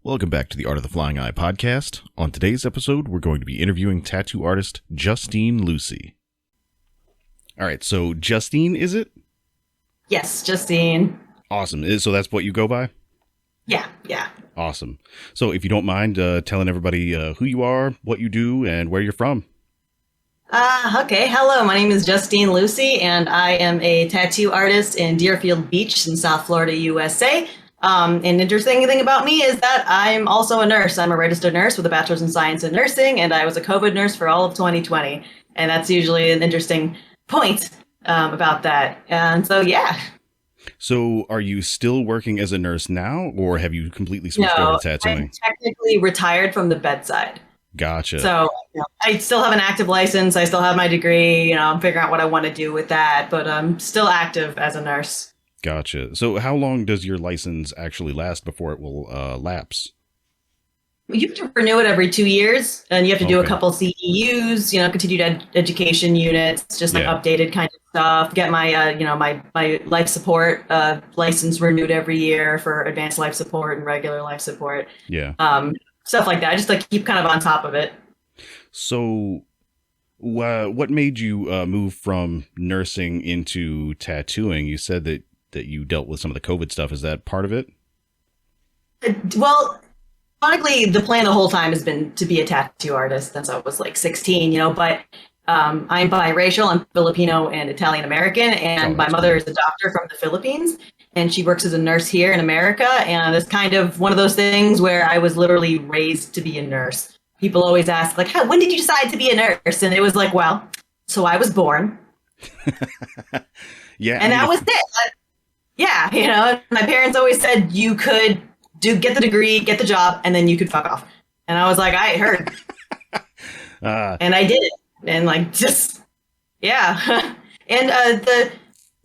Welcome back to the Art of the Flying Eye podcast. On today's episode, we're going to be interviewing tattoo artist Justine Lucy. All right, so Justine, is it? Yes, Justine. Awesome. So that's what you go by? Yeah. Awesome. So if you don't mind telling everybody who you are, what you do, and where you're from. Okay. Hello, my name is Justine Lucy, and I am a tattoo artist in Deerfield Beach in South Florida, USA. An interesting thing about me is that I'm also a nurse. I'm a registered nurse with a bachelor's in science in nursing, and I was a COVID nurse for all of 2020. And that's usually an interesting point about that. And so, yeah. So are you still working as a nurse now, or have you completely switched over to tattooing? I'm technically retired from the bedside. Gotcha. So I still have an active license. I still have my degree. I'm figuring out what I want to do with that, but I'm still active as a nurse. Gotcha. So how long does your license actually last before it will lapse? You have to renew it every 2 years, and you have to do a couple CEUs, continued education units, just like updated kind of stuff. Get my, my life support license renewed every year for advanced life support and regular life support. Yeah. Stuff like that. I just like keep kind of on top of it. So what made you move from nursing into tattooing? You said that you dealt with some of the COVID stuff. Is that part of it? Well, ironically, the plan the whole time has been to be a tattoo artist since I was like 16, but I'm biracial. I'm Filipino and Italian American, and my mother is a doctor from the Philippines, and she works as a nurse here in America. And it's kind of one of those things where I was literally raised to be a nurse. People always ask, like, when did you decide to be a nurse? And it was like, well, so I was born. Yeah. And that was it. My parents always said you could get the degree, get the job, and then you could fuck off. And I was like, I heard. And I did it. And and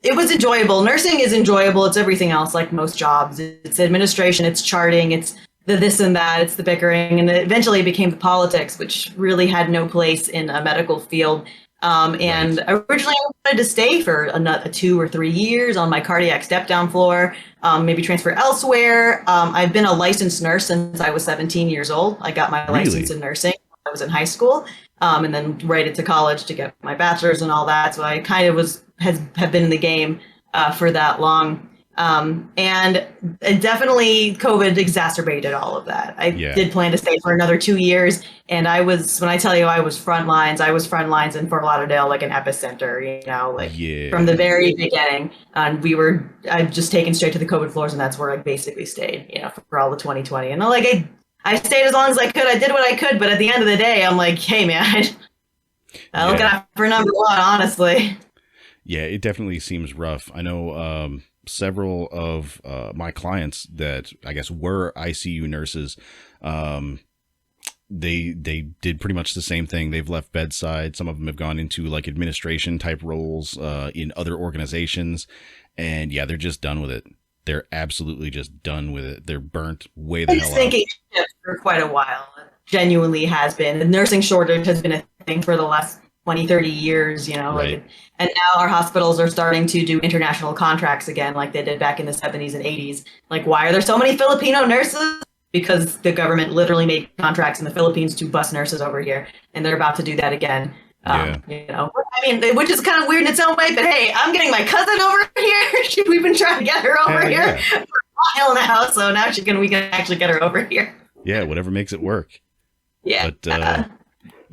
it was enjoyable. Nursing is enjoyable. It's everything else, like most jobs. It's administration, it's charting, it's the this and that, it's the bickering. And eventually it became the politics, which really had no place in a medical field. And originally I wanted to stay for another 2 or 3 years on my cardiac step-down floor, maybe transfer elsewhere. I've been a licensed nurse since I was 17 years old. I got my license in nursing when I was in high school, and then right into college to get my bachelor's and all that. So I kind of have been in the game for that long. And definitely COVID exacerbated all of that. I did plan to stay for another 2 years. And when I tell you I was front lines in Fort Lauderdale, like an epicenter, from the very beginning. And I've just taken straight to the COVID floors, and that's where I basically stayed, for all of 2020. And I stayed as long as I could. I did what I could. But at the end of the day, I'm like, hey, man, looking out for number one, honestly. Yeah, it definitely seems rough. I know, several of my clients that I guess were ICU nurses, they did pretty much the same thing. They've left bedside. Some of them have gone into like administration type roles in other organizations, and they're just done with it. They're absolutely just done with it. They're burnt way the hell out. Thinking for quite a while. It genuinely has been. The nursing shortage has been a thing for the last 20, 30 years, and now our hospitals are starting to do international contracts again, like they did back in the 70s and 80s. Like, why are there so many Filipino nurses? Because the government literally made contracts in the Philippines to bus nurses over here, and they're about to do that again. Which is kind of weird in its own way, but hey, I'm getting my cousin over here. We've been trying to get her over here for a while now, so now we can actually get her over here. Yeah, whatever makes it work. Yeah. But,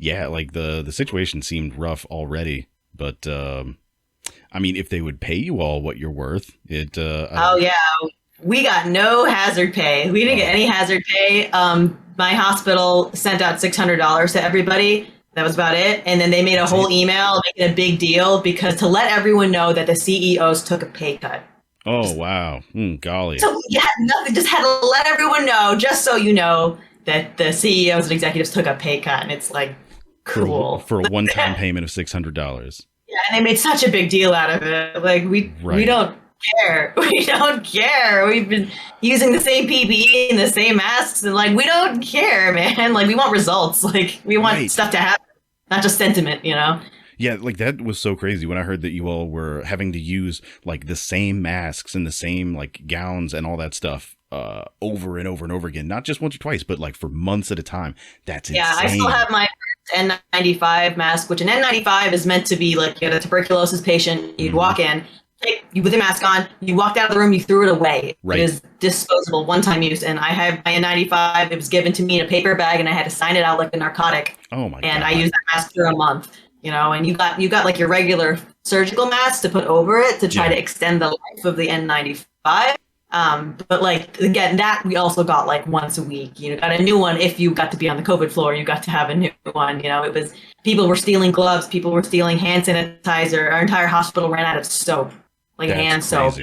like the situation seemed rough already, but if they would pay you all what you're worth, we got no hazard pay. We didn't get any hazard pay. My hospital sent out $600 to everybody. That was about it. And then they made a whole email making a big deal because to let everyone know that the CEOs took a pay cut. Oh, wow. Golly. So you had nothing, just had to let everyone know, just so you know that the CEOs and executives took a pay cut. And it's like, cool. For a one-time payment of $600. Yeah, and they made such a big deal out of it. Like, we don't care. We don't care. We've been using the same PPE and the same masks, and we don't care, man. We want results. We want stuff to happen, not just sentiment, Yeah, that was so crazy when I heard that you all were having to use the same masks and the same gowns and all that stuff over and over and over again, not just once or twice, but like for months at a time. That's Yeah, insane. I still have my N95 mask, which an N95 is meant to be like you had a tuberculosis patient. You'd walk in, you with your mask on, you walked out of the room, you threw it away. Right. It is disposable, one-time use. And I have my N95. It was given to me in a paper bag, and I had to sign it out like a narcotic. Oh my god! And I used that mask for a month. And you got like your regular surgical mask to put over it to try to extend the life of the N95. But like again, that we also got like once a week. Got a new one if you got to be on the COVID floor. You got to have a new one. It was people were stealing gloves, people were stealing hand sanitizer. Our entire hospital ran out of soap, like hand soap.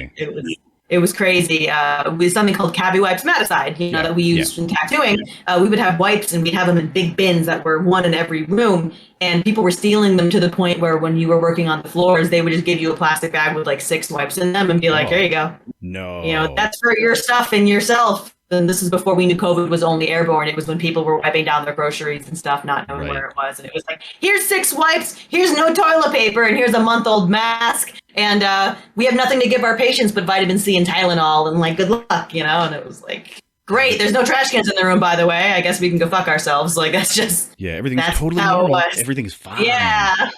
It was crazy. With something called cabbie wipes, Maticide, that we used in tattooing. We would have wipes, and we'd have them in big bins that were one in every room. And people were stealing them to the point where when you were working on the floors, they would just give you a plastic bag with like 6 wipes in them and be like, here you go. No. That's for your stuff and yourself. And this is before we knew COVID was only airborne. It was when people were wiping down their groceries and stuff, not knowing where it was. And it was like, here's 6 wipes, here's no toilet paper, and here's a month-old mask. And we have nothing to give our patients but vitamin C and Tylenol. And like, good luck, And it was like, great. There's no trash cans in the room, by the way. I guess we can go fuck ourselves. Like, that's just... Yeah, everything's totally normal. Everything's fine. Yeah.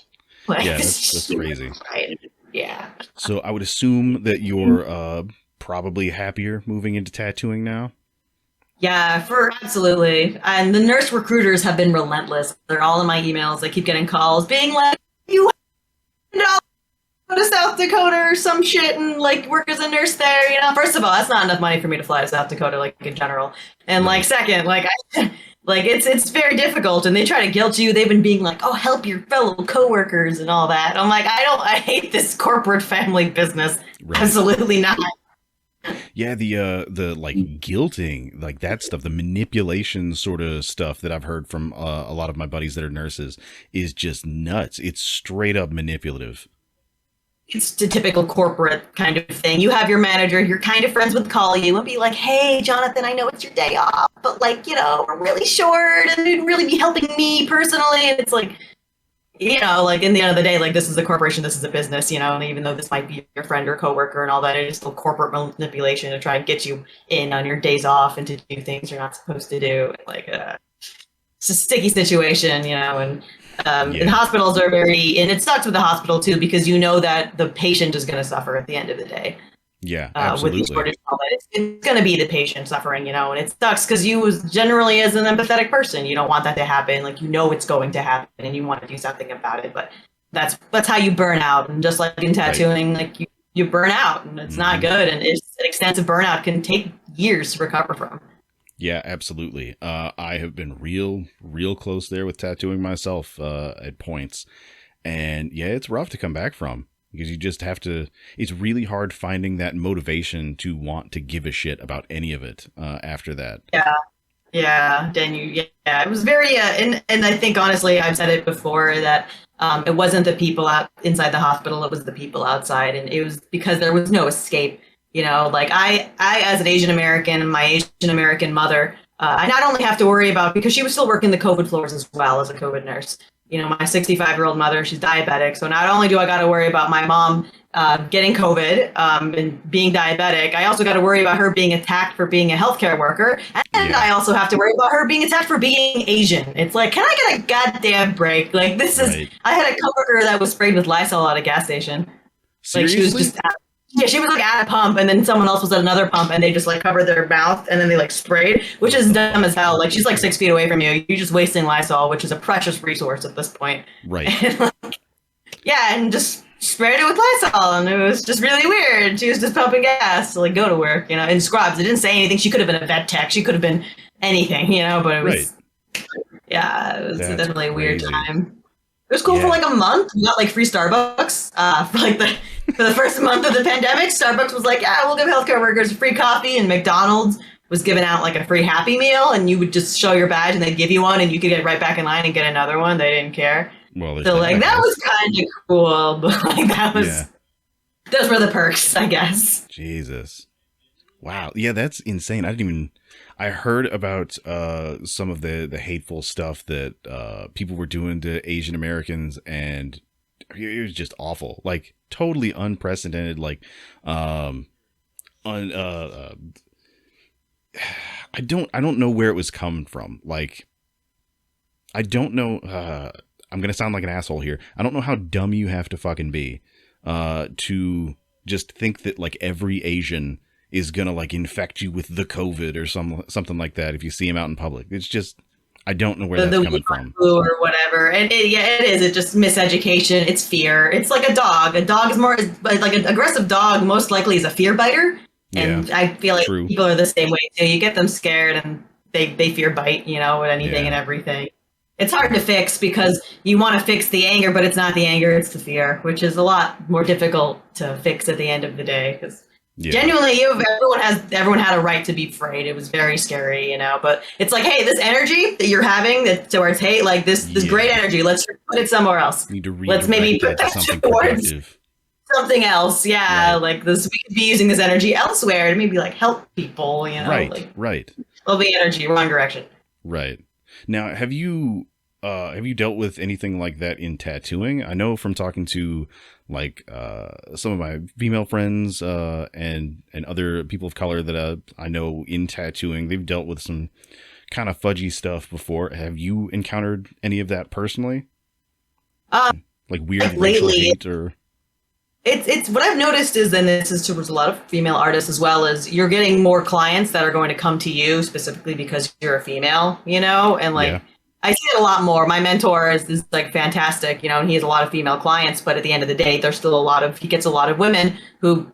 Like, yeah, that's crazy. Yeah. So I would assume that you're probably happier moving into tattooing now? Yeah, absolutely. And the nurse recruiters have been relentless. They're all in my emails. I keep getting calls being like, you go to South Dakota or some shit and like work as a nurse there. First of all, that's not enough money for me to fly to South Dakota, like in general. And like, second, like, it's very difficult, and they try to guilt you. They've been being like, oh, help your fellow coworkers and all that. I'm like, I hate this corporate family business. Right. Absolutely not. Yeah, the like guilting, like that stuff, the manipulation sort of stuff that I've heard from a lot of my buddies that are nurses is just nuts. It's straight up manipulative. It's the typical corporate kind of thing. You have your manager, you're kind of friends with, call you and be like, hey, Jonathan, I know it's your day off, but like, we're really short and you'd really be helping me personally. And it's like, like in the end of the day, like this is a corporation, this is a business, and even though this might be your friend or coworker and all that, it is still corporate manipulation to try and get you in on your days off and to do things you're not supposed to do. Like, it's a sticky situation, and and hospitals are and it sucks with the hospital too, because that the patient is going to suffer at the end of the day. Yeah, absolutely. With the shortage, it's going to be the patient suffering, and it sucks because you generally, as an empathetic person, you don't want that to happen. Like, it's going to happen and you want to do something about it, but that's how you burn out. And just like in tattooing, like you burn out and it's not good. And it's an extensive burnout can take years to recover from. Yeah, absolutely. I have been real close there with tattooing myself at points. And yeah, it's rough to come back from. Because you just have to, it's really hard finding that motivation to want to give a shit about any of it after that. Yeah. Then it was very, and I think honestly, I've said it before that it wasn't the people out inside the hospital, it was the people outside. And it was because there was no escape. Like I as an Asian American and my Asian American mother, I not only have to worry about, because she was still working the COVID floors as well as a COVID nurse. My 65-year-old mother, she's diabetic. So not only do I got to worry about my mom getting COVID and being diabetic, I also got to worry about her being attacked for being a healthcare worker. And I also have to worry about her being attacked for being Asian. It's like, can I get a goddamn break? Like, this is, I had a coworker that was sprayed with Lysol at a gas station. Seriously? Like, she was just she was like at a pump, and then someone else was at another pump, and they just like covered their mouth, and then they like sprayed, which is dumb as hell. Like, she's like 6 feet away from you. You're just wasting Lysol, which is a precious resource at this point. Right. And, and just sprayed it with Lysol, and it was just really weird. She was just pumping gas to like go to work, in scrubs. It didn't say anything. She could have been a vet tech. She could have been anything, but it was, it was definitely a weird time. It was cool for like a month. We got like free Starbucks for the first month of the pandemic. Starbucks was like, we'll give healthcare workers free coffee, and McDonald's was giving out like a free Happy Meal, and you would just show your badge and they'd give you one, and you could get right back in line and get another one. They didn't care. Well, so like that was kind of cool, but like those were the perks, I guess. Jesus. Wow. Yeah, that's insane. I heard about some of the hateful stuff that people were doing to Asian Americans, and it was just awful. Like, totally unprecedented, like I don't know where it was coming from. Like, I don't know. I'm gonna sound like an asshole here. I don't know how dumb you have to fucking be, to just think that like every Asian is gonna like infect you with the COVID or something like that if you see him out in public. It's just, I don't know where that's coming from. Flu or whatever. And it is. It's just miseducation. It's fear. It's like a dog. A dog is more like an aggressive dog. Most likely is a fear biter. And Yeah, I feel like true. people are the same way too. You get them scared and they fear bite, with anything and Yeah. everything. It's hard to fix because you want to fix the anger, but it's not the anger, it's the fear, which is a lot more difficult to fix at the end of the day. Because Yeah. genuinely, everyone had a right to be afraid. It was very scary, But it's like, hey, this energy that you're having that towards hate, like this great energy, let's put it somewhere else. Need to Let's maybe put that something towards productive. something else. Yeah, Right. like this, we could be using this energy elsewhere to maybe like help people. Right. Like, Right. well, the energy, wrong direction. Right. Now, have you dealt with anything like that in tattooing? I know from talking to like some of my female friends and other people of color that I know in tattooing, they've dealt with some kind of fudgy stuff before. Have you encountered any of that personally? Like weird racial Lately, hate or? It's what I've noticed is, and this is towards a lot of female artists as well, is you're getting more clients that are going to come to you specifically because you're a female, and like. Yeah. I see it a lot more. My mentor is like fantastic, and he has a lot of female clients, but at the end of the day, there's still he gets a lot of women who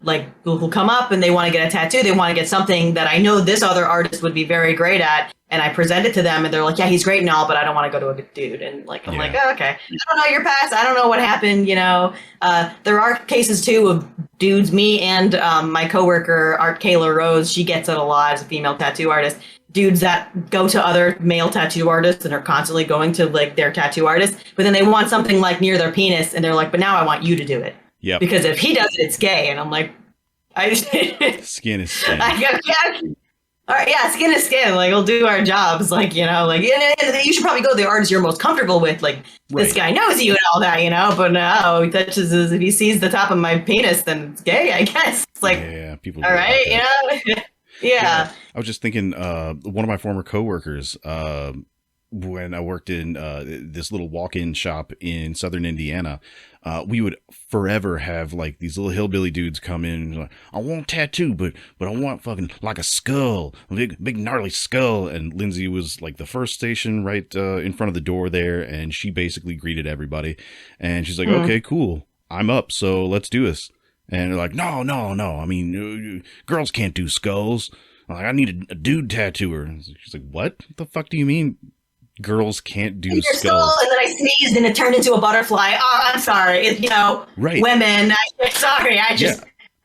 come up and they want to get a tattoo. They want to get something that I know this other artist would be very great at. And I present it to them and they're like, yeah, he's great and all, but I don't want to go to a dude. And like, I'm like, oh, okay. I don't know your past. I don't know what happened. There are cases too of dudes, me and my coworker, Art Kayla Rose, she gets it a lot as a female tattoo artist. Dudes that go to other male tattoo artists and are constantly going to like their tattoo artist, but then they want something like near their penis and they're like, but now I want you to do it. Yeah. Because if he does it, it's gay. And I'm like, Skin is skin. All right, yeah, skin is skin. Like, we'll do our jobs. Like, and you should probably go to the artist you're most comfortable with. Like, this guy knows you and all that, But no, he touches if he sees the top of my penis, then it's gay, I guess. It's like, yeah, people. All right, Yeah. I was just thinking, one of my former coworkers, when I worked in this little walk-in shop in southern Indiana, we would forever have like these little hillbilly dudes come in and like, I want a tattoo, but I want fucking like a skull, a big gnarly skull. And Lindsay was like the first station right in front of the door there, and she basically greeted everybody. And she's like, okay, cool, I'm up, so let's do this. And they're like, no. I mean, girls can't do skulls. Like, I need a dude tattooer. She's like, what the fuck do you mean girls can't do skulls? And then I sneezed and it turned into a butterfly. Oh, I'm sorry. Right. Women.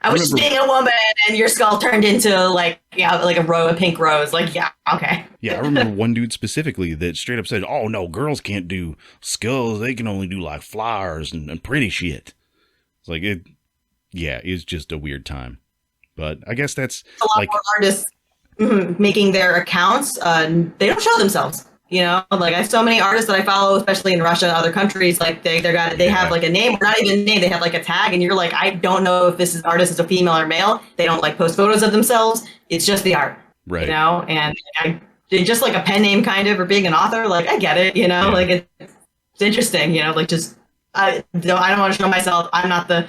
I was just being a woman and your skull turned into like a pink rose. Like, yeah, okay. Yeah, I remember one dude specifically that straight up said, oh, no, girls can't do skulls. They can only do like flowers and pretty shit. It's like, it's just a weird time. But I guess that's a lot more artists making their accounts. They don't show themselves. Like I have so many artists that I follow, especially in Russia and other countries. Like they have like a name, or not even a name. They have like a tag, and you're like, I don't know if this artist is a female or male. They don't like post photos of themselves. It's just the art, right? And just like a pen name, kind of, or being an author. Like I get it, Like it's interesting, Like just. I don't want to show myself. I'm not the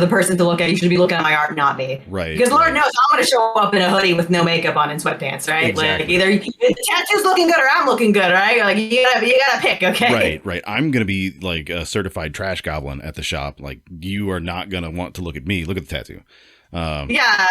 person to look at. You should be looking at my art, not me. Right. Because Lord knows I'm going to show up in a hoodie with no makeup on and sweatpants, right? Exactly. Like either the tattoo's looking good or I'm looking good, right? Like you gotta pick, okay? Right. I'm going to be like a certified trash goblin at the shop. Like you are not going to want to look at me. Look at the tattoo. Yeah,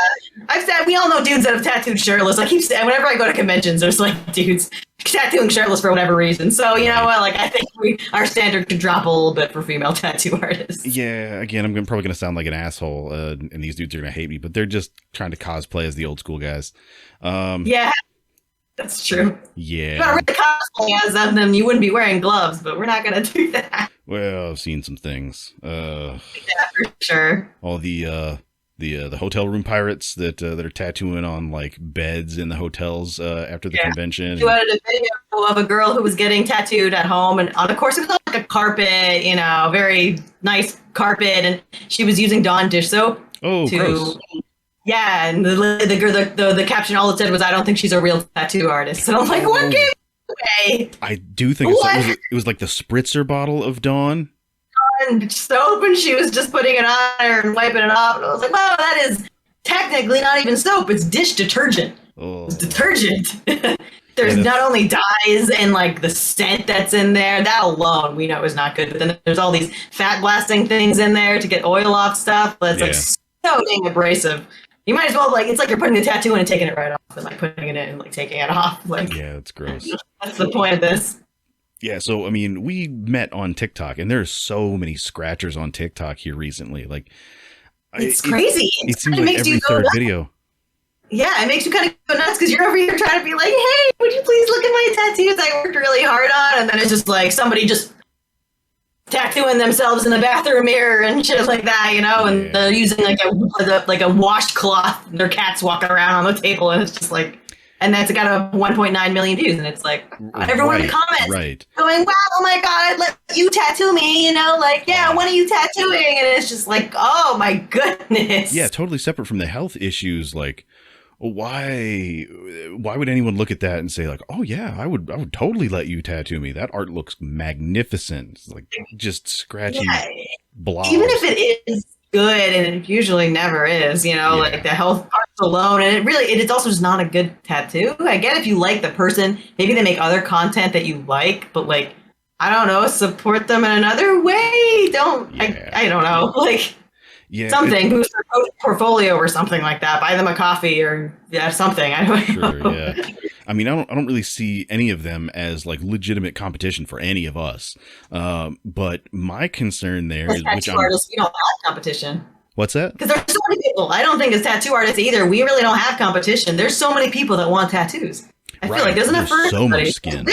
I've said we all know dudes that have tattooed shirtless. I keep saying whenever I go to conventions, there's like dudes tattooing shirtless for whatever reason. So you know what? Like I think our standard could drop a little bit for female tattoo artists. Yeah, again, I'm probably going to sound like an asshole, and these dudes are going to hate me, but they're just trying to cosplay as the old school guys. Yeah, that's true. Yeah. If you want to really cosplay as them, then you wouldn't be wearing gloves, but we're not going to do that. Well, I've seen some things. Yeah, for sure. All the hotel room pirates that are tattooing on like beds in the hotels after the convention. You had a video of a girl who was getting tattooed at home, and of course it was on like a carpet, very nice carpet, and she was using Dawn dish soap gross. Yeah, and the caption all it said was, "I don't think she's a real tattoo artist." And I'm like, what gave away? I do think it was like the spritzer bottle of Dawn. And soap, and she was just putting it on her and wiping it off. And I was like, "Wow, that is technically not even soap; it's dish detergent. It's detergent." There's not only dyes and like the scent that's in there. That alone we know is not good. But then there's all these fat blasting things in there to get oil off stuff. But it's like so dang abrasive. You might as well, like, it's like you're putting a tattoo in and taking it right off, and like putting it in and like taking it off. Like, yeah, it's gross. That's the point of this. Yeah, so I mean, we met on TikTok, and there's so many scratchers on TikTok here recently. Like, it's crazy. It seems like every third video. Yeah, it makes you kind of go nuts because you're over here trying to be like, "Hey, would you please look at my tattoos I worked really hard on?" And then it's just like somebody just tattooing themselves in the bathroom mirror and shit like that, you know, and they're using like a washcloth. And their cat's walking around on the table, and it's just like, and that's got a 1.9 million views, and it's like everyone in the comments going, "Wow, oh my god, I'd let you tattoo me," you know, like, "Yeah, when are you tattooing?" And it's just like, oh my goodness. Yeah, totally separate from the health issues, like. Why would anyone look at that and say like, "Oh yeah, I would totally let you tattoo me. That art looks magnificent." It's like just scratchy blobs. Even if it is good, and it usually never is, you know, like the health parts alone, and it's also just not a good tattoo. I get if you like the person, maybe they make other content that you like, but like, I don't know, support them in another way. I don't know, like. Yeah, something, boost their portfolio or something like that. Buy them a coffee or something. I don't know. Sure, yeah. I mean, I don't really see any of them as like legitimate competition for any of us. But my concern there is which artists, we don't have competition. What's that? Because there's so many people. I don't think as tattoo artists either. We really don't have competition. There's so many people that want tattoos. I feel like there's enough for so everybody. Much skin.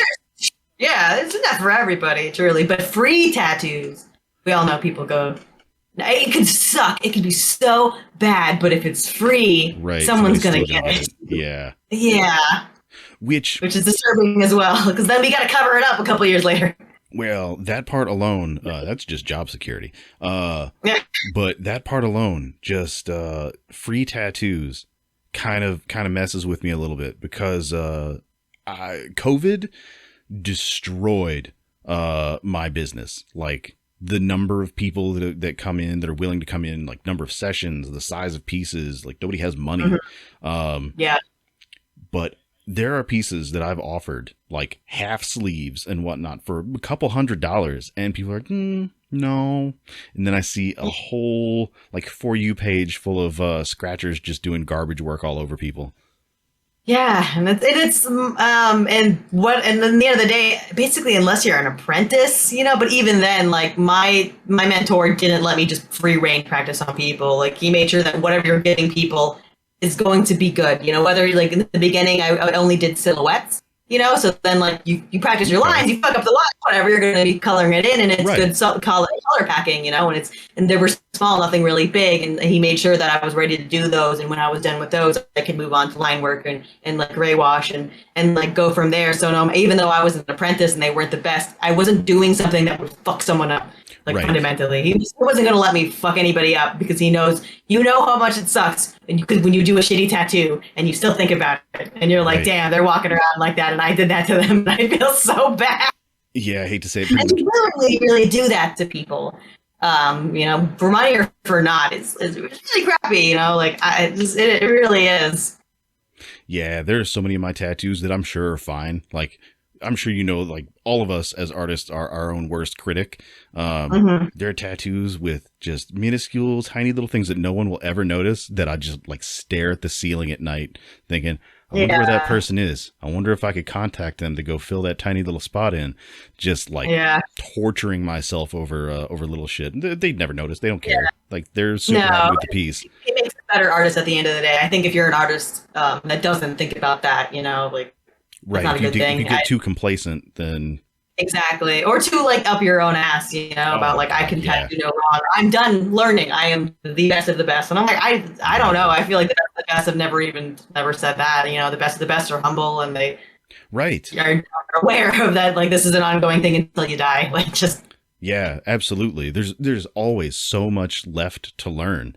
There's enough for everybody, truly. But free tattoos, we all know people go. It could suck. It could be so bad, but if it's free, someone's going to get it. Yeah. Yeah. Which is disturbing as well, because then we got to cover it up a couple years later. Well, that part alone, that's just job security. But that part alone, just free tattoos, kind of messes with me a little bit because COVID destroyed my business. Like. The number of people that come in, that are willing to come in, like number of sessions, the size of pieces, like nobody has money. But there are pieces that I've offered like half sleeves and whatnot for a couple $100, and people are like, no. And then I see a whole like For You page full of scratchers just doing garbage work all over people. Yeah, and then at the end of the day, basically, unless you're an apprentice, you know. But even then, like my mentor didn't let me just free reign practice on people. Like he made sure that whatever you're giving people is going to be good. You know, whether like in the beginning, I only did silhouettes. You know, so then like you practice your lines, you fuck up the lines, whatever, you're going to be coloring it in, and it's good color packing, you know, and they were small, nothing really big, and he made sure that I was ready to do those, and when I was done with those, I could move on to line work and like gray wash and like go from there. So no, even though I was an apprentice and they weren't the best, I wasn't doing something that would fuck someone up. Like fundamentally, he wasn't going to let me fuck anybody up because he knows, you know how much it sucks when you do a shitty tattoo and you still think about it and you're like, damn, they're walking around like that and I did that to them and I feel so bad. Yeah, I hate to say it. And you really do that to people, you know, for money or for not. It's really crappy, you know, like it really is. Yeah, there's so many of my tattoos that I'm sure are fine. Like, I'm sure you know, like all of us as artists are our own worst critic. There are tattoos with just minuscule, tiny little things that no one will ever notice that I just like stare at the ceiling at night thinking, I wonder where that person is. I wonder if I could contact them to go fill that tiny little spot in. Just like torturing myself over little shit. They'd never notice. They don't care. Like they're super happy with the piece. It makes a better artist at the end of the day. I think if you're an artist that doesn't think about that, you know, like, right. If you get too complacent, then exactly, or too like up your own ass, you know, about like I can tattoo no wrong. I'm done learning. I am the best of the best, and I'm like I don't know. I feel like the best of the best have never said that. You know, the best of the best are humble and they are aware of that. Like this is an ongoing thing until you die. Like just absolutely. There's always so much left to learn.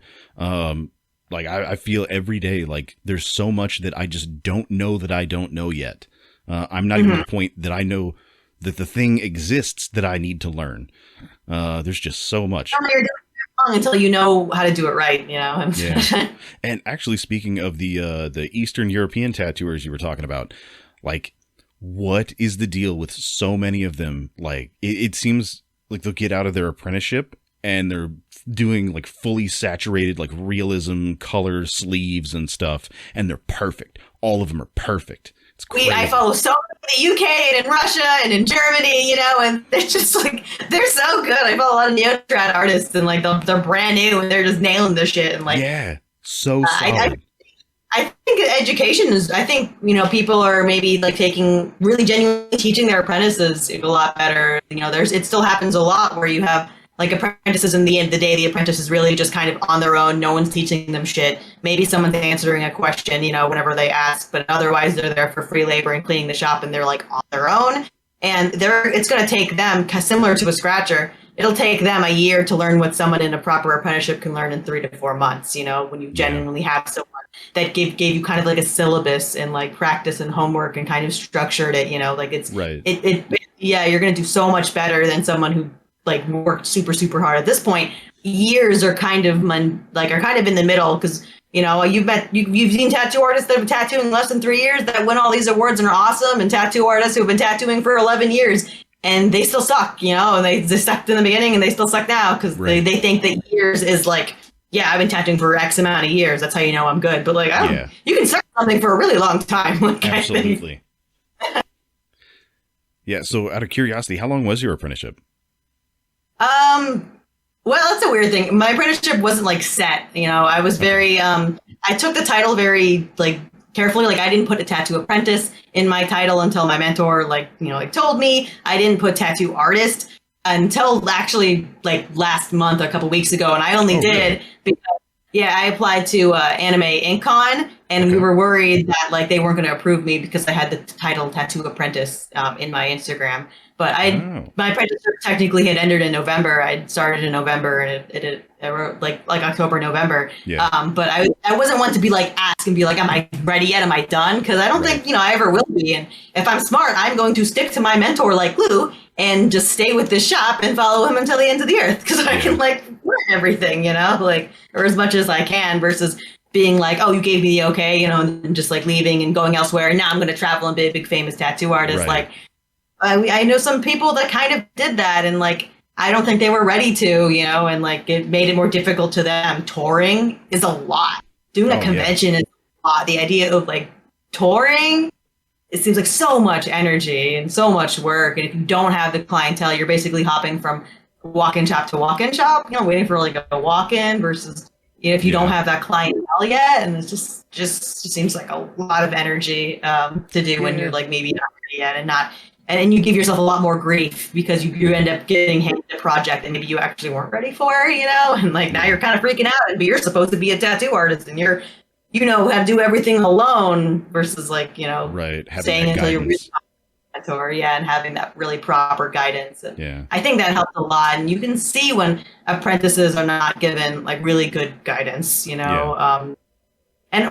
Like I feel every day like there's so much that I just don't know that I don't know yet. I'm not even at the point that I know that the thing exists that I need to learn. There's just so much. You're doing it wrong until you know how to do it right, you know? Yeah. And actually, speaking of the Eastern European tattooers you were talking about, like, what is the deal with so many of them? Like, it seems like they'll get out of their apprenticeship and they're doing like fully saturated, like realism color sleeves and stuff, and they're perfect. All of them are perfect. It's crazy. I follow so many in the UK and in Russia and in Germany, you know, and they're just like, they're so good. I follow a lot of neo-trad artists and like they're brand new and they're just nailing this shit. And like, yeah, so solid. I think education is, I think, you know, people are maybe like really genuinely teaching their apprentices a lot better. You know, it still happens a lot where you have like apprentices, in the end of the day, the apprentice is really just kind of on their own. No one's teaching them shit. Maybe someone's answering a question, you know, whenever they ask, but otherwise they're there for free labor and cleaning the shop and they're like on their own. And it's going to take them, similar to a scratcher, it'll take them a year to learn what someone in a proper apprenticeship can learn in 3 to 4 months, you know, when you genuinely have someone that gave you kind of like a syllabus and like practice and homework and kind of structured it, you know, like it's, right. Yeah, you're going to do so much better than someone who like worked super, super hard. At this point, years are kind of in the middle, because, you know, you've seen tattoo artists that have been tattooing less than 3 years that win all these awards and are awesome, and tattoo artists who have been tattooing for 11 years and they still suck, you know, and they sucked in the beginning and they still suck now because they think that years is like, yeah, I've been tattooing for X amount of years. That's how you know I'm good. But like, you can start something for a really long time. Like, absolutely. Yeah. So out of curiosity, how long was your apprenticeship? Well, that's a weird thing. My apprenticeship wasn't like set, you know, I was very, I took the title very like carefully. Like I didn't put a tattoo apprentice in my title until my mentor, like, you know, like told me. I didn't put tattoo artist until actually like last month, a couple weeks ago. And I only did because, I applied to Anime InkCon, and we were worried that like they weren't going to approve me because I had the title tattoo apprentice in my Instagram. But my apprenticeship technically had ended in November. I started in November, and it wrote like October, November. Yeah. But I wasn't one to be like ask and be like, am I ready yet? Am I done? Because I don't think, you know, I ever will be. And if I'm smart, I'm going to stick to my mentor like Lou and just stay with this shop and follow him until the ends of the earth, because I can like learn everything, you know, like, or as much as I can, versus being like, oh, you gave me the okay, you know, and just like leaving and going elsewhere. And now I'm going to travel and be a big famous tattoo artist. Right. Like, I know some people that kind of did that, and like, I don't think they were ready to, you know, and like it made it more difficult to them. Touring is a lot. Doing a convention is a lot. The idea of like touring, it seems like so much energy and so much work. And if you don't have the clientele, you're basically hopping from walk-in shop to walk-in shop, you know, waiting for like a walk-in, versus, you know, if you don't have that clientele yet. And it just seems like a lot of energy to do when you're like maybe not ready yet, and you give yourself a lot more grief because you end up getting handed a project that maybe you actually weren't ready for, you know, and like now you're kind of freaking out, but you're supposed to be a tattoo artist and you're, you know, have to do everything alone, versus like, you know, staying until you're really mentor, and having that really proper guidance. And I think that helps a lot. And you can see when apprentices are not given like really good guidance, you know,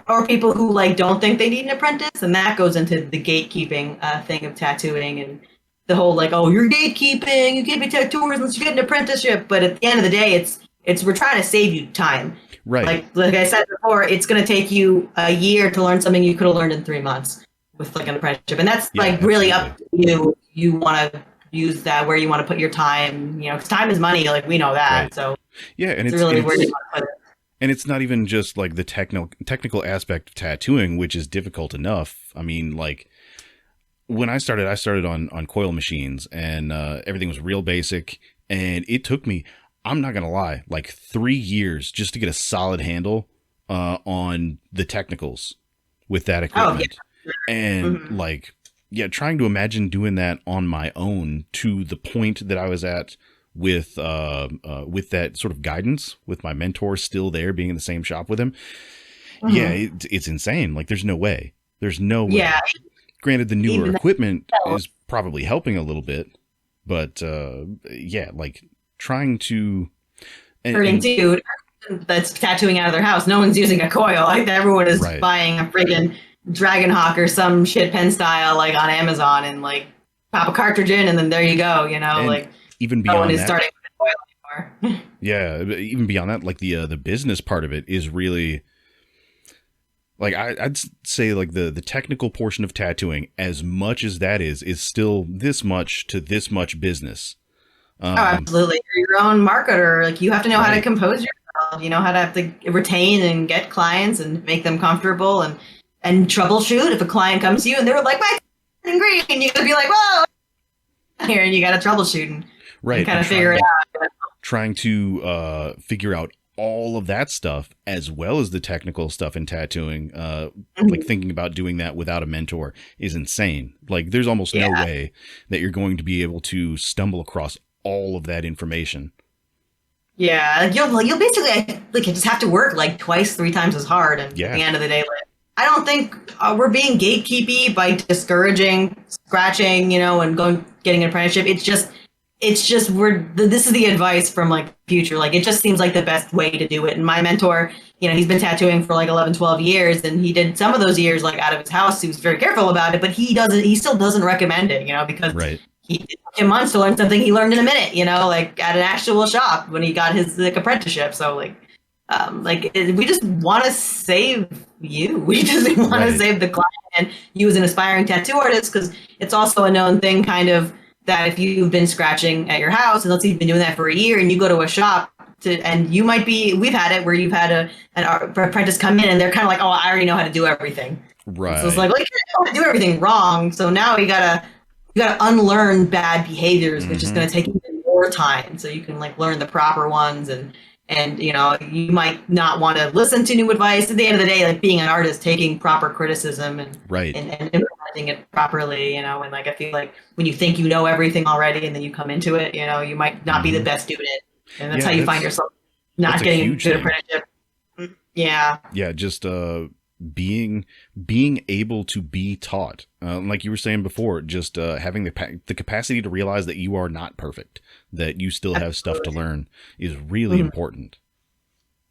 or people who like don't think they need an apprentice, and that goes into the gatekeeping thing of tattooing, and the whole like, oh, you're gatekeeping, you can't be tattooers unless you get an apprenticeship. But at the end of the day, it's we're trying to save you time. Right. Like I said before, it's going to take you a year to learn something you could have learned in 3 months with like an apprenticeship, and that's like really up to you. You want to use that where you want to put your time, you know, because time is money. Like we know that. Right. So and it's really where you want to put it. And it's not even just like the technical aspect of tattooing, which is difficult enough. I mean, like when I started on coil machines, and everything was real basic. And it took me, I'm not going to lie, like 3 years just to get a solid handle on the technicals with that equipment. And like, trying to imagine doing that on my own to the point that I was at with that sort of guidance, with my mentor still there, being in the same shop with him. It's insane. Like there's no way. Granted, the newer equipment is probably helping a little bit, but like trying to dude, that's tattooing out of their house. No one's using a coil. Like everyone is Right. buying a friggin' Dragon Hawk or some shit pen style like on Amazon and like pop a cartridge in and then there you go. And Like even no one beyond is that, starting with a coil anymore. yeah, even beyond that, like the business part of it is really like I'd say like the technical portion of tattooing, as much as that is still this much to this much business. Oh, absolutely. You're your own marketer. Like you have to know how to Right. compose yourself. You know how to have to retain and get clients and make them comfortable and troubleshoot. If a client comes to you and they're like, "My in green," you gotta be like, "Whoa!" Here, and you gotta troubleshoot and Right. kind And of figure it out. trying to figure out all of that stuff as well as the technical stuff in tattooing, like thinking about doing that without a mentor is insane. Like there's almost no way that you're going to be able to stumble across all of that information. Yeah, like you'll basically like you just have to work like twice, 3 times as hard, and Yeah. at the end of the day, like I don't think we're being gatekeepy by discouraging scratching, and getting an apprenticeship. It's just this is the advice from like future. Like it just seems like the best way to do it. And my mentor, he's been tattooing for like 11, 12 years, and he did some of those years like out of his house. He was very careful about it, but he still doesn't it, because Right. It took him months to learn something he learned in a minute, like at an actual shop when he got his like apprenticeship. So we just want to save you. We just want Right. to save the client and you as an aspiring tattoo artist, because it's also a known thing kind of that if you've been scratching at your house and let's say you've been doing that for a year and you go to a shop and you might be, we've had it where you've had an apprentice come in and they're kind of like, oh, I already know how to do everything. Right. So it's like, well, you can't know how to do everything wrong. So now you gotta unlearn bad behaviors, which is going to take even more time. So you can like learn the proper ones and you might not want to listen to new advice. At the end of the day, like being an artist, taking proper criticism and Right. and implementing it properly, and like I feel like when you think you know everything already and then you come into it, you might not be the best student, and that's how you find yourself not getting a good apprenticeship. Yeah. Yeah, just being able to be taught, like you were saying before, just having the capacity to realize that you are not perfect, that you still have stuff to learn is really important.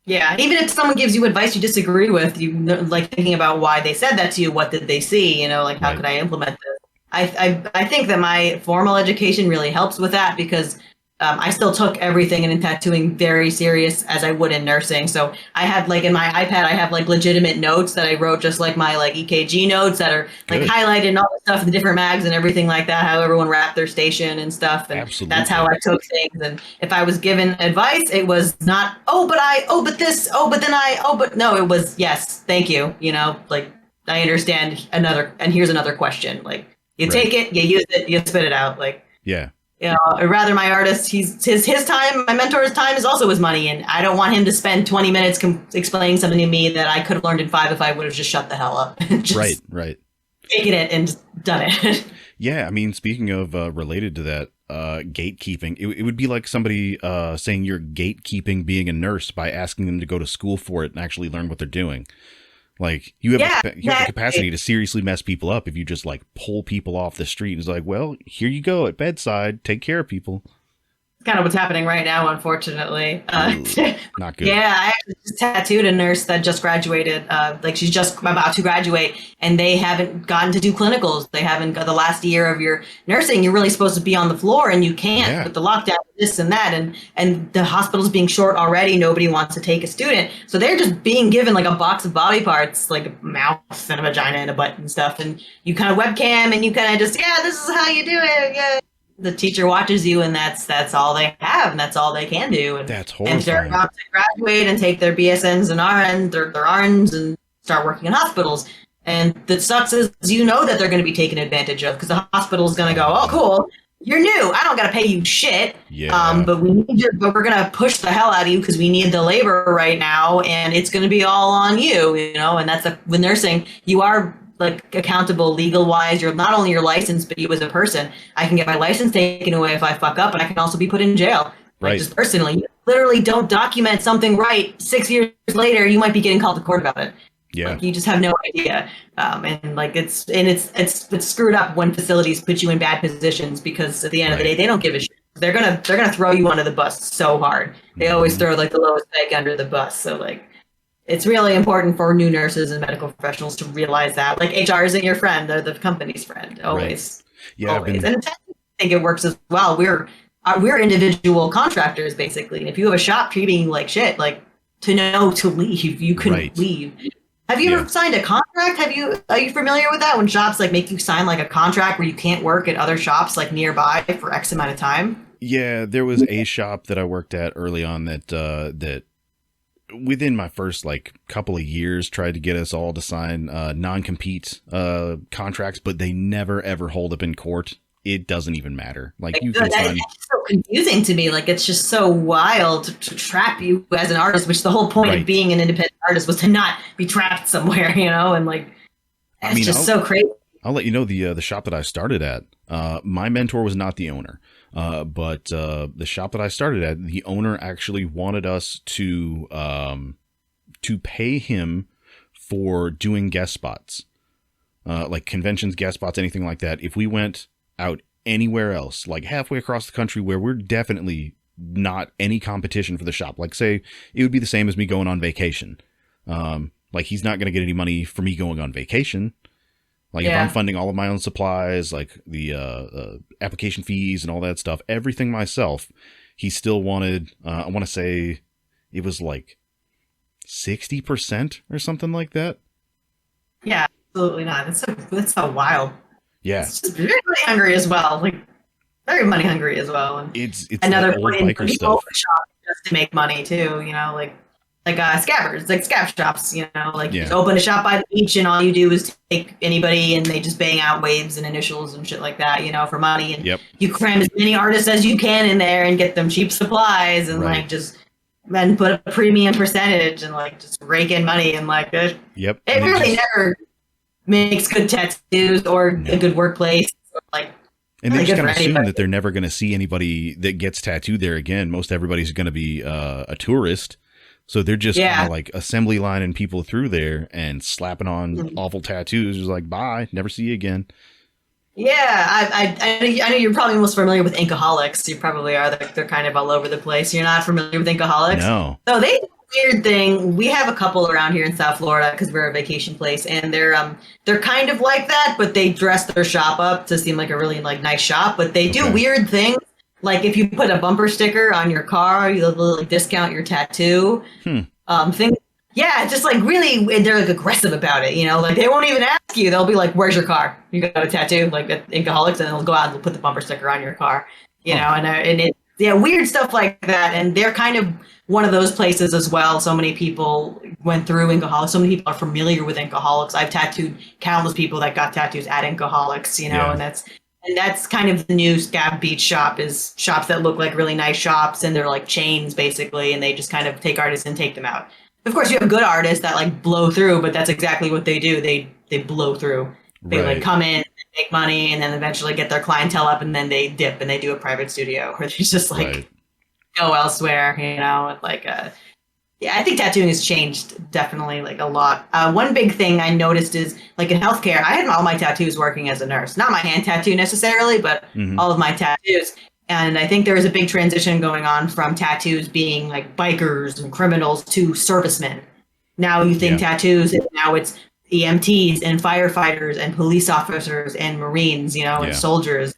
Yeah, and even if someone gives you advice you disagree with, you like thinking about why they said that to you, what did they see, like how could I implement this? I think that my formal education really helps with that, because I still took everything in tattooing very serious as I would in nursing. So I had like in my iPad, I have like legitimate notes that I wrote, just like my like EKG notes that are like highlighted and all the stuff in the different mags and everything like that, how everyone wrapped their station and stuff. And Absolutely. That's how I took things. And if I was given advice, it was not, no, it was, yes, thank you. Like I understand and here's another question. Like you take it, you use it, you spit it out. Like, yeah. I'd rather my artist, his time, my mentor's time is also his money. And I don't want him to spend 20 minutes explaining something to me that I could have learned in 5 if I would have just shut the hell up. Right. Taken it and just done it. Yeah. I mean, speaking of related to that, gatekeeping, it would be like somebody saying you're gatekeeping being a nurse by asking them to go to school for it and actually learn what they're doing. Like you have the capacity to seriously mess people up if you just like pull people off the street. It's like, well, here you go at bedside. Take care of people. It's kind of what's happening right now, unfortunately. Not good. Yeah, I actually just tattooed a nurse that just graduated. Like she's just about to graduate, and they haven't gotten to do clinicals. They haven't got the last year of your nursing. You're really supposed to be on the floor, and you can't with the lockdown, this and that, and the hospital's being short already. Nobody wants to take a student, so they're just being given like a box of body parts, like a mouth and a vagina and a butt and stuff, and you kind of webcam and you kind of just this is how you do it. Yeah. The teacher watches you, and that's all they have, and that's all they can do. And that's horrifying. And they're about to graduate and take their BSNs and RNs, their RNs, and start working in hospitals. And the sucks is, that they're going to be taken advantage of, because the hospital is going to go, oh, cool, you're new, I don't got to pay you shit. Yeah. But but we're going to push the hell out of you because we need the labor right now, and it's going to be all on you, And that's with nursing, you are like accountable legal wise. You're not only your license, but you as a person. I can get my license taken away if I fuck up, and I can also be put in jail. Right. Like just personally, you literally don't document something right. 6 years later, you might be getting called to court about it. Yeah. Like, you just have no idea. And like it's screwed up when facilities put you in bad positions, because at the end of the day, they don't give a shit. they're gonna throw you under the bus so hard. They always throw like the lowest peg under the bus. So like, it's really important for new nurses and medical professionals to realize that. Like, HR isn't your friend; they're the company's friend. Always, Yeah, always. And I think it works as well. We're individual contractors basically. And if you have a shop treating you like shit, like, to know to leave, you can leave. Have you ever signed a contract? Are you familiar with that when shops like make you sign like a contract where you can't work at other shops like nearby for X amount of time? Yeah, there was a shop that I worked at early on that within my first like couple of years tried to get us all to sign non-compete contracts, but they never ever hold up in court. It doesn't even matter. Like, you can sign. It's so confusing to me. Like, it's just so wild to trap you as an artist, which the whole point of being an independent artist was to not be trapped somewhere, you know? And like, it's so crazy. I'll let you know the shop that I started at. My mentor was not the owner, but the shop that I started at, the owner actually wanted us to pay him for doing guest spots, like conventions, guest spots, anything like that. If we went out anywhere else, like halfway across the country where we're definitely not any competition for the shop, like say it would be the same as me going on vacation. Like, he's not going to get any money for me going on vacation. Like, if I'm funding all of my own supplies, like the application fees and all that stuff, everything myself, he still wanted, I want to say it was like 60% or something like that. Yeah, absolutely not. That's so wild. Yeah. It's just very money hungry as well. Like, very money hungry as well. And it's another old biker stuff. Shop just to make money too, you know, like scabbers, like scab shops, you know, like you open a shop by the beach and all you do is take anybody and they just bang out waves and initials and shit like that, you know, for money. And you cram as many artists as you can in there and get them cheap supplies and like just then put a premium percentage and like just rake in money and like it really never makes good tattoos or a good workplace. Like, and they just kind of assume that they're never going to see anybody that gets tattooed there again. Most everybody's going to be a tourist. So they're just kind of like assembly lining people through there and slapping on awful tattoos. Just like, bye, never see you again. Yeah, I know you're probably most familiar with Inkaholics. You probably are. They're kind of all over the place. You're not familiar with Inkaholics? No. So they do a weird thing. We have a couple around here in South Florida because we're a vacation place, and they're kind of like that, but they dress their shop up to seem like a really like nice shop. But they do weird things. Like, if you put a bumper sticker on your car, you'll like discount your tattoo. Things. Yeah, just like really, they're like aggressive about it, you know, like they won't even ask you. They'll be like, where's your car? You got a tattoo, like at Inkaholics, and they'll go out and they'll put the bumper sticker on your car, you know, and it, weird stuff like that. And they're kind of one of those places as well. So many people went through Inkaholics. So many people are familiar with Inkaholics. I've tattooed countless people that got tattoos at Inkaholics, you know, and that's kind of the new Scab Beach shop, is shops that look like really nice shops and they're like chains basically, and they just kind of take artists and take them out. Of course, you have good artists that like blow through, but that's exactly what they do. They blow through. They like come in, make money, and then eventually get their clientele up, and then they dip and they do a private studio where they just like go elsewhere, you know. And like, I think tattooing has changed definitely like a lot. One big thing I noticed is like in healthcare, I had all my tattoos working as a nurse, not my hand tattoo necessarily, but all of my tattoos. And I think there is a big transition going on from tattoos being like bikers and criminals to servicemen. Now you think tattoos, and now it's EMTs and firefighters and police officers and Marines, you know, and soldiers.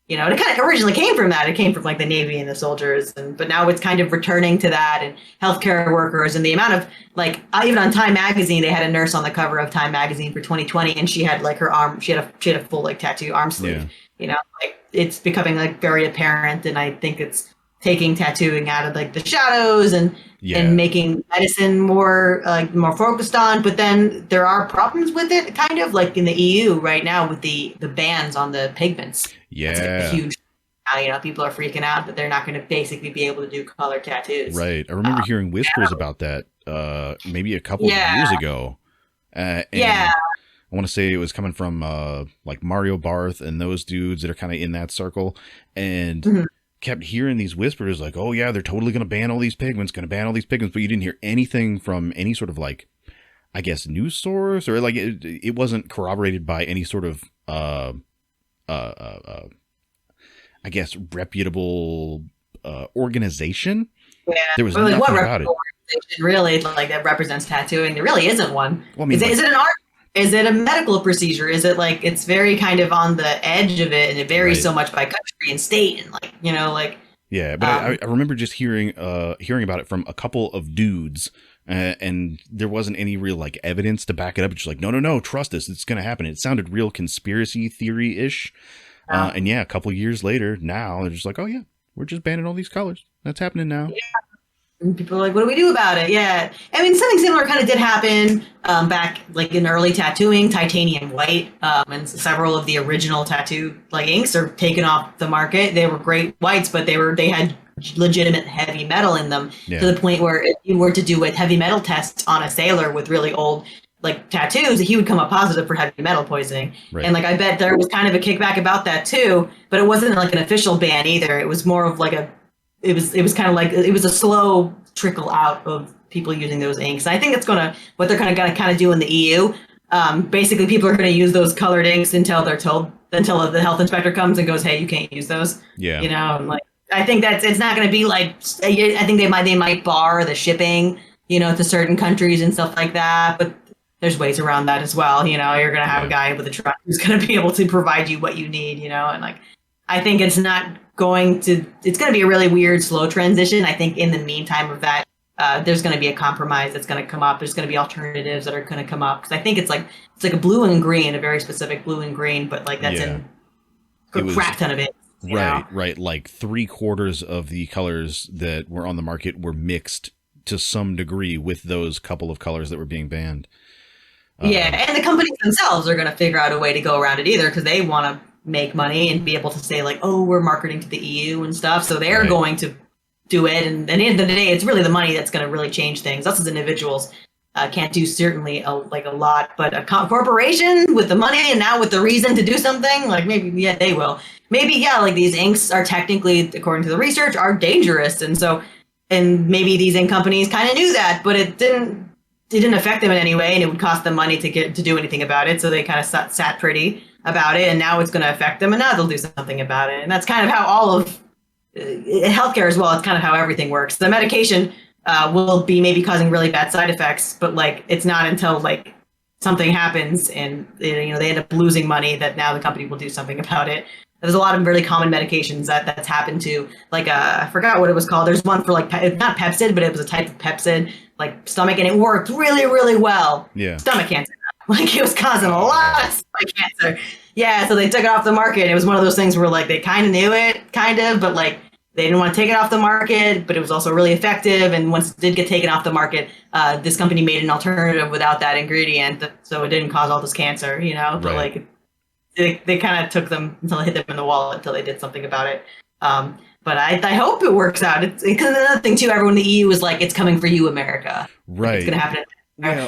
You know, and it kind of originally came from that. It came from like the Navy and the soldiers, but now it's kind of returning to that, and healthcare workers, and the amount of like, even on Time Magazine, they had a nurse on the cover of Time Magazine for 2020, and she had like her arm, she had a full like tattoo arm sleeve. You know, like it's becoming like very apparent, and I think it's taking tattooing out of like the shadows and making medicine more focused on. But then there are problems with it, kind of like in the EU right now with the bans on the pigments. It's like a huge, you know, people are freaking out that they're not going to basically be able to do color tattoos. Right. I remember hearing whispers about that maybe a couple of years ago. I want to say it was coming from like Mario Barth and those dudes that are kind of in that circle, and kept hearing these whispers like, oh yeah, they're totally going to ban all these pigments, but you didn't hear anything from any sort of like, I guess, news source, or like it wasn't corroborated by any sort of I I guess, reputable organization. Yeah. There was Well, like, what nothing about it. reputable organization really like that represents tattooing? There really isn't one. Well, I mean, Is it an art? Is it a medical procedure? Is it like it's very kind of on the edge of it, and it varies so much by country and state, and like like. Yeah, but I remember just hearing about it from a couple of dudes, and there wasn't any real like evidence to back it up. It's just like, no, trust us, it's going to happen. It sounded real conspiracy theory ish, and yeah, a couple years later, now they're just like, oh yeah, we're just banning all these colors. That's happening now. Yeah. And people are like, what do we do about it? Yeah. I mean, something similar kind of did happen back like in early tattooing, titanium white, and several of the original tattoo like inks are taken off the market. They were great whites, but they had legitimate heavy metal in them to the point where if you were to do a heavy metal test on a sailor with really old like tattoos, he would come up positive for heavy metal poisoning. Right. And like, I bet there was kind of a kickback about that too, but it wasn't like an official ban either. It was more of like it was kind of like, it was a slow trickle out of people using those inks. And I think that's what they're going to kind of do in the EU. Basically, people are going to use those colored inks until the health inspector comes and goes, hey, you can't use those. Yeah. Like, I think it's not going to be like, I think they might bar the shipping, to certain countries and stuff like that. But there's ways around that as well. You're going to have a guy with a truck who's going to be able to provide you what you need, and like, I think it's going to be a really weird, slow transition. I think in the meantime of that, there's going to be a compromise that's going to come up. There's going to be alternatives that are going to come up. Because I think it's like a blue and green, a very specific blue and green, but like that's in a crap ton of it. Right. Like 3/4 of the colors that were on the market were mixed to some degree with those couple of colors that were being banned. And the companies themselves are going to figure out a way to go around it either, because they want to make money and be able to say like, oh, we're marketing to the EU and stuff. So they're going to do it. And at the end of the day, it's really the money that's going to really change things. Us as individuals can't do certainly a lot, but a corporation with the money and now with the reason to do something, like maybe, they will. Maybe, like these inks are technically, according to the research, are dangerous. And maybe these ink companies kind of knew that, but it didn't affect them in any way, and it would cost them money to do anything about it. So they kind of sat pretty about it, and now it's going to affect them, and now they'll do something about it. And that's kind of how all of healthcare as well. It's kind of how everything works. The medication will be maybe causing really bad side effects, but like it's not until like something happens and they end up losing money that now the company will do something about it. There's a lot of really common medications that's happened to, like I forgot what it was called. There's one for like not Pepsid, but it was a type of Pepsid, like stomach, and it worked really, really well. Yeah, stomach cancer. Like it was causing a lot of stomach cancer. Yeah, so they took it off the market. It was one of those things where like they kind of knew it, but like they didn't want to take it off the market, but it was also really effective. And once it did get taken off the market, this company made an alternative without that ingredient, so it didn't cause all this cancer. But like they kind of took them until it hit them in the wall until they did something about it. But I hope it works out. Because another thing too, everyone in the EU is like, it's coming for you, America. Right. It's going to happen.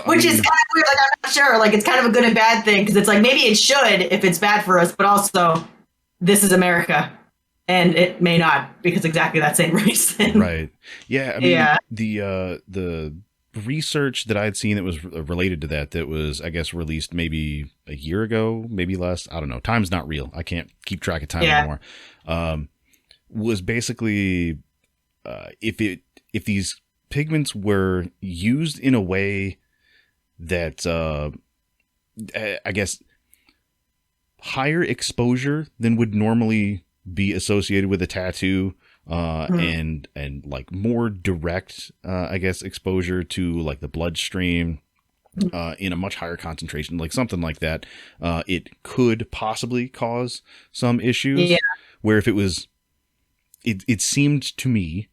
Which is kind of weird. Like, I'm not sure. Like, it's kind of a good and bad thing, because it's like maybe it should if it's bad for us, but also this is America, and it may not, because exactly that same reason. Right. Yeah. I mean, the research that I had seen that was related to that was, I guess, released maybe a year ago, maybe less. I don't know. Time's not real. I can't keep track of time anymore. Was basically if these pigments were used in a way that I guess higher exposure than would normally be associated with a tattoo, and like more direct I guess exposure to like the bloodstream in a much higher concentration, like something like that, it could possibly cause some issues. Where if it was it seemed to me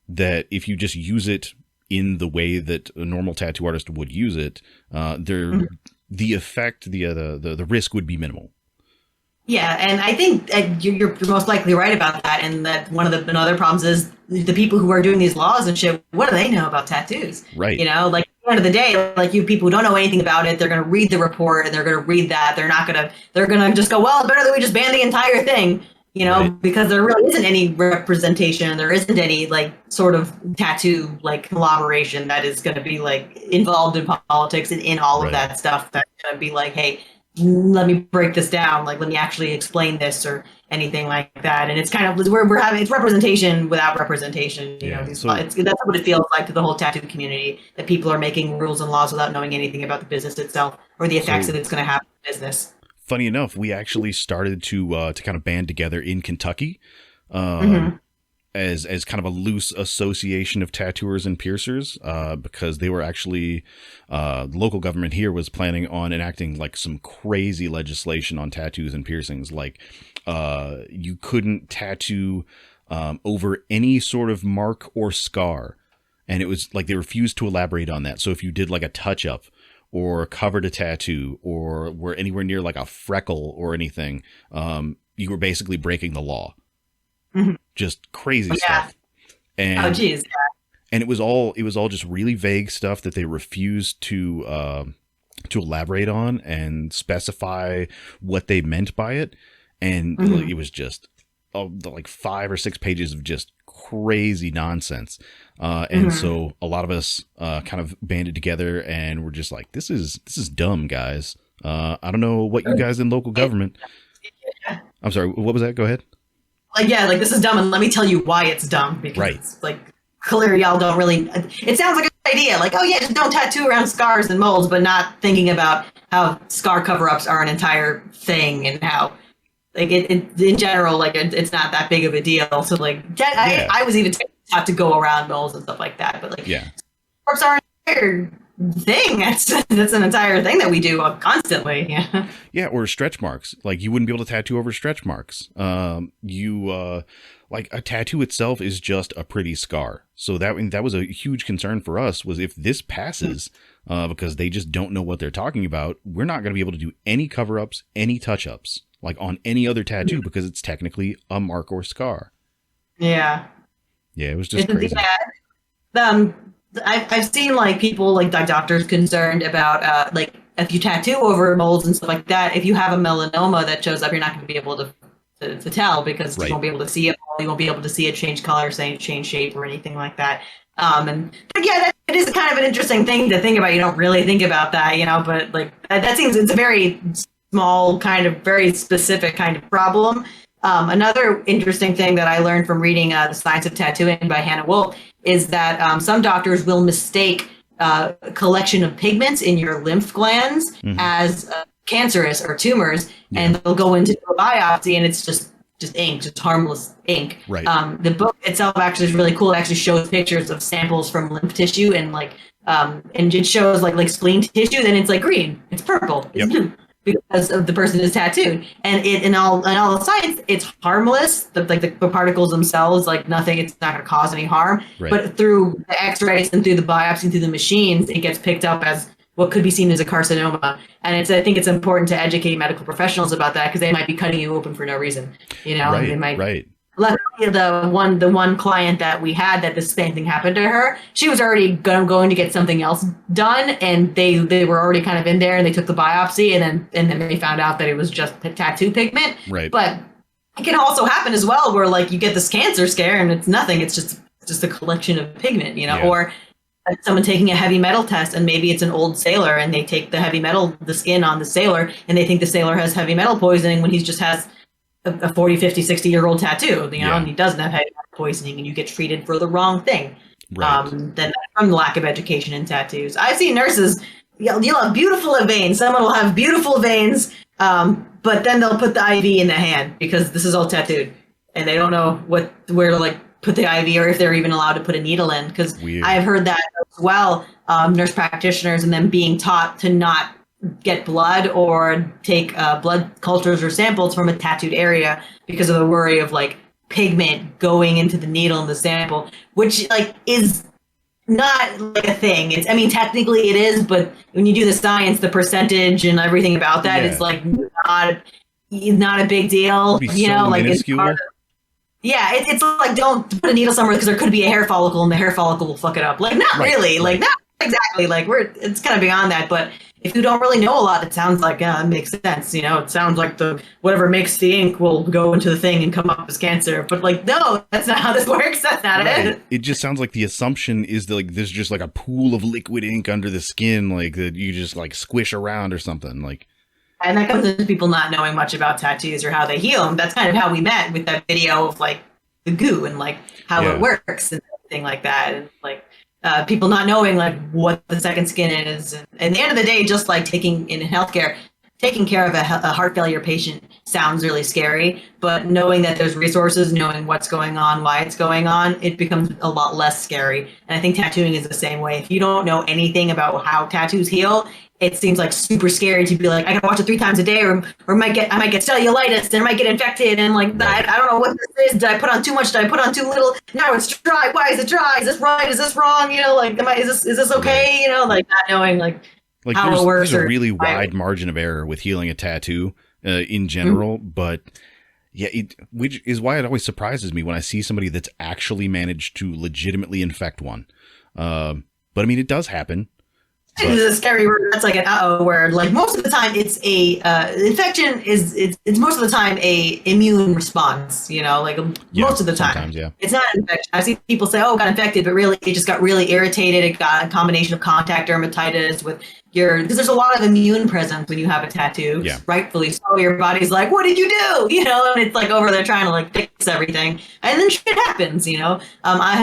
that if you just use it in the way that a normal tattoo artist would use it, the effect, the risk would be minimal. Yeah, and I think you're most likely right about that. And that one of the other problems is the people who are doing these laws and shit, what do they know about tattoos? Right. Like at the end of the day, like you people who don't know anything about it, they're going to read the report and they're going to read that. They're going to just go, well, better that we just ban the entire thing. Because there really isn't any representation. There isn't any like sort of tattoo like collaboration that is going to be like involved in politics and in all of that stuff. That's going to be like, hey, let me break this down, like let me actually explain this or anything like that. And it's kind of we're having it's representation without representation. You know, that's what it feels like to the whole tattoo community, that people are making rules and laws without knowing anything about the business itself or the effects that it's going to have on business. Funny enough, we actually started to kind of band together in Kentucky. As kind of a loose association of tattooers and piercers, because they were actually the local government here was planning on enacting like some crazy legislation on tattoos and piercings. Like you couldn't tattoo over any sort of mark or scar, and it was like they refused to elaborate on that. So if you did like a touch up or covered a tattoo or were anywhere near like a freckle or anything, you were basically breaking the law. Just crazy stuff. And and it was all just really vague stuff that they refused to elaborate on and specify what they meant by it. And it was just like 5 or 6 pages of just crazy nonsense. And so a lot of us kind of banded together and we're just like, this is dumb, guys. I don't know what you guys in local government. I'm sorry, what was that? Go ahead. Like, like this is dumb, and let me tell you why it's dumb, because it's like clear y'all don't really, it sounds like a good idea, like, oh yeah, just don't tattoo around scars and molds, but not thinking about how scar cover-ups are an entire thing and how like it in general, like it's not that big of a deal. So like I was even taught to go around molds and stuff like that, but like cover-ups are an entire thing. That's an entire thing that we do constantly. Yeah, or stretch marks. Like you wouldn't be able to tattoo over stretch marks. Like a tattoo itself is just a pretty scar. So that was a huge concern for us, was if this passes, because they just don't know what they're talking about, we're not going to be able to do any cover-ups, any touch-ups, like on any other tattoo, because it's technically a mark or scar. Yeah, it was just crazy. I've seen like people like doctors concerned about like if you tattoo over molds and stuff like that, if you have a melanoma that shows up, you're not going to be able to tell, because you won't be able to see it. You won't be able to see it change color, change shape, or anything like that. But yeah, it is kind of an interesting thing to think about. You don't really think about that, you know, but like that seems, it's a very small kind of very specific kind of problem. Another interesting thing that I learned from reading The Science of Tattooing by Hannah Wolf is that some doctors will mistake a collection of pigments in your lymph glands as cancerous or tumors, and they'll go into a biopsy and it's just ink, just harmless ink. Right. The book itself actually is really cool. It actually shows pictures of samples from lymph tissue and like and it shows like spleen tissue, then it's like green, it's purple, it's blue, because of the person is tattooed. And in all the science, it's harmless. The particles themselves, like nothing, it's not going to cause any harm. Right. But through the X-rays and through the biopsy, through the machines, it gets picked up as what could be seen as a carcinoma. And I think it's important to educate medical professionals about that, because they might be cutting you open for no reason. You know, they might. Right. Luckily, the one client that we had that the same thing happened to her, she was already going to get something else done, and they were already kind of in there, and they took the biopsy, and then they found out that it was just tattoo pigment. Right. But it can also happen as well, where like you get this cancer scare and it's nothing, it's just a collection of pigment, you know, or someone taking a heavy metal test, and maybe it's an old sailor, and they take the skin on the sailor, and they think the sailor has heavy metal poisoning when he just has a 40, 50, 60-year-old tattoo, you know, and he doesn't have heavy metal poisoning, and you get treated for the wrong thing. Right. Then from the lack of education in tattoos. I've seen nurses, you'll have beautiful veins. Someone will have beautiful veins, but then they'll put the IV in the hand because this is all tattooed, and they don't know where to like put the IV, or if they're even allowed to put a needle in. Because I've heard that as well, nurse practitioners, and them being taught to not get blood or take blood cultures or samples from a tattooed area because of the worry of like pigment going into the needle in the sample, which like is not like a thing. It's, I mean, technically it is, but when you do the science, the percentage and everything about that is like not a big deal. You know, like minuscule. It's like, don't put a needle somewhere because there could be a hair follicle and the hair follicle will fuck it up. Like, not really. Like, not exactly. Like, it's kind of beyond that. But if you don't really know a lot, it sounds like it makes sense. You know, it sounds like whatever makes the ink will go into the thing and come up as cancer. But like, no, that's not how this works. That's not it. It just sounds like the assumption is that like there's just like a pool of liquid ink under the skin, like that you just like squish around or something. Like, And that comes into people not knowing much about tattoos or how they heal. And that's kind of how we met with that video of like the goo and like how it works and everything like that. And like people not knowing like what the second skin is. And at the end of the day, just like taking in healthcare, taking care of a heart failure patient sounds really scary, but knowing that there's resources, knowing what's going on, why it's going on, it becomes a lot less scary. And I think tattooing is the same way. If you don't know anything about how tattoos heal, it seems like super scary to be like, I gotta watch it 3 times a day, or I might get cellulitis, and I might get infected, and like I don't know what this is. Did I put on too much? Did I put on too little? Now it's dry. Why is it dry? Is this right? Is this wrong? You know, like is this okay? You know, like not knowing like how it works. There's a really wide margin of error with healing a tattoo in general, but yeah, which is why it always surprises me when I see somebody that's actually managed to legitimately infect one. But I mean, it does happen. It's a scary word. That's like an word. Like most of the time, it's a infection. It's most of the time a immune response. You know, like most of the time. It's not an infection. I see people say, "Oh, got infected," but really, it just got really irritated. It got a combination of contact dermatitis with because there's a lot of immune presence when you have a tattoo. Yeah. Rightfully so. Your body's like, "What did you do?" You know, and it's like over there trying to like fix everything, and then shit happens. You know,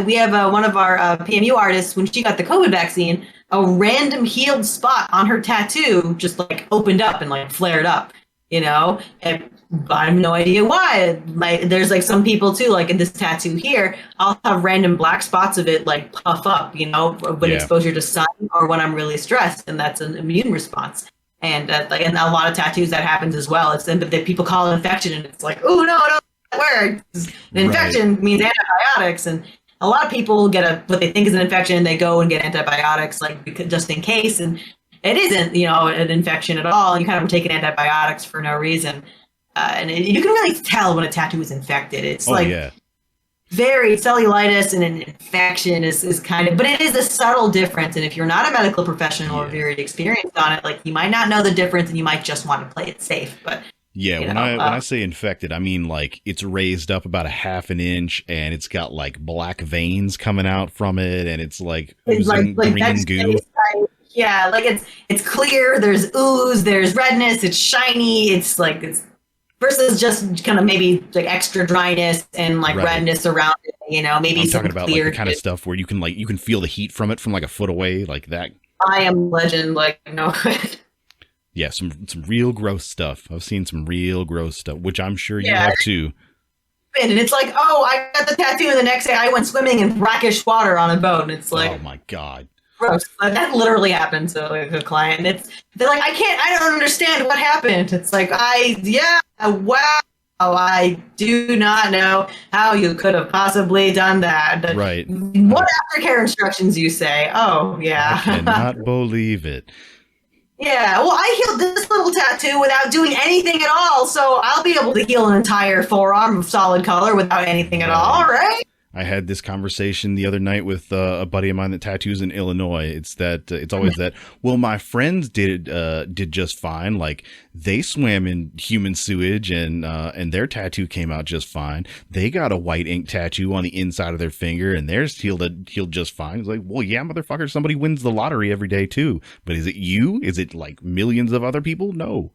we have one of our PMU artists when she got the COVID vaccine. A random healed spot on her tattoo just like opened up and like flared up, you know, and I have no idea why. There's like some people too, like in this tattoo here, I'll have random black spots of it like puff up, you know, when exposure to sun or when I'm really stressed, and that's an immune response. And and a lot of tattoos that happens as well. It's that people call it infection, and it's like, oh no, that word. Infection means antibiotics, and a lot of people get what they think is an infection, and they go and get antibiotics, like just in case, and it isn't, you know, an infection at all. You kind of taking antibiotics for no reason, and you can really tell when a tattoo is infected. It's very cellulitis, and an infection is kind of, but it is a subtle difference. And if you're not a medical professional or very experienced on it, like you might not know the difference, and you might just want to play it safe, but. Yeah, when I say infected, I mean like it's raised up about 1/2 inch, and it's got like black veins coming out from it, and it's like oozing green goo. Yeah, like it's clear. There's ooze. There's redness. It's shiny. It's versus just kind of maybe like extra dryness and like redness around it. You know, maybe I'm talking about like the kind of stuff where you can feel the heat from it from like a foot away, like that. I am legend. Like no. Yeah, some real gross stuff. I've seen some real gross stuff, which I'm sure you have too. And it's like, oh, I got the tattoo, and the next day I went swimming in brackish water on a boat, and it's like, oh my god, gross. That literally happened to like a client. They're like, I don't understand what happened. It's like, wow, I do not know how you could have possibly done that. Right. What aftercare instructions you say? Oh yeah, I cannot believe it. Yeah, well, I healed this little tattoo without doing anything at all, so I'll be able to heal an entire forearm of solid color without anything at all, right? I had this conversation the other night with a buddy of mine that tattoos in Illinois. It's that it's always that. Well, my friends did just fine. Like they swam in human sewage, and their tattoo came out just fine. They got a white ink tattoo on the inside of their finger, and theirs healed just fine. It's like, well, yeah, motherfucker, somebody wins the lottery every day too. But is it you? Is it like millions of other people? No.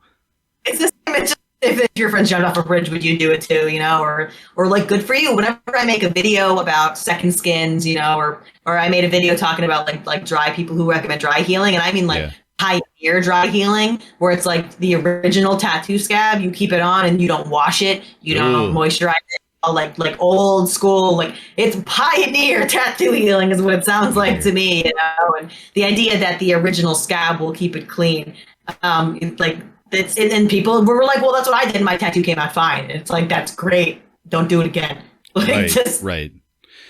It's the same. It's just, if your friends jumped off a bridge, would you do it too? You know, or like, good for you. Whenever I make a video about second skins, you know, or I made a video talking about like dry people who recommend dry healing, and I mean like pioneer dry healing, where it's like the original tattoo scab, you keep it on and you don't wash it, you don't moisturize it. Like old school, like it's pioneer tattoo healing is what it sounds like to me, you know. And the idea that the original scab will keep it clean, and people were like, well, that's what I did. And my tattoo came out fine. It's like, that's great. Don't do it again. Like, right.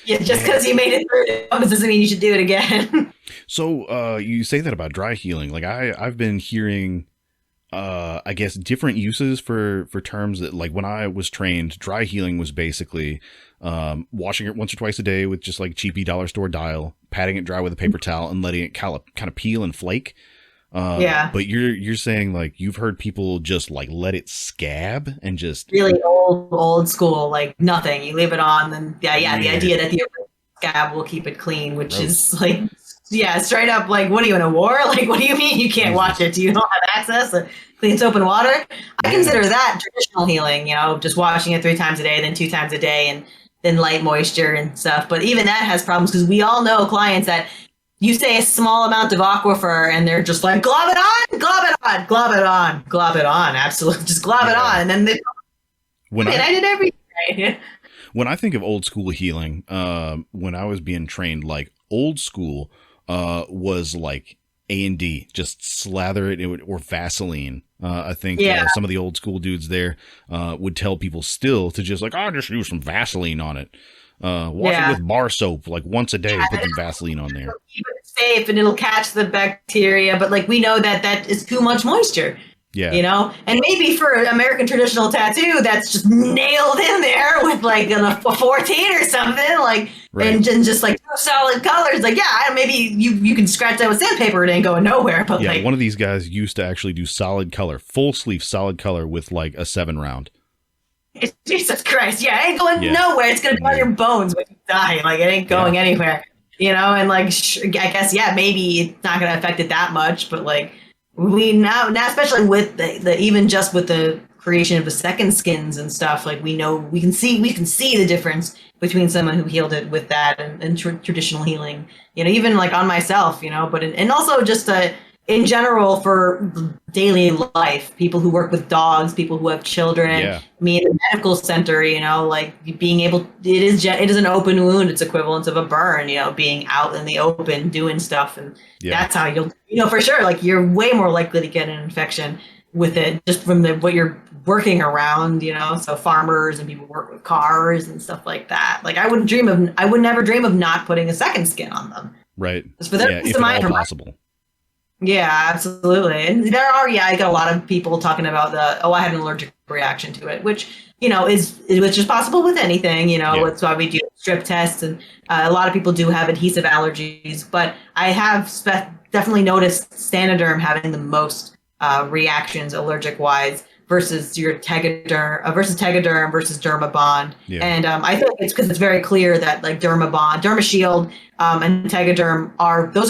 Yeah, just because you made it through doesn't mean you should do it again. So you say that about dry healing. Like I've been hearing, I guess, different uses for terms that, like, when I was trained, dry healing was basically washing it once or twice a day with just like cheapy dollar store dial, patting it dry with a paper towel, and letting it kind of peel and flake. But you're saying like you've heard people just like let it scab and just really old school, like nothing. You leave it on, then the idea that the scab will keep it clean, which is like Yeah, straight up, like, what are you in a war? Like, what do you mean you can't watch it? Do you not have access to clean soap and water? I Yeah. consider that traditional healing, just washing it 3 times a day, then 2 times a day, and then light moisture and stuff. But even that has problems because we all know clients that you say a small amount of aquifer and they're just like, glob it on, glob it on, glob it on, glob it on. Absolutely. Just glob it on. And then I did everything. When I think of old school healing, when I was being trained, like old school was like A&D, just slather it or Vaseline. I think some of the old school dudes there would tell people still to just like, just use some Vaseline on it. Wash it with bar soap like once a day, put some Vaseline on there. Keep it safe and it'll catch the bacteria. But like we know that is too much moisture. Yeah. And maybe for American traditional tattoo, that's just nailed in there with like a 14 or something, like, right. and just like solid colors. Like, maybe you can scratch that with sandpaper. It ain't going nowhere. But yeah, one of these guys used to actually do solid color, full sleeve solid color with like a 7-round. Jesus Christ. Yeah, it ain't going nowhere. It's going to be on your bones when you die. Like, it ain't going anywhere, and like, I guess, maybe it's not going to affect it that much, but like, we now especially with the even just with the creation of the second skins and stuff, like we can see the difference between someone who healed it with that and traditional healing, even like on myself, but and also just in general for daily life, people who work with dogs, people who have children, me in the medical center, like being able, it is an open wound. It's equivalent of a burn, being out in the open doing stuff. And that's how you'll, for sure, like you're way more likely to get an infection with it just from what you're working around, so farmers and people work with cars and stuff like that. Like I would never dream of not putting a second skin on them. Right. Just for their peace of mind. If at all possible. Yeah, absolutely. And there are, I get a lot of people talking about I had an allergic reaction to it, which, which is possible with anything, That's why we do strip tests. And a lot of people do have adhesive allergies, but I have definitely noticed Stanoderm having the most reactions allergic wise versus your Tegaderm versus Dermabond. Yeah. And I think it's because it's very clear that like Dermabond, DermaShield, and Tegaderm those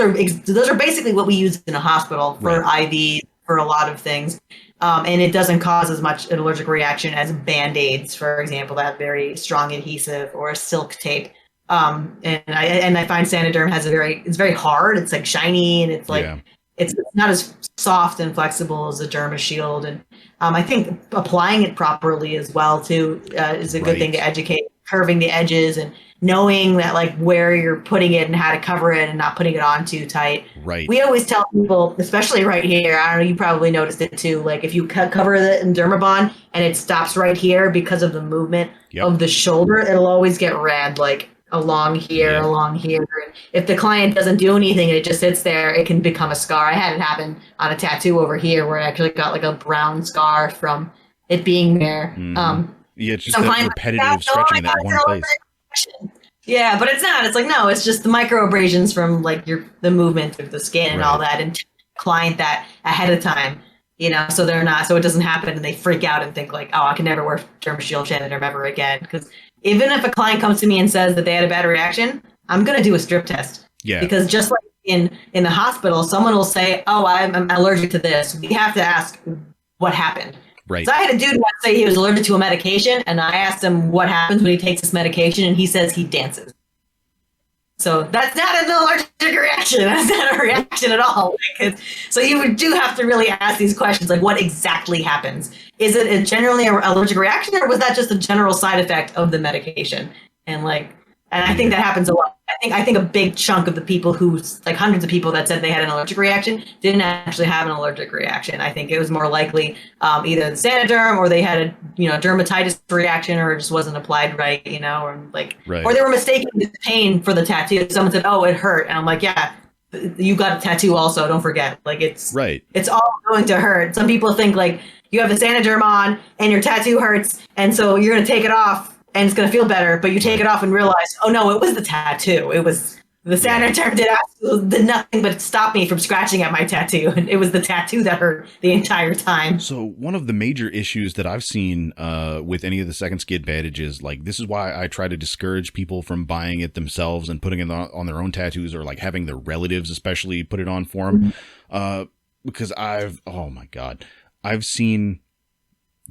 are basically what we use in a hospital for IV for a lot of things. And it doesn't cause as much an allergic reaction as Band-Aids, for example, that have very strong adhesive, or a silk tape. And I find Stanoderm it's very hard. It's like shiny, and it's like it's not as soft and flexible as a DermaShield. And I think applying it properly as well too is a good thing to educate, curving the edges and knowing that like where you're putting it and how to cover it and not putting it on too tight. Right. We always tell people, especially right here, I don't know, you probably noticed it too, like if you cover it in Dermabond and it stops right here because of the movement of the shoulder, it'll always get red, like along here. And if the client doesn't do anything and it just sits there, it can become a scar. I had it happen on a tattoo over here where I actually got like a brown scar from it being there. Mm-hmm. It's just that repetitive stretching in that one place. Yeah, but it's not. It's like, no, it's just the microabrasions from like the movement of the skin and all that, and client that ahead of time, so they're not, so it doesn't happen and they freak out and think like, oh, I can never wear DermaShield Stanoderm ever again. Because even if a client comes to me and says that they had a bad reaction, I'm going to do a strip test. Yeah. Because just like in the hospital, someone will say, oh, I'm allergic to this. We have to ask what happened. Right. So I had a dude once say he was allergic to a medication, and I asked him what happens when he takes this medication, and he says he dances. So that's not an allergic reaction. That's not a reaction at all. So you do have to really ask these questions, like what exactly happens? Is it generally an allergic reaction, or was that just a general side effect of the medication? And I think that happens a lot. I think a big chunk of the people hundreds of people that said they had an allergic reaction didn't actually have an allergic reaction. I think it was more likely either the Stanoderm, or they had a dermatitis reaction, or it just wasn't applied right, or they were mistaking the pain for the tattoo. Someone said, "Oh, it hurt," and I'm like, "Yeah, you got a tattoo also. Don't forget, like it's all going to hurt." Some people think like you have the Stanoderm on and your tattoo hurts, and so you're going to take it off and it's going to feel better, but you take it off and realize, oh no, it was the tattoo. It was The sanitary did nothing but stop me from scratching at my tattoo. And it was the tattoo that hurt the entire time. So one of the major issues that I've seen with any of the second skin bandages, like this is why I try to discourage people from buying it themselves and putting it on their own tattoos, or like having their relatives especially put it on for them. Because oh my God, I've seen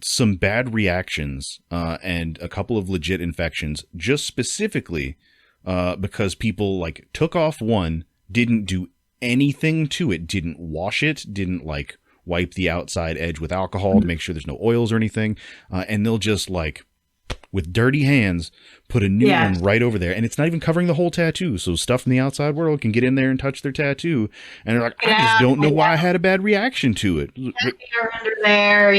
some bad reactions and a couple of legit infections just specifically because people like took off one, didn't do anything to it, didn't wash it, didn't like wipe the outside edge with alcohol to make sure there's no oils or anything. And they'll just like with dirty hands put a new one right over there. And it's not even covering the whole tattoo. So stuff from the outside world can get in there and touch their tattoo. And they're like, I just don't know why I had a bad reaction to it. You're under there,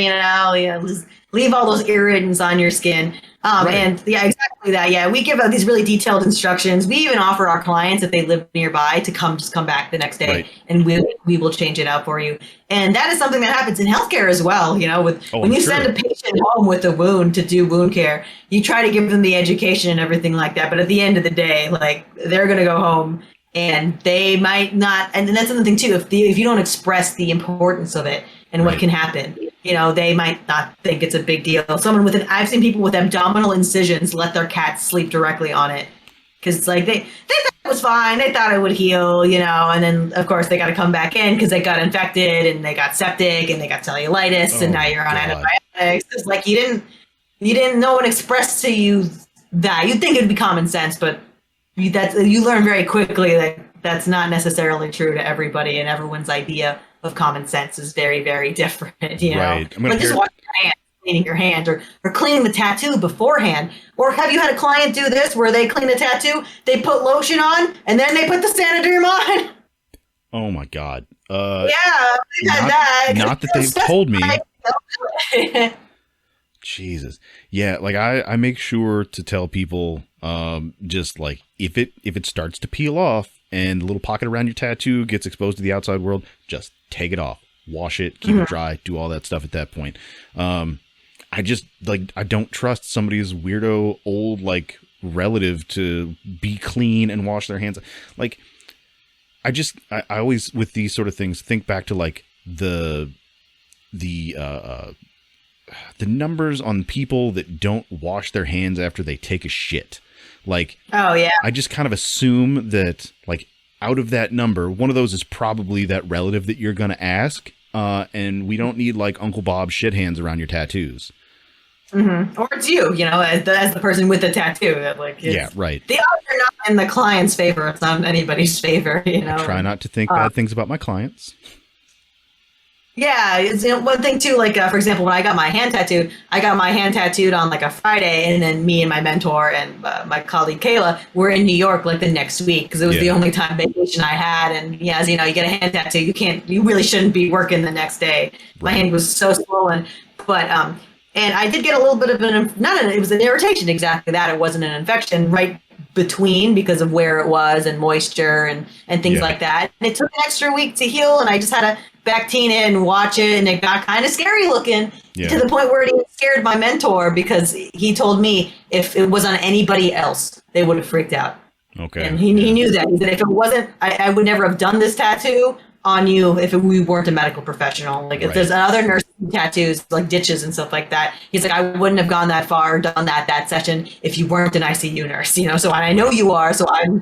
just leave all those irritants on your skin. Right. And exactly that. Yeah, we give these really detailed instructions. We even offer our clients, if they live nearby, to come back the next day, and we will change it out for you. And that is something that happens in healthcare as well. When you send a patient home with a wound to do wound care, you try to give them the education and everything like that. But at the end of the day, like they're going to go home and they might not. And that's another thing too. If you don't express the importance of it and what can happen, they might not think it's a big deal. I've seen people with abdominal incisions let their cats sleep directly on it because it's like they thought it was fine. They thought it would heal, and then of course they got to come back in because they got infected and they got septic and they got cellulitis and now you're on antibiotics. It's like you didn't. No one expressed to you that. You'd think it'd be common sense, but you learn very quickly that that's not necessarily true to everybody, and everyone's idea of common sense is very, very different. Right. But just washing your hands, cleaning your hands, or cleaning the tattoo beforehand. Or have you had a client do this where they clean the tattoo, they put lotion on, and then they put the Sanitarium on? Oh my God. Had that. Not that they've told me. Jesus. Yeah, like I make sure to tell people just like if it starts to peel off and the little pocket around your tattoo gets exposed to the outside world, just take it off, wash it, keep it dry, do all that stuff at that point. I just I don't trust somebody's weirdo old like relative to be clean and wash their hands. Like I always with these sort of things think back to like the numbers on people that don't wash their hands after they take a shit. Like, oh yeah, I just kind of assume that like out of that number, one of those is probably that relative that you're going to ask. And we don't need like Uncle Bob shit hands around your tattoos. Mm-hmm. Or it's you, as the person with the tattoo. That yeah, right. The odds are not in the client's favor. It's not in anybody's favor, I try not to think bad things about my clients. Yeah, it's one thing too. Like for example, when I got my hand tattooed on like a Friday, and then me and my mentor and my colleague Kayla were in New York like the next week because it was the only time vacation I had. And as you know, you get a hand tattoo, you really shouldn't be working the next day. Right. My hand was so swollen, but and I did get a little bit of it was an irritation. Exactly that. It wasn't an infection right between because of where it was and moisture and things like that. And it took an extra week to heal, and I just had to Bactine it and watch it, and it got kind of scary looking to the point where it even scared my mentor because he told me if it was on anybody else, they would have freaked out. Okay. And he knew that. He said if it wasn't, I would never have done this tattoo on you if we weren't a medical professional. Like if there's other nursing tattoos, like ditches and stuff like that, he's like, I wouldn't have gone that far, done that session if you weren't an ICU nurse, So I know you are, so I'm,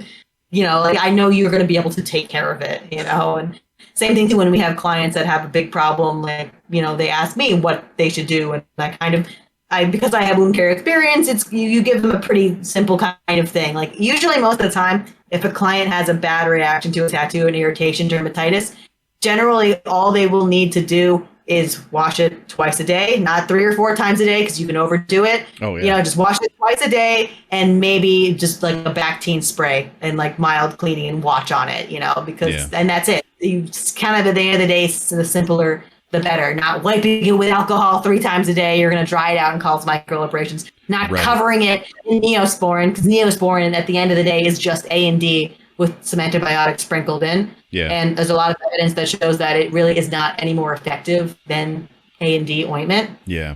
I know you're going to be able to take care of it, and same thing too when we have clients that have a big problem, like, they ask me what they should do. And because I have wound care experience, it's you give them a pretty simple kind of thing. Like usually most of the time, if a client has a bad reaction to a tattoo, an irritation, dermatitis, generally all they will need to do is wash it twice a day, not 3 or 4 times a day because you can overdo it. Oh, yeah. Just wash it twice a day and maybe just like a Bactine spray and like mild cleaning and watch on it, because and that's it. You just kind of at the end of the day, the simpler, the better. Not wiping it with alcohol 3 times a day. You're going to dry it out and cause microabrasions. Not covering it in Neosporin because Neosporin at the end of the day is just A&D with some antibiotics sprinkled in. Yeah. And there's a lot of evidence that shows that it really is not any more effective than A&D ointment. Yeah.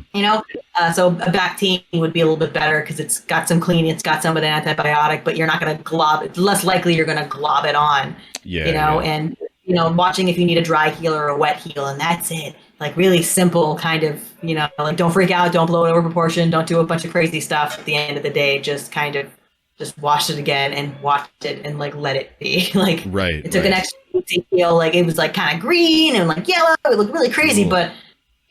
So a Bactine would be a little bit better because it's got some cleaning, it's got some of the antibiotic, but you're not going to glob it. It's less likely you're going to glob it on, and, watching if you need a dry heal or a wet heal, and that's it. Like really simple kind of, like don't freak out, don't blow it over proportion, don't do a bunch of crazy stuff. At the end of the day, just kind of just wash it again and watch it and like let it be. Like it took an extra week to heal. Like it was like kind of green and like yellow. It looked really crazy, but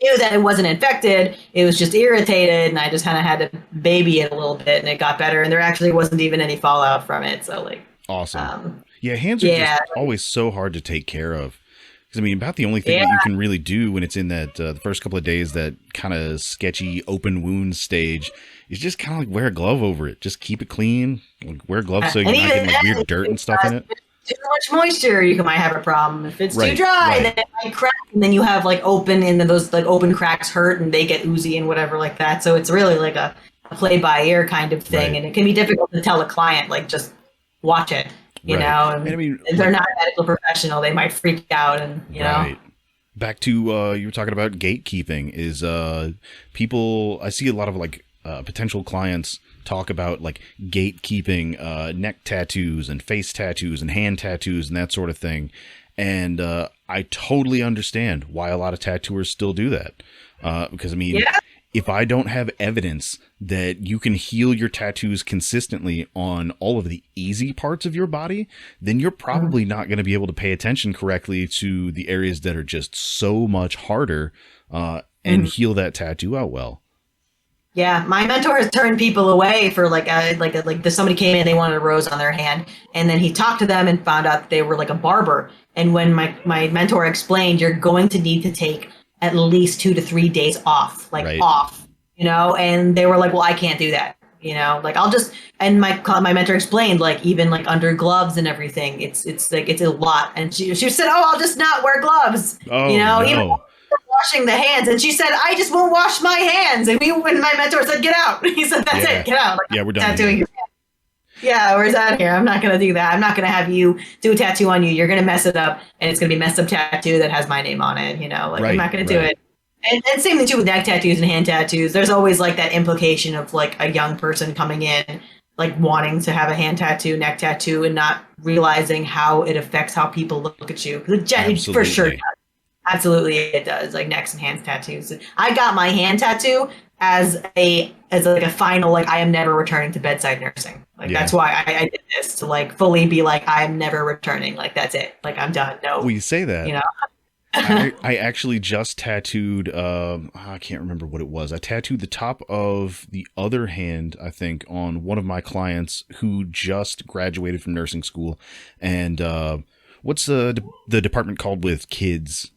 knew that it wasn't infected. It was just irritated, and I just kind of had to baby it a little bit, and it got better. And there actually wasn't even any fallout from it. So like awesome. Hands are just always so hard to take care of. Because I mean, about the only thing that you can really do when it's in that the first couple of days, that kind of sketchy open wound stage, is just kind of like wear a glove over it. Just keep it clean. Like wear gloves so you're not getting like weird dirt and stuff in it. Too much moisture, you might have a problem. If it's too dry, then it might crack, and then you have like open, and then those like open cracks hurt, and they get oozy and whatever like that. So it's really like a play by ear kind of thing, and it can be difficult to tell a client like just watch it, you know. And I mean, if they're not a medical professional, they might freak out, and you know. Back to you were talking about gatekeeping. Is people? I see a lot of like potential clients talk about like gatekeeping, neck tattoos and face tattoos and hand tattoos and that sort of thing. And I totally understand why a lot of tattooers still do that. Because I mean, if I don't have evidence that you can heal your tattoos consistently on all of the easy parts of your body, then you're probably not going to be able to pay attention correctly to the areas that are just so much harder and heal that tattoo out well. Yeah, my mentor has turned people away for somebody came in, they wanted a rose on their hand, and then he talked to them and found out that they were like a barber. And when my mentor explained, you're going to need to take at least 2 to 3 days off, off, you know, and they were like, well, I can't do that, you know, like I'll just, and my mentor explained, like even like under gloves and everything, it's like, it's a lot. And she said, oh, I'll just not wear gloves, you know, even washing the hands. And she said, I just won't wash my hands. And when my mentor said, get out, he said, that's it, get out. Like, we're done. Tattooing your hands. Yeah, where's that here? I'm not going to do that. I'm not going to have you do a tattoo on you. You're going to mess it up, and it's going to be a messed up tattoo that has my name on it, you know, like I'm not going to do it. And same thing too with neck tattoos and hand tattoos. There's always like that implication of like a young person coming in, like wanting to have a hand tattoo, neck tattoo, and not realizing how it affects how people look at you. For sure. Absolutely, it does. Like necks and hands tattoos. I got my hand tattoo as a final, like I am never returning to bedside nursing. Like that's why I did this, to like fully be like I am never returning. Like that's it. Like I'm done. No. Well, you say that. You know. I actually just tattooed. I can't remember what it was. I tattooed the top of the other hand, I think, on one of my clients who just graduated from nursing school, and what's the department called with kids?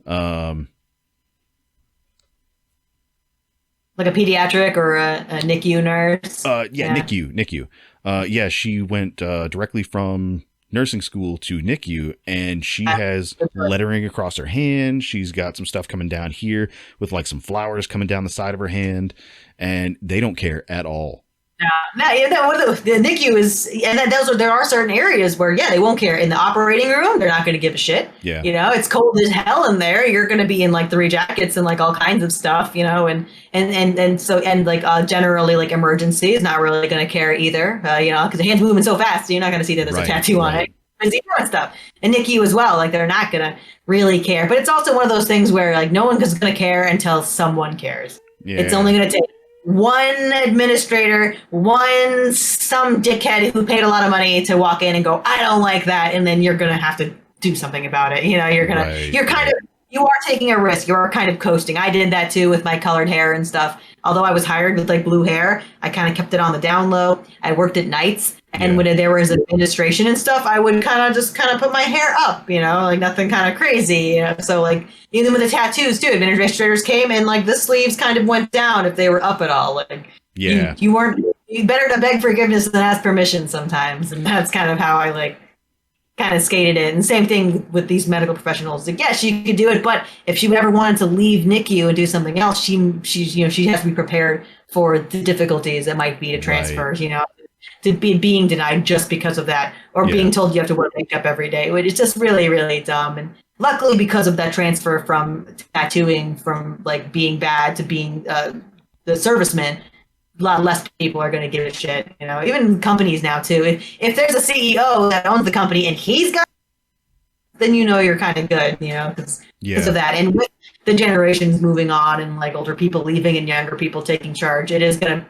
Like a pediatric or a NICU nurse? NICU. She went directly from nursing school to NICU, and she has lettering across her hand. She's got some stuff coming down here with like some flowers coming down the side of her hand, and they don't care at all. The NICU is, and there are certain areas where they won't care. In the operating room, they're not going to give a shit. Yeah, you know, it's cold as hell in there. You're going to be in like 3 jackets and like all kinds of stuff, you know, and generally like emergency is not really going to care either, you know, because the hand's moving so fast, so you're not going to see that there's a tattoo on it. And stuff, and NICU as well. Like they're not going to really care, but it's also one of those things where like no one is going to care until someone cares. Yeah. It's only going to take one administrator, some dickhead who paid a lot of money to walk in and go, I don't like that. And then you're going to have to do something about it. You know, you are taking a risk. You are kind of coasting. I did that too with my colored hair and stuff. Although I was hired with like blue hair, I kind of kept it on the down low. I worked at nights. And when there was administration and stuff, I would kind of put my hair up, you know, like nothing kind of crazy. You know? So like even with the tattoos too, administrators came and like the sleeves kind of went down if they were up at all. Like you better to beg forgiveness than ask permission sometimes. And that's kind of how I like kind of skated it. And same thing with these medical professionals. Like, yes, she could do it, but if she ever wanted to leave NICU and do something else, she has to be prepared for the difficulties that might be to transfer, you know. To being denied just because of that, or being told you have to wear makeup every day, which is just really, really dumb. And luckily, because of that transfer from tattooing from like being bad to being the serviceman, a lot less people are going to give a shit. You know, even companies now too. If there's a CEO that owns the company and he's got, then you know you're kind of good. You know, because of that. And with the generations moving on and like older people leaving and younger people taking charge,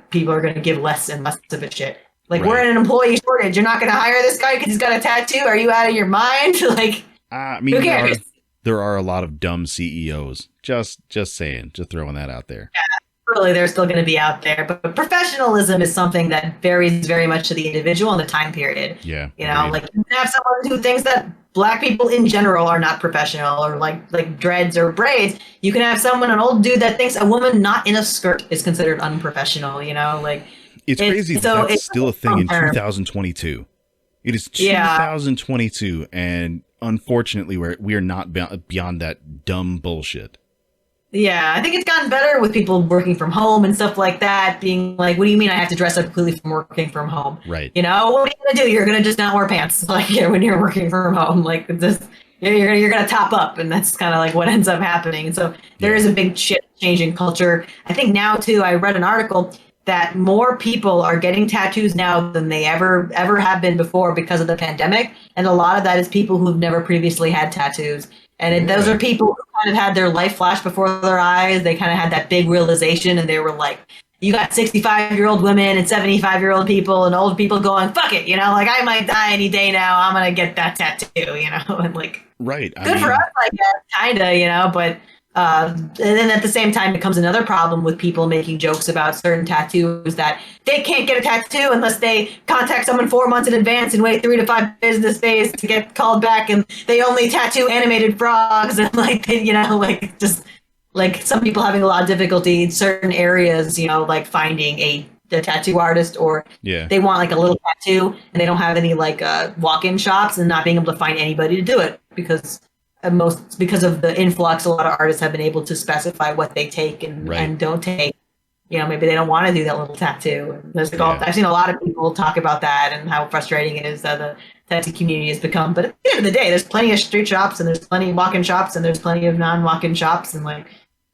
people are gonna give less and less of a shit. Like we're in an employee shortage. You're not gonna hire this guy because he's got a tattoo. Are you out of your mind? Like, I mean, who cares? There are a lot of dumb CEOs. Just saying, just throwing that out there. Yeah, really, they're still going to be out there. But professionalism is something that varies very much to the individual and the time period. Yeah, you know, like you can have someone who thinks that Black people in general are not professional, or like dreads or braids. You can have an old dude that thinks a woman not in a skirt is considered unprofessional. You know, like it's crazy that's still a thing in 2022. It is 2022, and unfortunately, we are not beyond that dumb bullshit. Yeah, I think it's gotten better with people working from home and stuff like that, being like, what do you mean I have to dress up completely from working from home? Right. You know, what are you going to do? You're going to just not wear pants like when you're working from home. Like, just, you're going to top up, and that's kind of like what ends up happening. And so there is a big change in culture. I think now, too, I read an article that more people are getting tattoos now than they ever have been before because of the pandemic. And a lot of that is people who've never previously had tattoos. And those are people who kind of had their life flash before their eyes. They kind of had that big realization, and they were like, you got 65-year-old women and 75-year-old people and old people going, fuck it, you know, like I might die any day now. I'm going to get that tattoo, you know, and like, right. Good for us, I guess, kind of, you know, but and then at the same time becomes another problem with people making jokes about certain tattoos that they can't get a tattoo unless they contact someone 4 months in advance and wait 3 to 5 business days to get called back, and they only tattoo animated frogs, and like, you know, like just like some people having a lot of difficulty in certain areas, you know, like finding a tattoo artist, or they want like a little tattoo and they don't have any like walk-in shops, and not being able to find anybody to do it because of the influx. A lot of artists have been able to specify what they take and don't take. You know, maybe they don't want to do that little tattoo. There's I've seen a lot of people talk about that and how frustrating it is that the tattoo community has become. But at the end of the day, there's plenty of street shops, and there's plenty of walk-in shops, and there's plenty of non-walk-in shops. And like,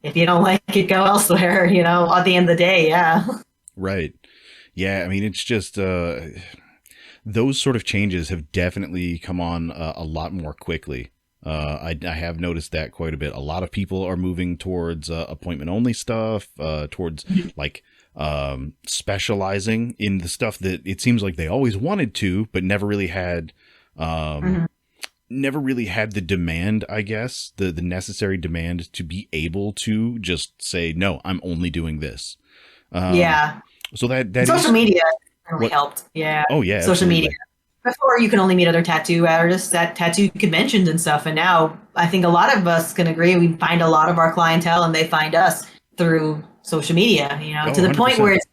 if you don't like it, go elsewhere. You know, at the end of the day, Right. Yeah. I mean, it's just those sort of changes have definitely come on a lot more quickly. I have noticed that quite a bit. A lot of people are moving towards appointment only stuff, towards like specializing in the stuff that it seems like they always wanted to, but never really had the demand, I guess, the necessary demand to be able to just say, no, I'm only doing this. So that social media really helped. Yeah. Oh yeah. Social absolutely. media. Before, you can only meet other tattoo artists at tattoo conventions and stuff. And now I think a lot of us can agree we find a lot of our clientele, and they find us through social media, you know, to the 100%. Point where it's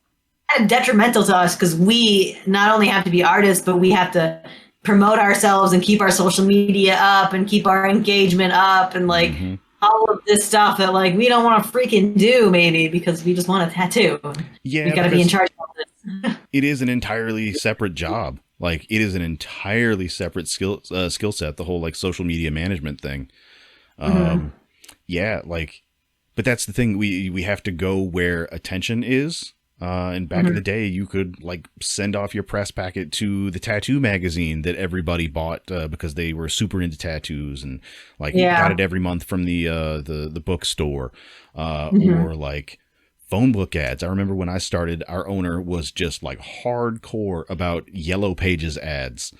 kind of detrimental to us, because we not only have to be artists, but we have to promote ourselves and keep our social media up and keep our engagement up, and like all of this stuff that like we don't want to freaking do, maybe because we just want a tattoo. Yeah. We got to be in charge of this. It is an entirely separate job. Like, it is an entirely separate skill set, the whole like social media management thing. Yeah, like, but that's the thing. We have to go where attention is. And back in the day, you could like send off your press packet to the tattoo magazine that everybody bought because they were super into tattoos, and like got it every month from the bookstore, or like phone book ads. I remember when I started, our owner was just like hardcore about Yellow Pages ads.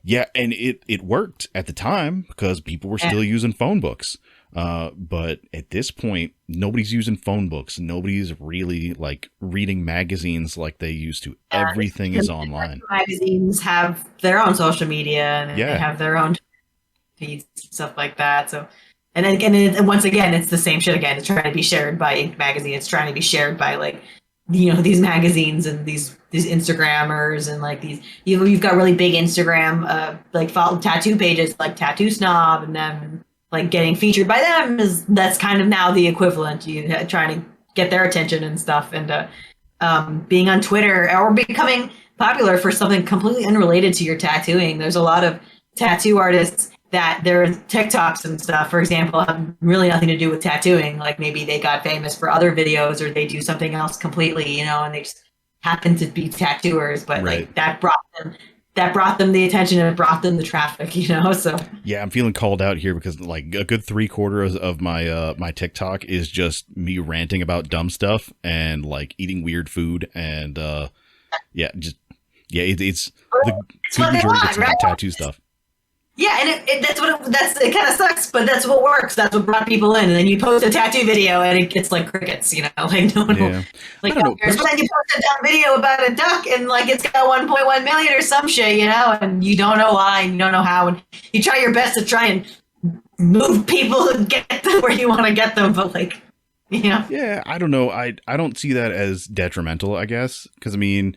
Yeah, and it worked at the time because people were still using phone books. But at this point, nobody's using phone books. Nobody's really like reading magazines like they used to. Everything is online. Magazines have their own social media, and they have their own feeds, stuff like that. So. And again, once again, it's the same shit again. It's trying to be shared by Ink Magazine. It's trying to be shared by like, you know, these magazines and these Instagrammers, and like these, you've got really big Instagram, like follow tattoo pages like Tattoo Snob, and them like getting featured by them that's kind of now the equivalent. You trying to get their attention and stuff, and being on Twitter or becoming popular for something completely unrelated to your tattooing. There's a lot of tattoo artists that their TikToks and stuff, for example, have really nothing to do with tattooing. Like maybe they got famous for other videos or they do something else completely, and they just happen to be tattooers, but Right. like that brought them the attention and it brought them the traffic, so Yeah, I'm feeling called out here because like a good 3/4 of my my TikTok is just me ranting about dumb stuff and like eating weird food and yeah, just yeah, it's the good majority of it's about tattoo stuff. Yeah, and it kind of sucks, but that's what works. That's what brought people in. And then you post a tattoo video, and it gets like crickets, like no one, Yeah. like I don't know. but then you post a dumb video about a duck, and like it's got 1.1 million or some shit, and you don't know why, and you don't know how, and you try your best to try and move people and get them where you want to get them, but like, Yeah, I don't know. I don't see that as detrimental, I guess, because I mean,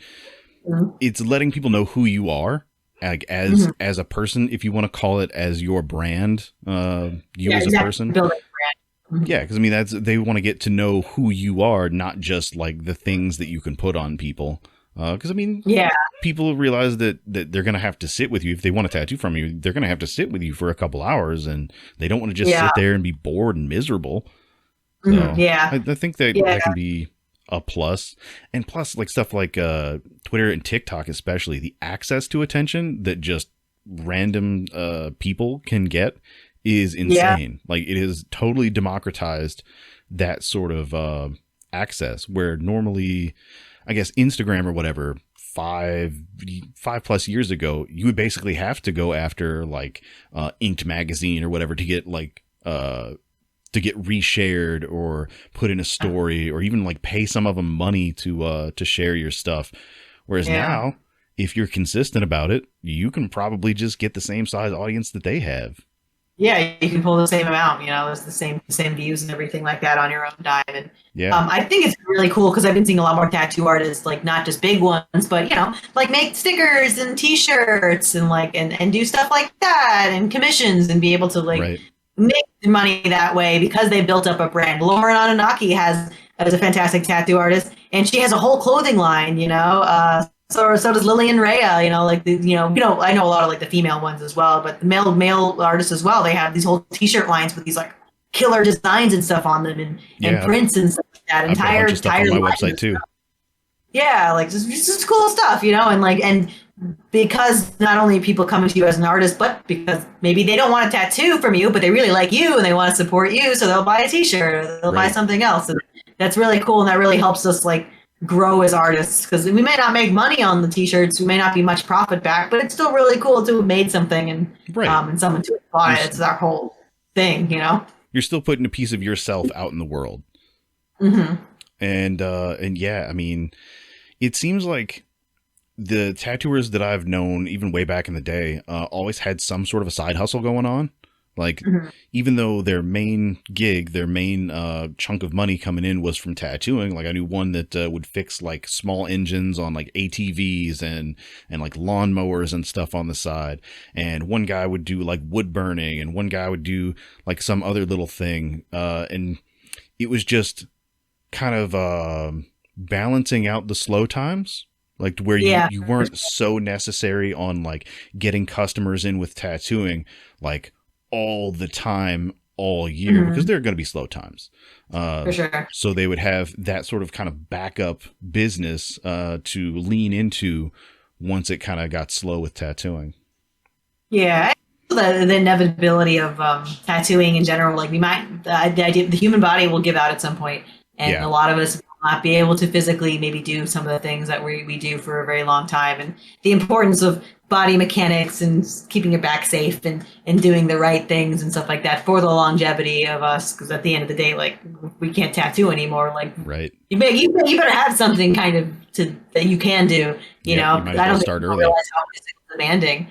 it's letting people know who you are. Like as a person, if you want to call it as your brand, you as a person, building a brand. Yeah, because I mean they want to get to know who you are, not just like the things that you can put on people. Because I mean, people realize that they're gonna have to sit with you if they want a tattoo from you. They're gonna have to sit with you for a couple hours, and they don't want to just sit there and be bored and miserable. So I think that that can be a plus. And plus, like stuff like Twitter and TikTok, especially the access to attention that just random people can get is insane. Like it is totally democratized that sort of access, where normally, I guess Instagram or whatever, 5+ years ago, you would basically have to go after like Inked magazine or whatever to get like to get reshared or put in a story, or even like pay some of them money to share your stuff. Whereas now, if you're consistent about it, you can probably just get the same size audience that they have. Yeah, you can pull the same amount, there's the same views and everything like that on your own dime. And I think it's really cool because I've been seeing a lot more tattoo artists, like not just big ones, but like make stickers and t-shirts and like and do stuff like that and commissions and be able to like make money that way because they built up a brand. Lauren Anunnaki is a fantastic tattoo artist, and she has a whole clothing line, so does Lillian Rhea, like I know a lot of like the female ones as well, but the male artists as well. They have these whole t-shirt lines with these like killer designs and stuff on them and prints and stuff like that. Entire stuff on my website too. Yeah, like just cool stuff, and because not only people coming to you as an artist, but because maybe they don't want a tattoo from you, but they really like you and they want to support you, so they'll buy a t-shirt or they'll buy something else. And that's really cool, and that really helps us like grow as artists, because we may not make money on the t-shirts, we may not be much profit back, but it's still really cool to have made something and someone to buy it. It's our whole thing, You're still putting a piece of yourself out in the world. And yeah, I mean, it seems like the tattooers that I've known, even way back in the day, always had some sort of a side hustle going on. Like, even though their main gig, their main chunk of money coming in was from tattooing, like I knew one that would fix like small engines on like ATVs and like lawnmowers and stuff on the side. And one guy would do like wood burning, and one guy would do like some other little thing. And it was just kind of balancing out the slow times. Like to where you weren't so necessary on like getting customers in with tattooing like all the time, all year, because there are going to be slow times. For sure. So they would have that sort of kind of backup business to lean into once it kind of got slow with tattooing. Yeah. The inevitability of tattooing in general, like the idea the human body will give out at some point, and a lot of us will not be able to physically maybe do some of the things that we do for a very long time, and the importance of body mechanics and keeping your back safe and doing the right things and stuff like that for the longevity of us, because at the end of the day, like we can't tattoo anymore, like you better have something kind of that you can do, you know. You might as well start early. Realize how demanding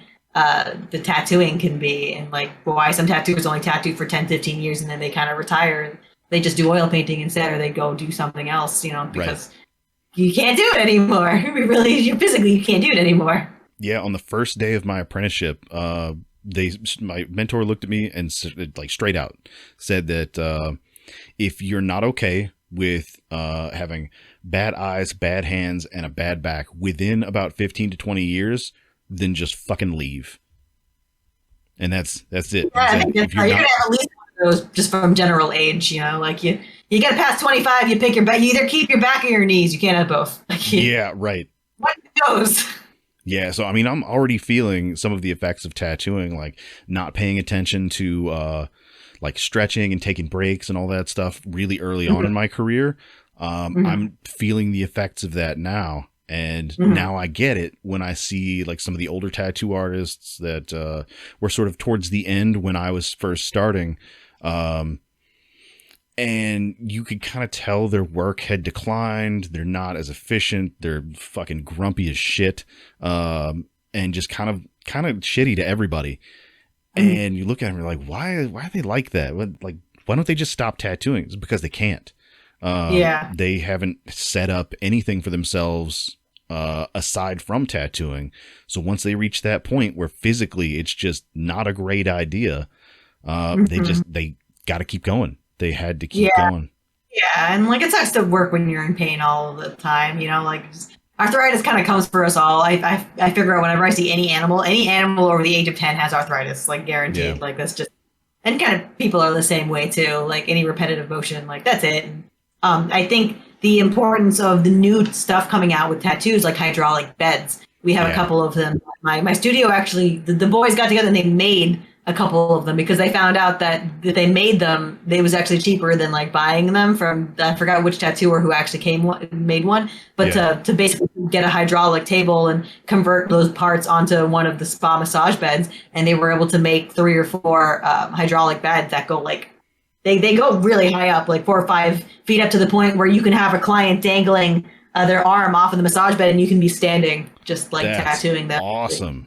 the tattooing can be, and like why some tattooers only tattoo for 10-15 years and then they kind of retire and they just do oil painting instead, or they go do something else, because you can't do it anymore. You physically can't do it anymore. Yeah, on the first day of my apprenticeship, my mentor looked at me and like straight out said that if you're not okay with having bad eyes, bad hands, and a bad back within about 15 to 20 years, then just fucking leave. And that's it. Yeah, I And think if you're you're not, gonna have at least one of those just from general age. Like you get past 25, you pick your back. You either keep your back or your knees. You can't have both. yeah, right. What goes? Yeah, so I mean, I'm already feeling some of the effects of tattooing, like not paying attention to like stretching and taking breaks and all that stuff really early on in my career. I'm feeling the effects of that now. And now I get it when I see like some of the older tattoo artists that were sort of towards the end when I was first starting. And you could kind of tell their work had declined. They're not as efficient. They're fucking grumpy as shit. And just kind of shitty to everybody. And you look at them and you're like, why are they like that? Why don't they just stop tattooing? It's because they can't. They haven't set up anything for themselves aside from tattooing. So once they reach that point where physically it's just not a great idea, they got to keep going. They had to keep going. Yeah, and like it sucks to work when you're in pain all the time. Arthritis kind of comes for us all. I figure out whenever I see any animal over the age of 10 has arthritis, like guaranteed. Yeah. Like that's just, and kind of people are the same way too. Like any repetitive motion, like that's it. I think the importance of the new stuff coming out with tattoos, like hydraulic beds. We have a couple of them. My studio actually, the boys got together and they made a couple of them because they found out that they made them. It was actually cheaper than like buying them from, I forgot which tattooer who actually made one, but to basically get a hydraulic table and convert those parts onto one of the spa massage beds. And they were able to make 3 or 4 hydraulic beds that go like, they go really high up, like 4 or 5 feet up to the point where you can have a client dangling their arm off of the massage bed and you can be standing just like tattooing them. Awesome.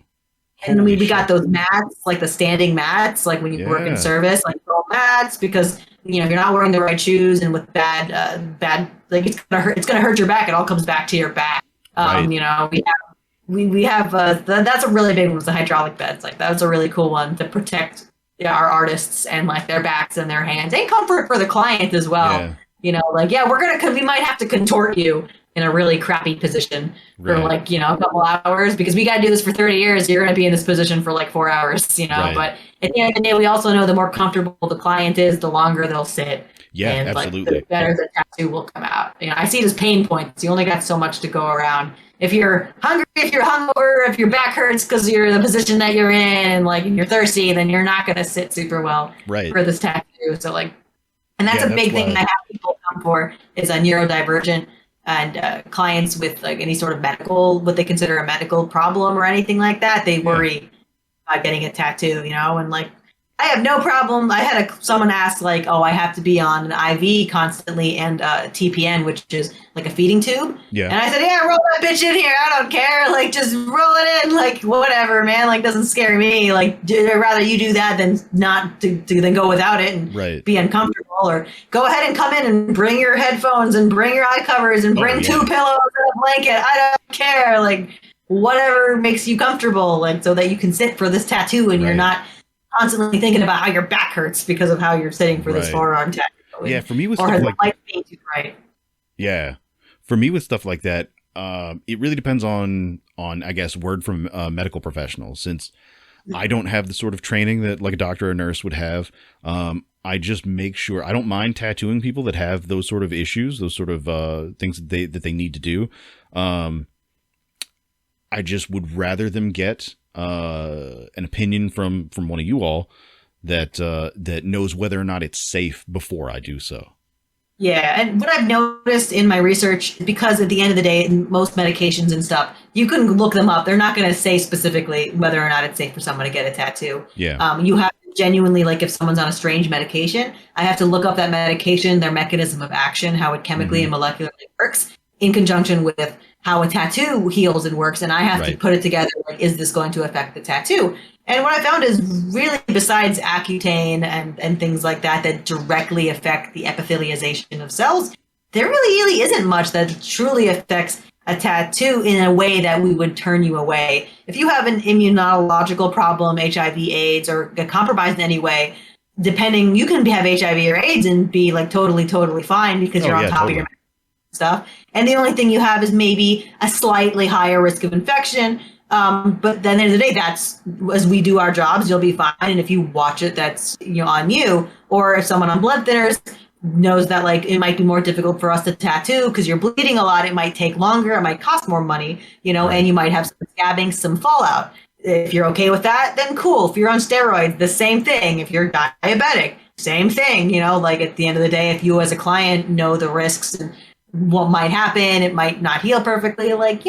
And we got those mats, like the standing mats, like when you work in service, like throw mats, because if you're not wearing the right shoes and with bad, like it's gonna hurt your back. It all comes back to your back. Right. We have that's a really big one. Was the hydraulic beds. Like that was a really cool one to protect our artists and like their backs and their hands and comfort for the client as well. We might have to contort you in a really crappy position for a couple hours because we got to do this for 30 years. You're going to be in this position for like 4 hours, but at the end of the day, we also know the more comfortable the client is, the longer they'll sit. Yeah, and absolutely. The better the tattoo will come out. I see it as pain points. You only got so much to go around. If you're hungry, if you're hungover, if your back hurts because you're in the position that you're in, and you're thirsty, then you're not going to sit super well for this tattoo. So and that's a big thing that I have people come for is a neurodivergent. And clients with like any sort of medical, what they consider a medical problem or anything like that, they worry about getting a tattoo, and like I have no problem. I had someone ask like, I have to be on an IV constantly and TPN, which is like a feeding tube. Yeah. And I said, roll that bitch in here. I don't care. Like just roll it in. Like whatever, man. Like doesn't scare me. Like I'd rather you do that than not to then go without it and be uncomfortable. Or go ahead and come in and bring your headphones and bring your eye covers and bring 2 pillows and a blanket. I don't care. Like whatever makes you comfortable, like so that you can sit for this tattoo and you're not constantly thinking about how your back hurts because of how you're sitting for this forearm tattoo. Yeah, for me with stuff like Yeah, for me with stuff like that, it really depends on I guess word from medical professionals. Since I don't have the sort of training that like a doctor or nurse would have, I just make sure I don't mind tattooing people that have those sort of issues, those sort of things that they need to do. I just would rather them get an opinion from one of you all that knows whether or not it's safe before I do so. Yeah, and what I've noticed in my research, because at the end of the day, most medications and stuff, you can look them up. They're not going to say specifically whether or not it's safe for someone to get a tattoo. Yeah. You have to genuinely, like if someone's on a strange medication, I have to look up that medication, their mechanism of action, how it chemically and molecularly works, in conjunction with how a tattoo heals and works. And I have to put it together, like, is this going to affect the tattoo? And what I found is really, besides Accutane and things like that directly affect the epithelialization of cells, there really isn't much that truly affects a tattoo in a way that we would turn you away. If you have an immunological problem, HIV, AIDS, or get compromised in any way, depending, you can have HIV or AIDS and be like totally fine because you're on top of your stuff. And the only thing you have is maybe a slightly higher risk of infection. But then at the end of the day, that's as we do our jobs, you'll be fine. And if you watch it, that's on you. Or if someone on blood thinners knows that like it might be more difficult for us to tattoo because you're bleeding a lot, it might take longer, it might cost more money, Right. and you might have some scabbing, some fallout. If you're okay with that, then cool. If you're on steroids, the same thing. If you're diabetic, same thing. Like at the end of the day, if you as a client know the risks and what might happen, it might not heal perfectly. Like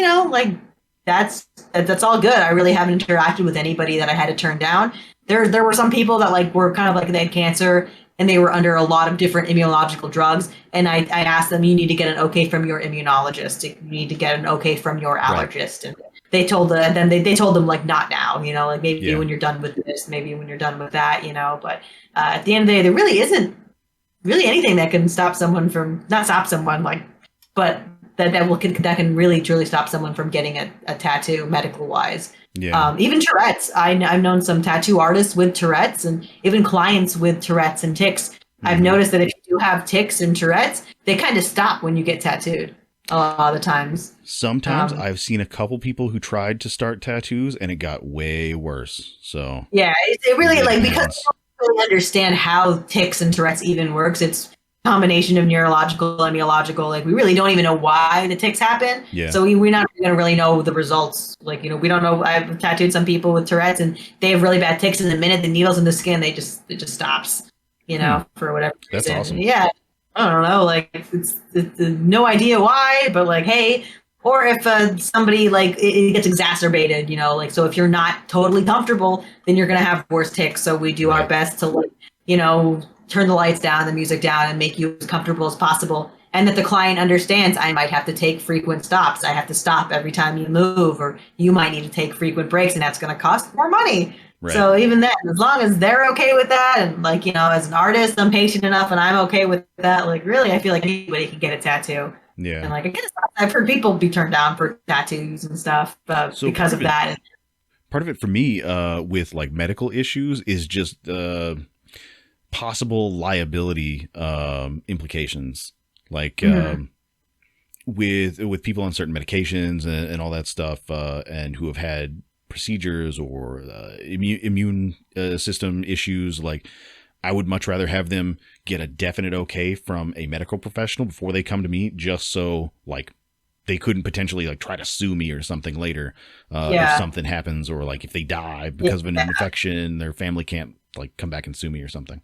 that's all good. I really haven't interacted with anybody that I had to turn down. There were some people that like were kind of like they had cancer and they were under a lot of different immunological drugs. And I asked them, you need to get an okay from your immunologist. You need to get an okay from your allergist. Right. And they told they told them like not now, like maybe when you're done with this, maybe when you're done with that, but at the end of the day, there really isn't really anything that can stop someone from not stop someone like, but that can really truly stop someone from getting a tattoo medical wise. Yeah. Even Tourette's. I've known some tattoo artists with Tourette's and even clients with Tourette's and tics. Mm-hmm. I've noticed that if you do have tics and Tourette's, they kind of stop when you get tattooed a lot of the times. Sometimes I've seen a couple people who tried to start tattoos and it got way worse. So yeah, it really like because you don't really understand how tics and Tourette's even works. It's combination of neurological, immunological, like we really don't even know why the tics happen. Yeah. So we're not going to really know the results. Like, we don't know. I've tattooed some people with Tourette's and they have really bad tics, and the minute the needle's in the skin, it just stops, for whatever reason. That's awesome. Yeah. I don't know. Like it's no idea why, but like, hey, or if somebody like it gets exacerbated, like, so if you're not totally comfortable, then you're going to have worse tics. So we do our best to like, turn the lights down, the music down, and make you as comfortable as possible. And that the client understands I might have to take frequent stops. I have to stop every time you move, or you might need to take frequent breaks, and that's going to cost more money. Right. So even then, as long as they're okay with that, and like, as an artist, I'm patient enough and I'm okay with that, like really, I feel like anybody can get a tattoo. Yeah. And like, I've heard people be turned down for tattoos and stuff because of that. Part of it for me with like medical issues is just possible liability implications, like with people on certain medications and all that stuff, and who have had procedures or immune system issues. Like, I would much rather have them get a definite okay from a medical professional before they come to me, just so like they couldn't potentially like try to sue me or something later if something happens, or like if they die because of an infection, their family can't like come back and sue me or something.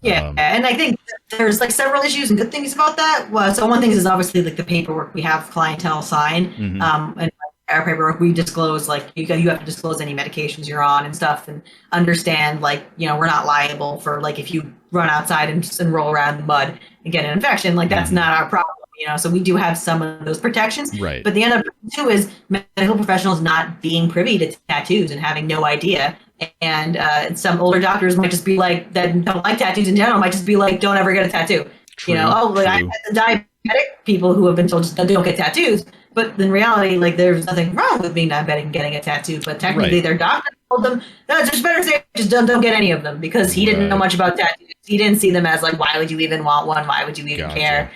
Yeah, and I think there's like several issues and good things about that. Well, so one thing is obviously like the paperwork we have clientele sign, and our paperwork we disclose like you have to disclose any medications you're on and stuff, and understand like we're not liable for like if you run outside and roll around in the mud and get an infection, like that's not our problem. So we do have some of those protections. Right. But the other too is medical professionals not being privy to tattoos and having no idea. And some older doctors might just be like, that don't like tattoos in general, might just be like, don't ever get a tattoo. True, like I had the diabetic people who have been told just don't get tattoos. But in reality, like there's nothing wrong with being diabetic and getting a tattoo. But technically their doctor told them, no, it's just better say just don't get any of them, because he didn't know much about tattoos. He didn't see them as like, why would you even want one? Why would you even care?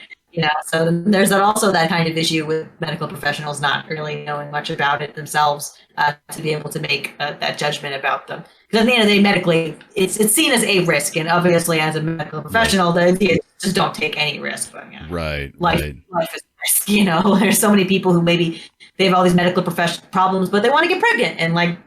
So there's also that kind of issue with medical professionals not really knowing much about it themselves to be able to make that judgment about them. Because at the end of the day, medically, it's seen as a risk, and obviously, as a medical professional, the idea is just don't take any risk. But, life is a risk. There's so many people who maybe they have all these medical professional problems, but they want to get pregnant, and like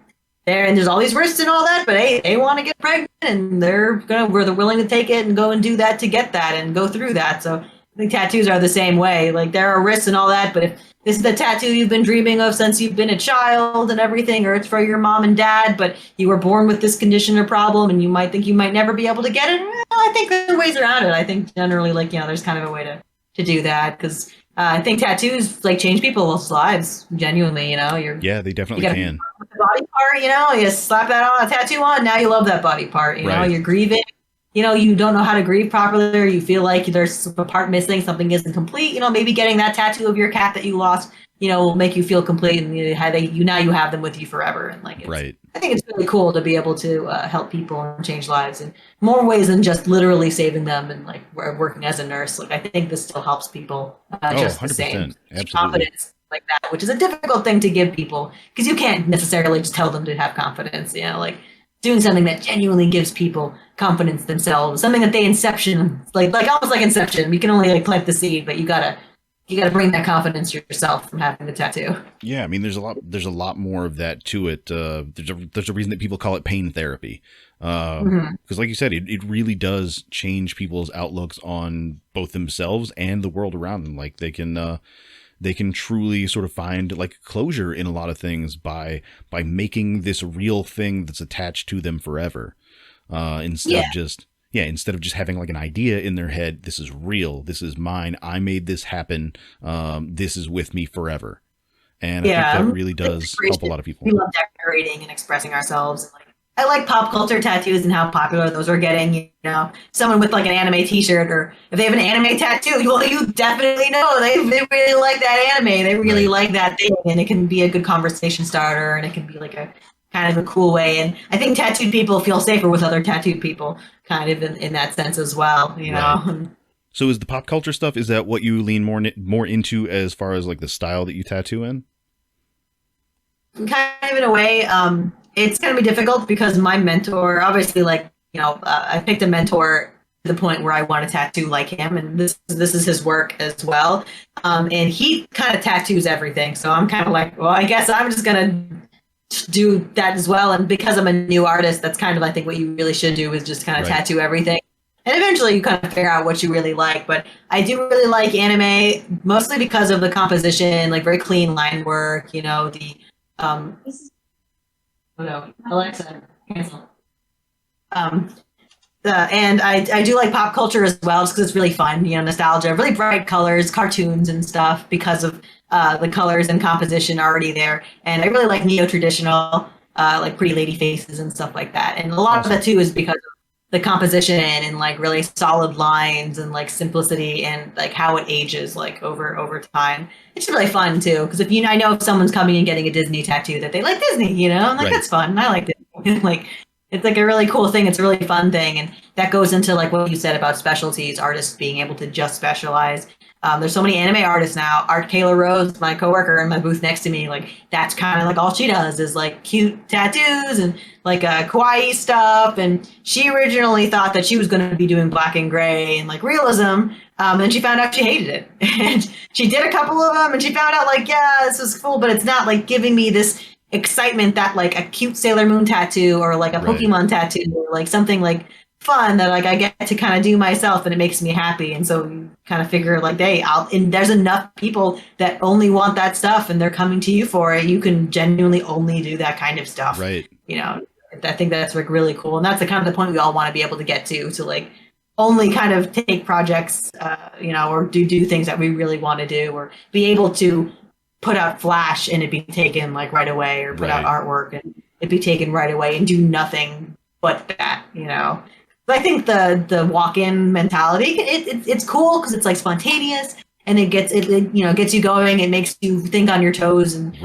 there's all these risks and all that, but hey, they want to get pregnant, and they're willing to take it and go and do that to get that and go through that. So I think tattoos are the same way. Like there are risks and all that, but if this is the tattoo you've been dreaming of since you've been a child and everything, or it's for your mom and dad, but you were born with this condition or problem and you might think you might never be able to get it, I think there are ways around it. I think generally there's kind of a way to do that, because I think tattoos like change people's lives genuinely. They definitely can. With the body part, you slap that on, a tattoo on, now you love that body part. You're grieving. You don't know how to grieve properly, or you feel like there's a part missing, something isn't complete. Maybe getting that tattoo of your cat that you lost, will make you feel complete, and now you have them with you forever. And like, I think it's really cool to be able to help people and change lives in more ways than just literally saving them and like working as a nurse. Like I think this still helps people just 100%. The same. Absolutely. Confidence like that, which is a difficult thing to give people because you can't necessarily just tell them to have confidence, like doing something that genuinely gives people confidence themselves, something that they inception, like almost like inception. You can only like plant the seed, but you gotta bring that confidence yourself from having the tattoo. Yeah, I mean, there's a lot more of that to it. There's a reason that people call it pain therapy. Because like you said, it really does change people's outlooks on both themselves and the world around them. Like they can truly sort of find like closure in a lot of things by making this real thing that's attached to them forever. Instead of just having like an idea in their head, this is real, this is mine, I made this happen, this is with me forever. And I think that really does help a lot of people. We love decorating and expressing ourselves. I like pop culture tattoos and how popular those are getting. Someone with like an anime T-shirt, or if they have an anime tattoo, well, you definitely know they really like that anime. They really like that thing, and it can be a good conversation starter, and it can be like a kind of a cool way. And I think tattooed people feel safer with other tattooed people, kind of in that sense as well. Right. So is the pop culture stuff, is that what you lean more into as far as like the style that you tattoo in? Kind of in a way. It's going to be difficult because my mentor, obviously, I picked a mentor to the point where I want to tattoo like him, and this is his work as well. And he kind of tattoos everything, so I'm kind of like, well, I guess I'm just going to do that as well. And because I'm a new artist, that's kind of, I think, what you really should do is just kind of tattoo everything. And eventually you kind of figure out what you really like. But I do really like anime, mostly because of the composition, like very clean line work, Oh no, Alexa, cancel. And I do like pop culture as well, just because it's really fun, nostalgia, really bright colors, cartoons and stuff, because of the colors and composition already there. And I really like neo-traditional, like pretty lady faces and stuff like that. And a lot of that too is because of the composition and like really solid lines and like simplicity and like how it ages like over time. It's really fun too, because I know if someone's coming and getting a Disney tattoo that they like Disney, I'm like, that's fun. I like Disney. Like, it's like a really cool thing. It's a really fun thing. And that goes into like what you said about specialties, artists being able to just specialize. There's so many anime artists now. Art Kayla Rose, my coworker in my booth next to me, like that's kind of like all she does is like cute tattoos and like kawaii stuff. And she originally thought that she was going to be doing black and gray and like realism. And she found out she hated it. And she did a couple of them and she found out like, yeah, this is cool, but it's not like giving me this excitement that like a cute Sailor Moon tattoo or like a Pokemon tattoo or like something like fun that like I get to kind of do myself and it makes me happy. And so you kind of figure like, hey, and there's enough people that only want that stuff and they're coming to you for it. You can genuinely only do that kind of stuff. Right. I think that's like really cool. And that's the kind of the point we all want to be able to get to like only kind of take projects, or do things that we really want to do, or be able to put out flash and it be taken like right away, or put out artwork and it be taken right away and do nothing but that, But I think the walk-in mentality, it's cool because it's like spontaneous and it gets you going. It makes you think on your toes and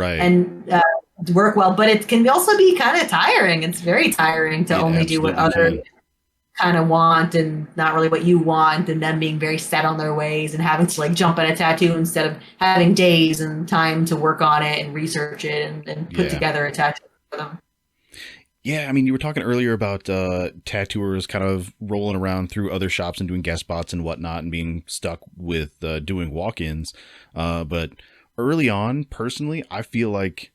work well. But it can also be kind of tiring. It's very tiring to only do what others kind of want and not really what you want, and them being very set on their ways and having to like jump at a tattoo instead of having days and time to work on it and research it and put together a tattoo for them. Yeah, I mean, you were talking earlier about tattooers kind of rolling around through other shops and doing guest spots and whatnot and being stuck with doing walk-ins. But early on, personally, I feel like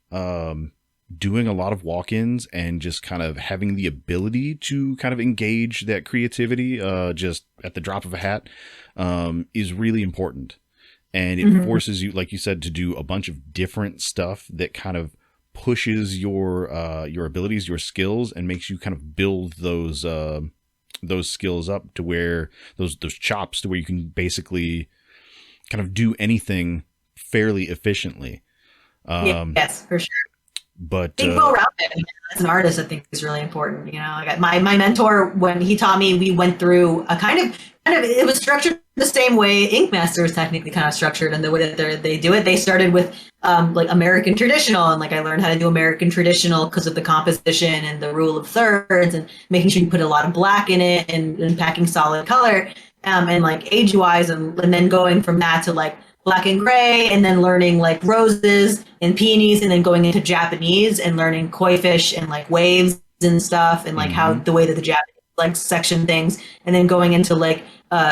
doing a lot of walk-ins and just kind of having the ability to kind of engage that creativity just at the drop of a hat is really important. And it forces you, like you said, to do a bunch of different stuff that kind of pushes your abilities, your skills, and makes you kind of build those skills up to where those chops to where you can basically kind of do anything fairly efficiently. Yes, for sure. But being well-rounded as an artist, I think, is really important. Like my mentor, when he taught me, we went through a kind of it was structured the same way Ink Master is technically kind of structured, and the way that they do it. They started with like American traditional, and like I learned how to do American traditional because of the composition and the rule of thirds and making sure you put a lot of black in it and packing solid color, and like age-wise, and then going from that to like black and gray, and then learning like roses and peonies, and then going into Japanese and learning koi fish and like waves and stuff, and like how the way that the Japanese like section things, and then going into like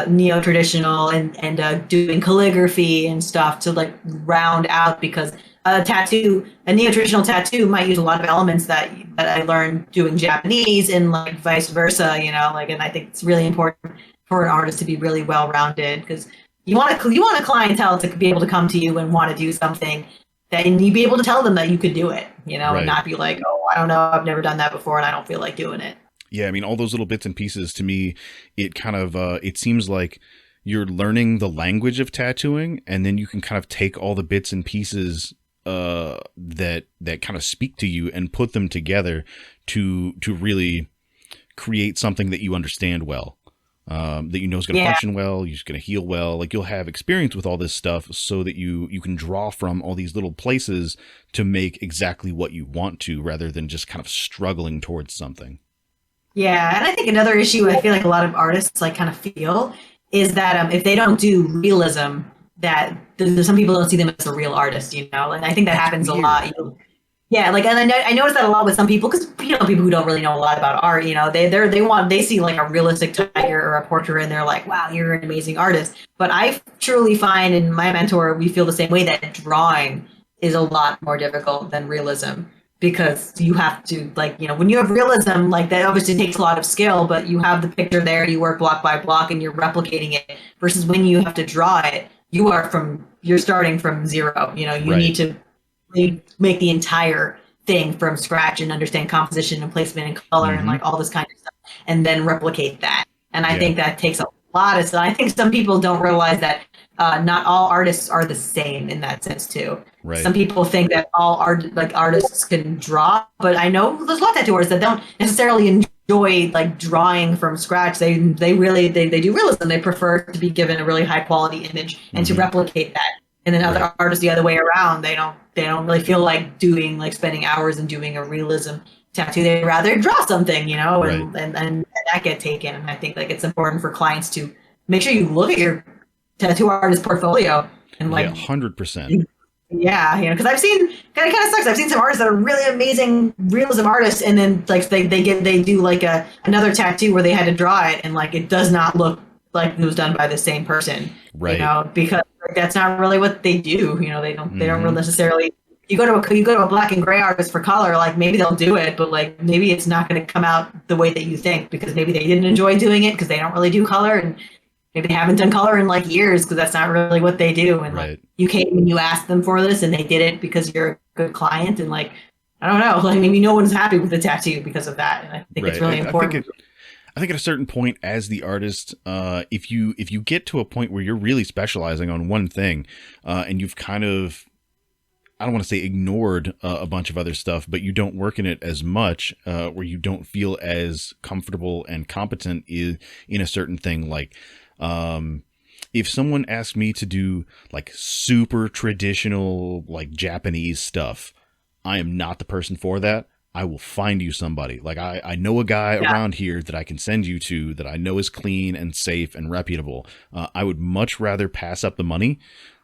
neo-traditional and doing calligraphy and stuff to like round out, because a neo-traditional tattoo might use a lot of elements that I learned doing Japanese, and like vice versa, you know, like, and I think it's really important for an artist to be really well-rounded, because you want a clientele to be able to come to you and want to do something that, and you be able to tell them that you could do it, you know, and not be like, oh, I don't know, I've never done that before and I don't feel like doing it. Yeah, I mean, all those little bits and pieces, to me, it kind of, it seems like you're learning the language of tattooing, and then you can kind of take all the bits and pieces that kind of speak to you and put them together to really create something that you understand well, that you know is going to function well, you're going to heal well. Like, you'll have experience with all this stuff so that you can draw from all these little places to make exactly what you want to, rather than just kind of struggling towards something. Yeah, and I think another issue I feel like a lot of artists like kind of feel is that if they don't do realism, that some people don't see them as a real artist, you know, and I think that happens a lot. Yeah, like, and I noticed that a lot with some people, because, you know, people who don't really know a lot about art, you know, they see like a realistic tiger or a portrait, and they're like, wow, you're an amazing artist. But I truly find, and my mentor, we feel the same way, that drawing is a lot more difficult than realism. Because you have to, like, you know, when you have realism, like, that obviously takes a lot of skill, but you have the picture there, you work block by block, and you're replicating it. Versus when you have to draw it, you're starting from zero. You know, you need to make the entire thing from scratch and understand composition and placement and color and like all this kind of stuff, and then replicate that. And I think that takes a lot of stuff. I think some people don't realize that not all artists are the same in that sense too. Right. Some people think that all artists can draw, but I know there's a lot of tattooers that don't necessarily enjoy like drawing from scratch. They really do realism. They prefer to be given a really high quality image and to replicate that. And then other artists the other way around, they don't really feel like spending hours and doing a realism tattoo. They'd rather draw something, you know, and that get taken. And I think like it's important for clients to make sure you look at your tattoo artist portfolio and like 100%. Yeah, you know, because I've seen, it kind of sucks. I've seen some artists that are really amazing realism artists, and then like they do like another tattoo where they had to draw it, and like it does not look like it was done by the same person, right? You know, because that's not really what they do. You know, they don't really necessarily. You go to a black and gray artist for color, like maybe they'll do it, but like maybe it's not going to come out the way that you think, because maybe they didn't enjoy doing it because they don't really do color, and maybe they haven't done color in like years because that's not really what they do. And like, you came and you asked them for this and they did it because you're a good client. And like, I don't know, like maybe no one's happy with the tattoo because of that. And I think it's really important. I think at a certain point as the artist, if you get to a point where you're really specializing on one thing, and you've kind of, I don't want to say ignored a bunch of other stuff, but you don't work in it as much, where you don't feel as comfortable and competent in a certain thing, like, if someone asked me to do like super traditional, like Japanese stuff, I am not the person for that. I will find you somebody. Like I know a guy around here that I can send you to that I know is clean and safe and reputable. I would much rather pass up the money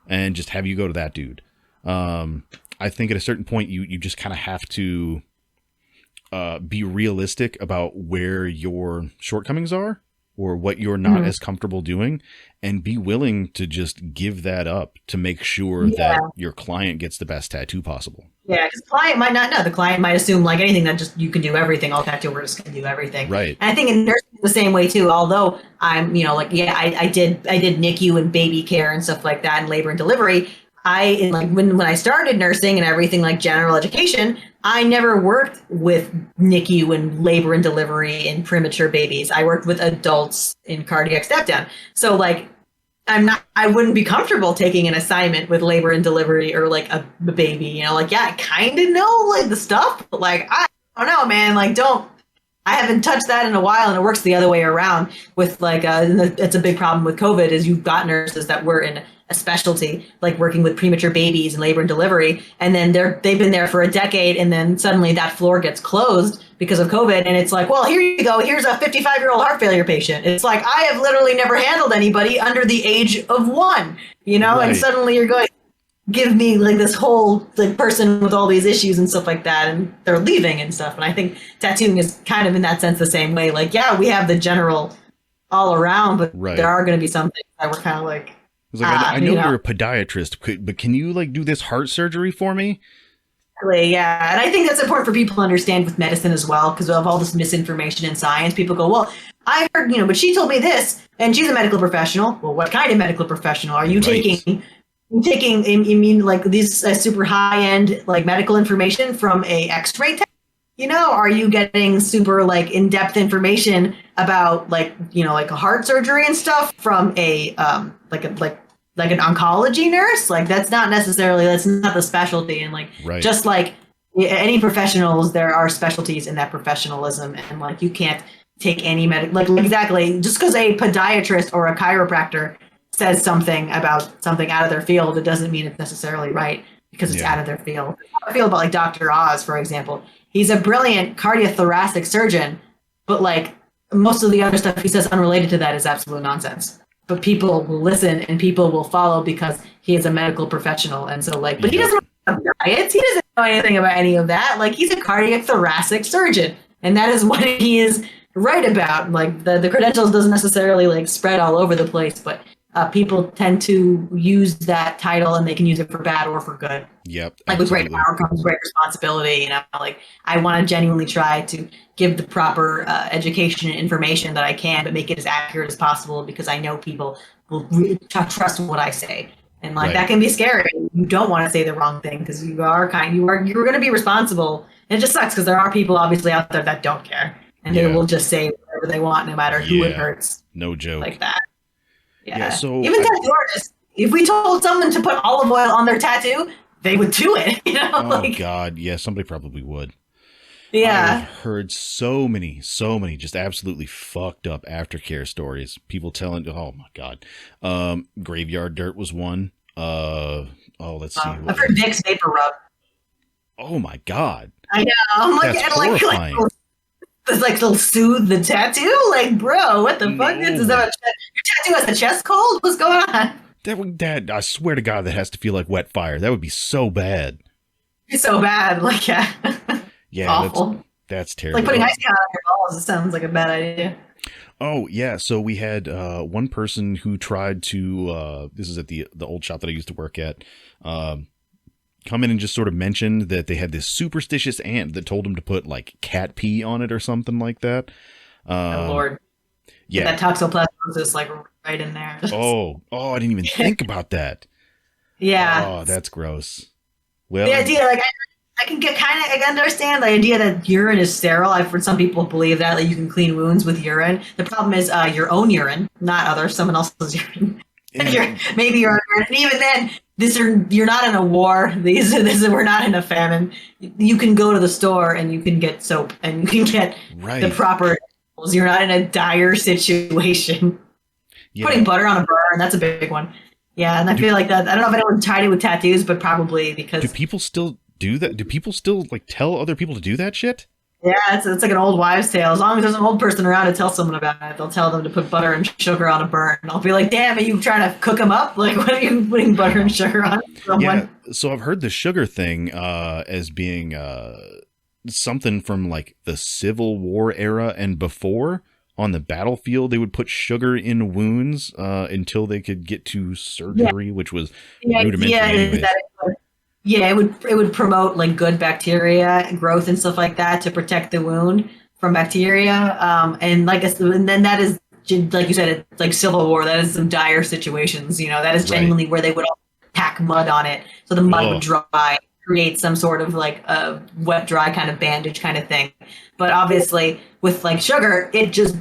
and just have you go to that dude. I think at a certain point you just kind of have to be realistic about where your shortcomings are, or what you're not as comfortable doing, and be willing to just give that up to make sure that your client gets the best tattoo possible. Yeah, because the client might not know. The client might assume like anything that just you can do everything. All tattoo artists can do everything. Right. And I think in nursing the same way too. Although I'm, you know, like I did NICU and baby care and stuff like that, and labor and delivery. When I started nursing and everything like general education, I never worked with NICU and labor and delivery and premature babies. I worked with adults in cardiac step down. So like I wouldn't be comfortable taking an assignment with labor and delivery or like a baby, you know, like, yeah, I kind of know like the stuff, but like, I don't know, man, like don't I haven't touched that in a while, and it works the other way around. With like, it's a big problem with COVID is you've got nurses that were in a specialty, like working with premature babies and labor and delivery, and then they've been there for a decade, and then suddenly that floor gets closed because of COVID, and it's like, well, here you go, here's a 55-year-old heart failure patient. It's like, I have literally never handled anybody under the age of 1, Right. and suddenly you're going, give me like this whole like person with all these issues and stuff like that, and they're leaving and stuff. And I think tattooing is kind of in that sense the same way. Like, yeah, we have the general all around, but there are going to be some things that we're kind of like, it's like, I know you're a podiatrist, but can you like do this heart surgery for me? Yeah, and I think that's important for people to understand with medicine as well, because of all this misinformation in science. People go, well, I heard, but she told me this, and she's a medical professional. Well, what kind of medical professional are you taking? You mean like these super high end like medical information from a X-ray tech? Are you getting super like in depth information about like like a heart surgery and stuff from a like an oncology nurse? Like that's not the specialty. And like just like any professionals, there are specialties in that professionalism, and like you can't take any medical like exactly just because a podiatrist or a chiropractor says something about something out of their field, it doesn't mean it's necessarily right because it's out of their field. I feel about like Dr. Oz, for example. He's a brilliant cardiothoracic surgeon, but like most of the other stuff he says unrelated to that is absolute nonsense. But people will listen and people will follow because he is a medical professional. And so like, but he doesn't know diets. He doesn't know anything about any of that. Like he's a cardiac thoracic surgeon, and that is what he is right about. Like the credentials doesn't necessarily like spread all over the place, but people tend to use that title, and they can use it for bad or for good. Yep. Like with great power comes great responsibility. Like I want to genuinely try to give the proper education and information that I can, but make it as accurate as possible because I know people will really trust what I say. And like that can be scary. You don't want to say the wrong thing because you're going to be responsible. And it just sucks because there are people obviously out there that don't care, and they will just say whatever they want, no matter who it hurts. No joke. Like that. Yeah. So even tattoo artists, if we told someone to put olive oil on their tattoo, they would do it. Oh God, yeah, somebody probably would. Yeah. I've heard so many just absolutely fucked up aftercare stories. People telling, oh my God, graveyard dirt was one. Let's see. I've heard Vicks vapor rub. Oh my God. I know. I'm like, that's horrifying. It's like they'll soothe the tattoo. Like, bro, what the fuck? Is that your tattoo has a chest cold? What's going on? That I swear to God, that has to feel like wet fire. That would be so bad. It's so bad. Like, yeah. Yeah, awful. That's terrible. Like putting ice on your balls. It sounds like a bad idea. Oh yeah. So we had one person who tried to. This is at the old shop that I used to work at. Come in and just sort of mentioned that they had this superstitious aunt that told him to put like cat pee on it or something like that. Oh Lord. Yeah. That toxoplasmosis like right in there. Oh, I didn't even think about that. Yeah. Oh, that's gross. Well, the idea, like I can I understand the idea that urine is sterile. I've heard some people believe that like, you can clean wounds with urine. The problem is your own urine, not someone else's urine. Maybe your own urine. And even then, you're not in a war. We're not in a famine. You can go to the store and you can get soap and you can get the proper. You're not in a dire situation. Yeah. Putting butter on a burn, that's a big one. Yeah, and I feel like that. I don't know if anyone tried it with tattoos, but probably because. Do people still do that? Do people still like tell other people to do that shit? Yeah, it's like an old wives' tale. As long as there's an old person around to tell someone about it, they'll tell them to put butter and sugar on a burn. And I'll be like, damn, are you trying to cook them up? Like, what are you putting butter and sugar on someone? Yeah, so I've heard the sugar thing as being something from like the Civil War era and before. On the battlefield, they would put sugar in wounds until they could get to surgery, which was rudimentary anyways. Yeah, it would promote like good bacteria growth and stuff like that to protect the wound from bacteria. And then that is, like you said, it's like Civil War. That is some dire situations. That is genuinely where they would all pack mud on it, so the mud would dry, create some sort of like a wet dry kind of bandage kind of thing. But obviously, with like sugar,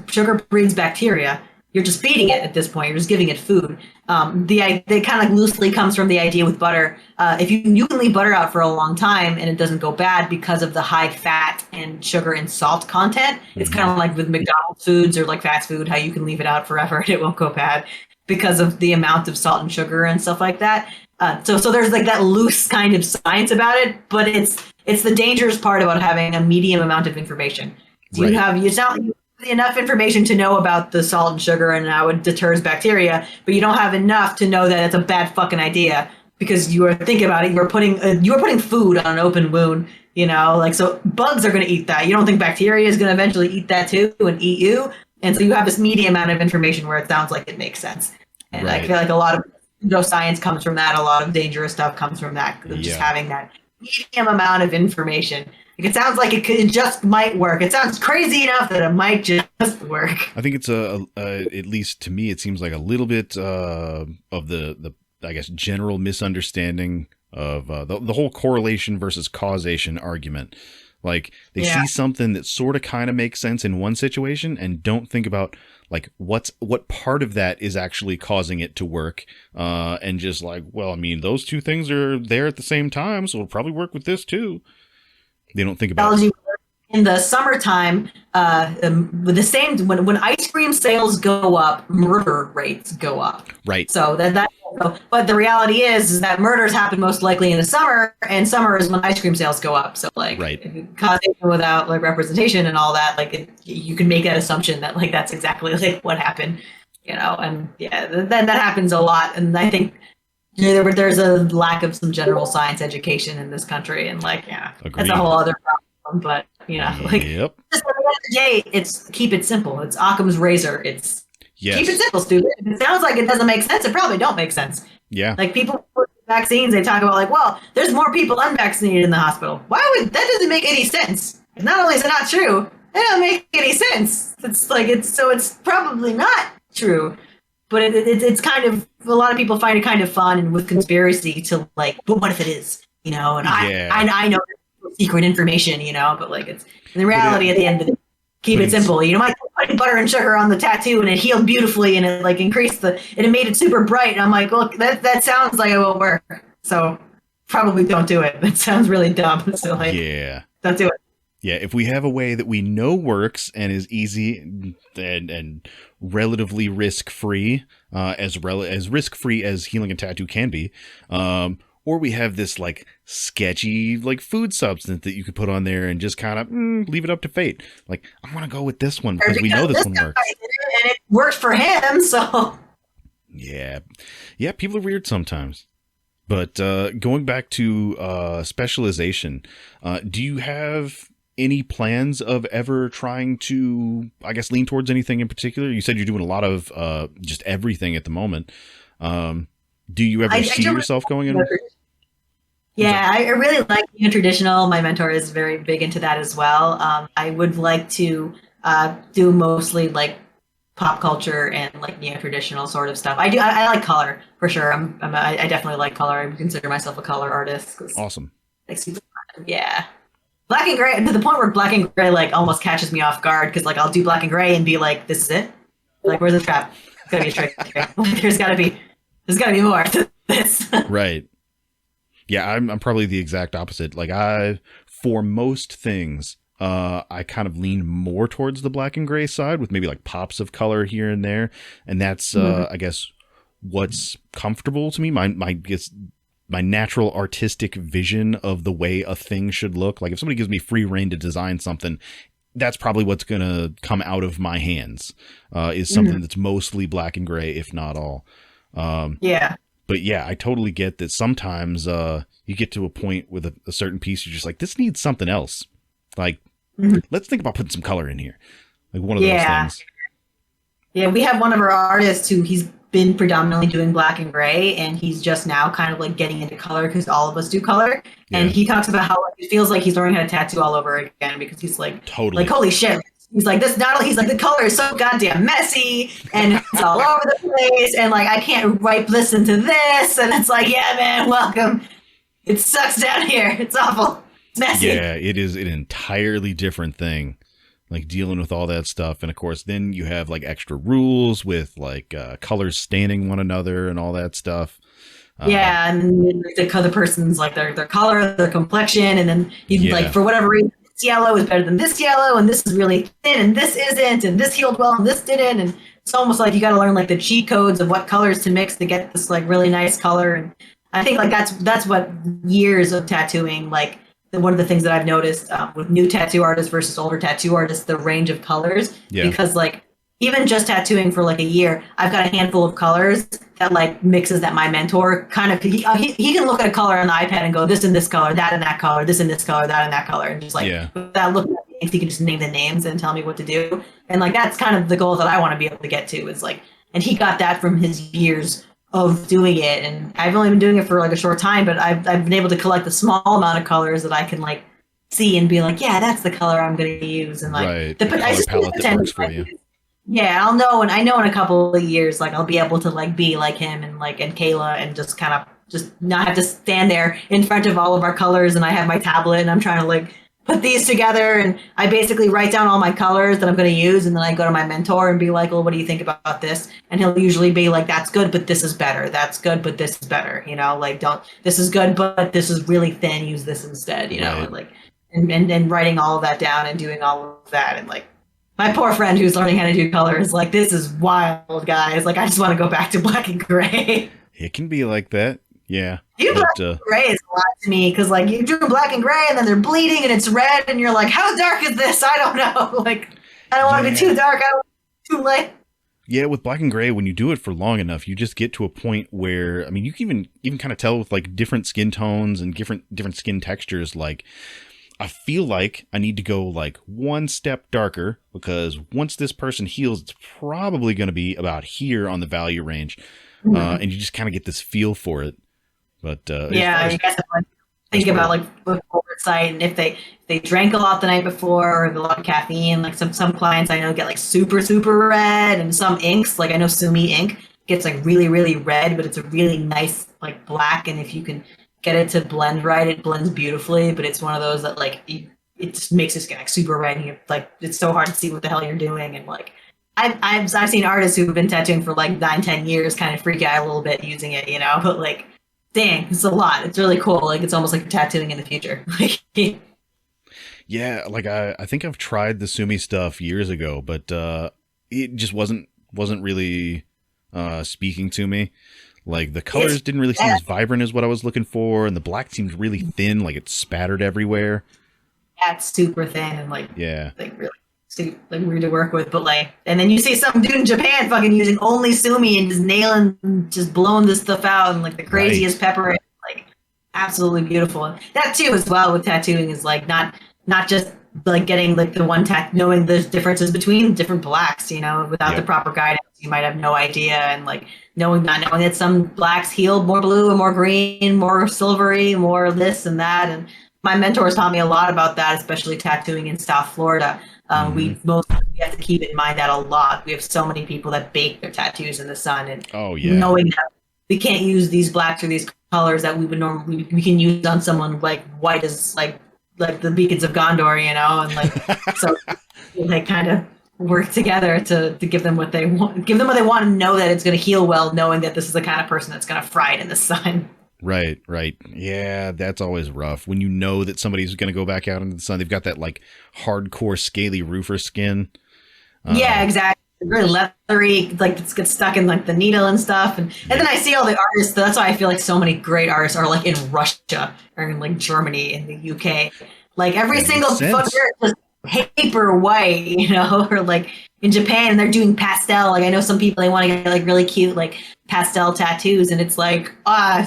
sugar breeds bacteria. you're just feeding it at this point. You're just giving it food. It kind of loosely comes from the idea with butter. If you can leave butter out for a long time and it doesn't go bad because of the high fat and sugar and salt content, it's kind of like with McDonald's foods or like fast food, how you can leave it out forever and it won't go bad because of the amount of salt and sugar and stuff like that. So there's like that loose kind of science about it, but it's the dangerous part about having a medium amount of information. So it's not like enough information to know about the salt and sugar and how it deters bacteria, but you don't have enough to know that it's a bad fucking idea because you are thinking about it. You are putting food on an open wound, like, so bugs are going to eat that. You don't think bacteria is going to eventually eat that too and eat you. And so you have this medium amount of information where it sounds like it makes sense. And I feel like a lot of science comes from that. A lot of dangerous stuff comes from that. Just having that medium amount of information. It sounds like it just might work. It sounds crazy enough that it might just work. I think it's at least to me, it seems like a little bit of the I guess general misunderstanding of the whole correlation versus causation argument. Like they see something that sort of kind of makes sense in one situation and don't think about like what part of that is actually causing it to work, and just like, well, I mean, those two things are there at the same time, so it'll probably work with this too. They don't think about it. In the summertime, with the same when ice cream sales go up, murder rates go up. Right. So but the reality is that murders happen most likely in the summer, and summer is when ice cream sales go up. So like causation without like representation and all that, like you can make that assumption that like that's exactly like what happened, and that happens a lot. And I think there's a lack of some general science education in this country, and like that's a whole other problem. But like just at the end of the day, it's keep it simple. It's Occam's razor. It's keep it simple, stupid. If it sounds like it doesn't make sense, it probably don't make sense. Yeah. Like people with vaccines, they talk about like, well, there's more people unvaccinated in the hospital. That doesn't make any sense. And not only is it not true, it doesn't make any sense. It's probably not true. But it's kind of, a lot of people find it kind of fun and with conspiracy to like, but what if it is? And I know secret information, but like it's in the reality at the end of the day, keep it simple. Might put butter and sugar on the tattoo and it healed beautifully and it like increased and it made it super bright. And I'm like, look, that sounds like it won't work. So probably don't do it. That sounds really dumb. So like, don't do it. Yeah, if we have a way that we know works and is easy and relatively risk-free, as risk-free as healing a tattoo can be, or we have this like sketchy like food substance that you could put on there and just kind of leave it up to fate. Like, I want to go with this one because we know this one works. And it worked for him, so. Yeah, people are weird sometimes. But going back to specialization, do you have any plans of ever trying to, I guess, lean towards anything in particular? You said you're doing a lot of just everything at the moment. Do you ever see yourself going in? Yeah, I really like neo-traditional. My mentor is very big into that as well. I would like to do mostly like pop culture and like neo-traditional sort of stuff. I like color for sure. I definitely like color. I consider myself a color artist. Awesome. Yeah. Black and gray, to the point where black and gray like almost catches me off guard because like I'll do black and gray and be like, "This is it? Like, where's the trap? It's gotta be a trick. Like, there's gotta be more to this." Right. Yeah, I'm probably the exact opposite. Like for most things, I kind of lean more towards the black and gray side with maybe like pops of color here and there, and that's I guess what's comfortable to me. My natural artistic vision of the way a thing should look. Like if somebody gives me free reign to design something, that's probably what's going to come out of my hands, is something that's mostly black and gray, if not all. But yeah, I totally get that sometimes you get to a point with a certain piece, you're just like, this needs something else. Like, let's think about putting some color in here. Like one of those things. Yeah, we have one of our artists who he's been predominantly doing black and gray, and he's just now kind of like getting into color because all of us do color. And he talks about how it feels like he's learning how to tattoo all over again because he's like, like, holy shit. He's like, he's like, the color is so goddamn messy and it's all over the place. And like, I can't listen to this. And it's like, yeah, man, welcome. It sucks down here. It's awful. It's messy. Yeah, it is an entirely different thing. like dealing with all that stuff. And of course, then you have like extra rules with like colors staining one another and all that stuff. Yeah, and the other person's like their color, their complexion, and then you like Yeah, for whatever reason, this yellow is better than this yellow, and this is really thin, and this isn't, and this healed well, and this didn't, and it's almost like you got to learn like the cheat codes of what colors to mix to get this like really nice color. And I think like that's what years of tattooing like. One of the things that I've noticed with new tattoo artists versus older tattoo artists, the range of colors, because like even just tattooing for like a year, I've got a handful of colors that like mixes that my mentor kind of, he can look at a color on the iPad and go, this and this color, that and that color, this and this color, that and that color. And just like, without looking at names, he can just name the names and tell me what to do. And like, that's kind of the goal that I want to be able to get to is like, and he got that from his years of doing it. And I've only been doing it for like a short time, but I've been able to collect a small amount of colors that I can like see and be like, yeah, that's the color I'm going to use. And like the color palette that works for you. Yeah, I'll know, and I know in a couple of years, like I'll be able to like be like him and like and Kayla, and just kind of just not have to stand there in front of all of our colors, and I have my tablet and I'm trying to like put these together, and I basically write down all my colors that I'm going to use, and then I go to my mentor and be like, well, what do you think about this? And he'll usually be like, that's good, but this is better. That's good, but this is better. You know, like this is good, but this is really thin. Use this instead. You know, and like and writing all of that down and doing all of that, and like. My poor friend who's learning how to do color is like, this is wild, guys. Like, I just want to go back to black and gray. It can be like that. Yeah. Black and gray is a lot to me because, like, you do black and gray and then they're bleeding and it's red and you're like, how dark is this? I don't know. Like, I don't want to be too dark. I don't want to be too light. Yeah, with black and gray, when you do it for long enough, you just get to a point where, I mean, you can even kind of tell with, like, different skin tones and different skin textures, like, I feel like I need to go like one step darker because once this person heals, it's probably going to be about here on the value range. And you just kind of get this feel for it. But yeah, you guys have to think about like oversight, and if they drank a lot the night before or a lot of caffeine, like some clients I know get like super red, and some inks, like I know Sumi ink gets like really red, but it's a really nice like black, and if you can get it to blend right, it blends beautifully, but it's one of those that like it just makes it like super red, and like it's so hard to see what the hell you're doing. And like I've seen artists who've been tattooing for like 9-10 years kind of freak out a little bit using it, you know, but like dang, it's a lot. It's really cool. Like it's almost like you're tattooing in the future. Yeah, like I think I've tried the Sumi stuff years ago, but it just wasn't really speaking to me. Like the colors didn't really seem as vibrant as what I was looking for, and the black seems really thin, like it's spattered everywhere. Yeah, it's super thin and like like really stupid, like weird to work with. But like, and then you see some dude in Japan fucking using only Sumi and just nailing, just blowing this stuff out and like the craziest pepper, and, like absolutely beautiful. And that too, as well with tattooing, is like not just like getting like the one knowing the differences between different blacks, you know, without the proper guidance, you might have no idea. And like not knowing that some blacks healed more blue and more green, more silvery, more this and that. And my mentors taught me a lot about that, especially tattooing in South Florida. We have to keep in mind that a lot. We have so many people that bake their tattoos in the sun, and knowing that we can't use these blacks or these colors that we would normally, we can use on someone like white as like the beacons of Gondor, you know, and like so they kind of work together to give them what they want, and know that it's going to heal well, knowing that this is the kind of person that's going to fry it in the sun. Right. Yeah, that's always rough when you know that somebody's going to go back out into the sun. They've got that like hardcore scaly roofer skin. Yeah, exactly. Really leathery, like it gets stuck in like the needle and stuff. And then I see all the artists. That's why I feel like so many great artists are like in Russia or in like Germany and the UK. Like every single fucker is just paper white, you know, or like in Japan and they're doing pastel. Like I know some people, they want to get like really cute like pastel tattoos, and it's like, I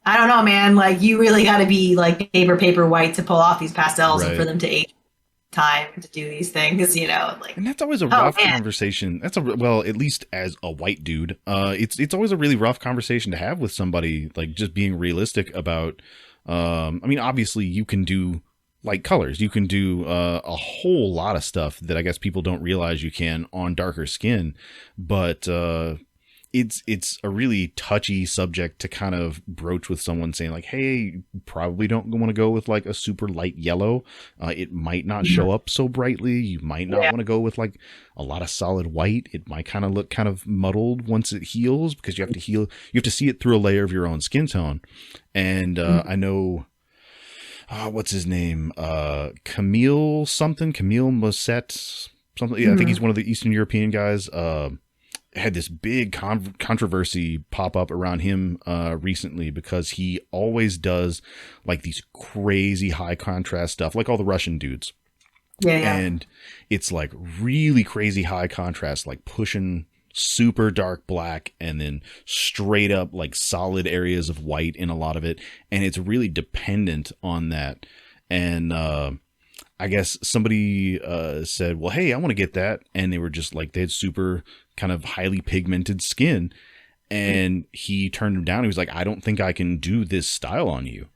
don't know, man. Like you really got to be like paper white to pull off these pastels and for them to age time to do these things, you know. Like, and that's always a rough conversation. That's at least as a white dude, it's always a really rough conversation to have with somebody. Like just being realistic about. I mean, obviously you can do like colors. You can do a whole lot of stuff that I guess people don't realize you can on darker skin, but it's a really touchy subject to kind of broach with someone, saying like, hey, you probably don't want to go with like a super light yellow. It might not show up so brightly. You might not want to go with like a lot of solid white. It might kind of look kind of muddled once it heals, because you have to see it through a layer of your own skin tone. And I know, what's his name? Camille Mosset something. Yeah, I think he's one of the Eastern European guys. Had this big controversy pop up around him recently, because he always does like these crazy high contrast stuff, like all the Russian dudes. Yeah. And it's like really crazy high contrast, like pushing super dark black and then straight up like solid areas of white in a lot of it. And it's really dependent on that. And I guess somebody said, well, hey, I want to get that. And they were just like, they had super kind of highly pigmented skin. And he turned him down. He was like, I don't think I can do this style on you.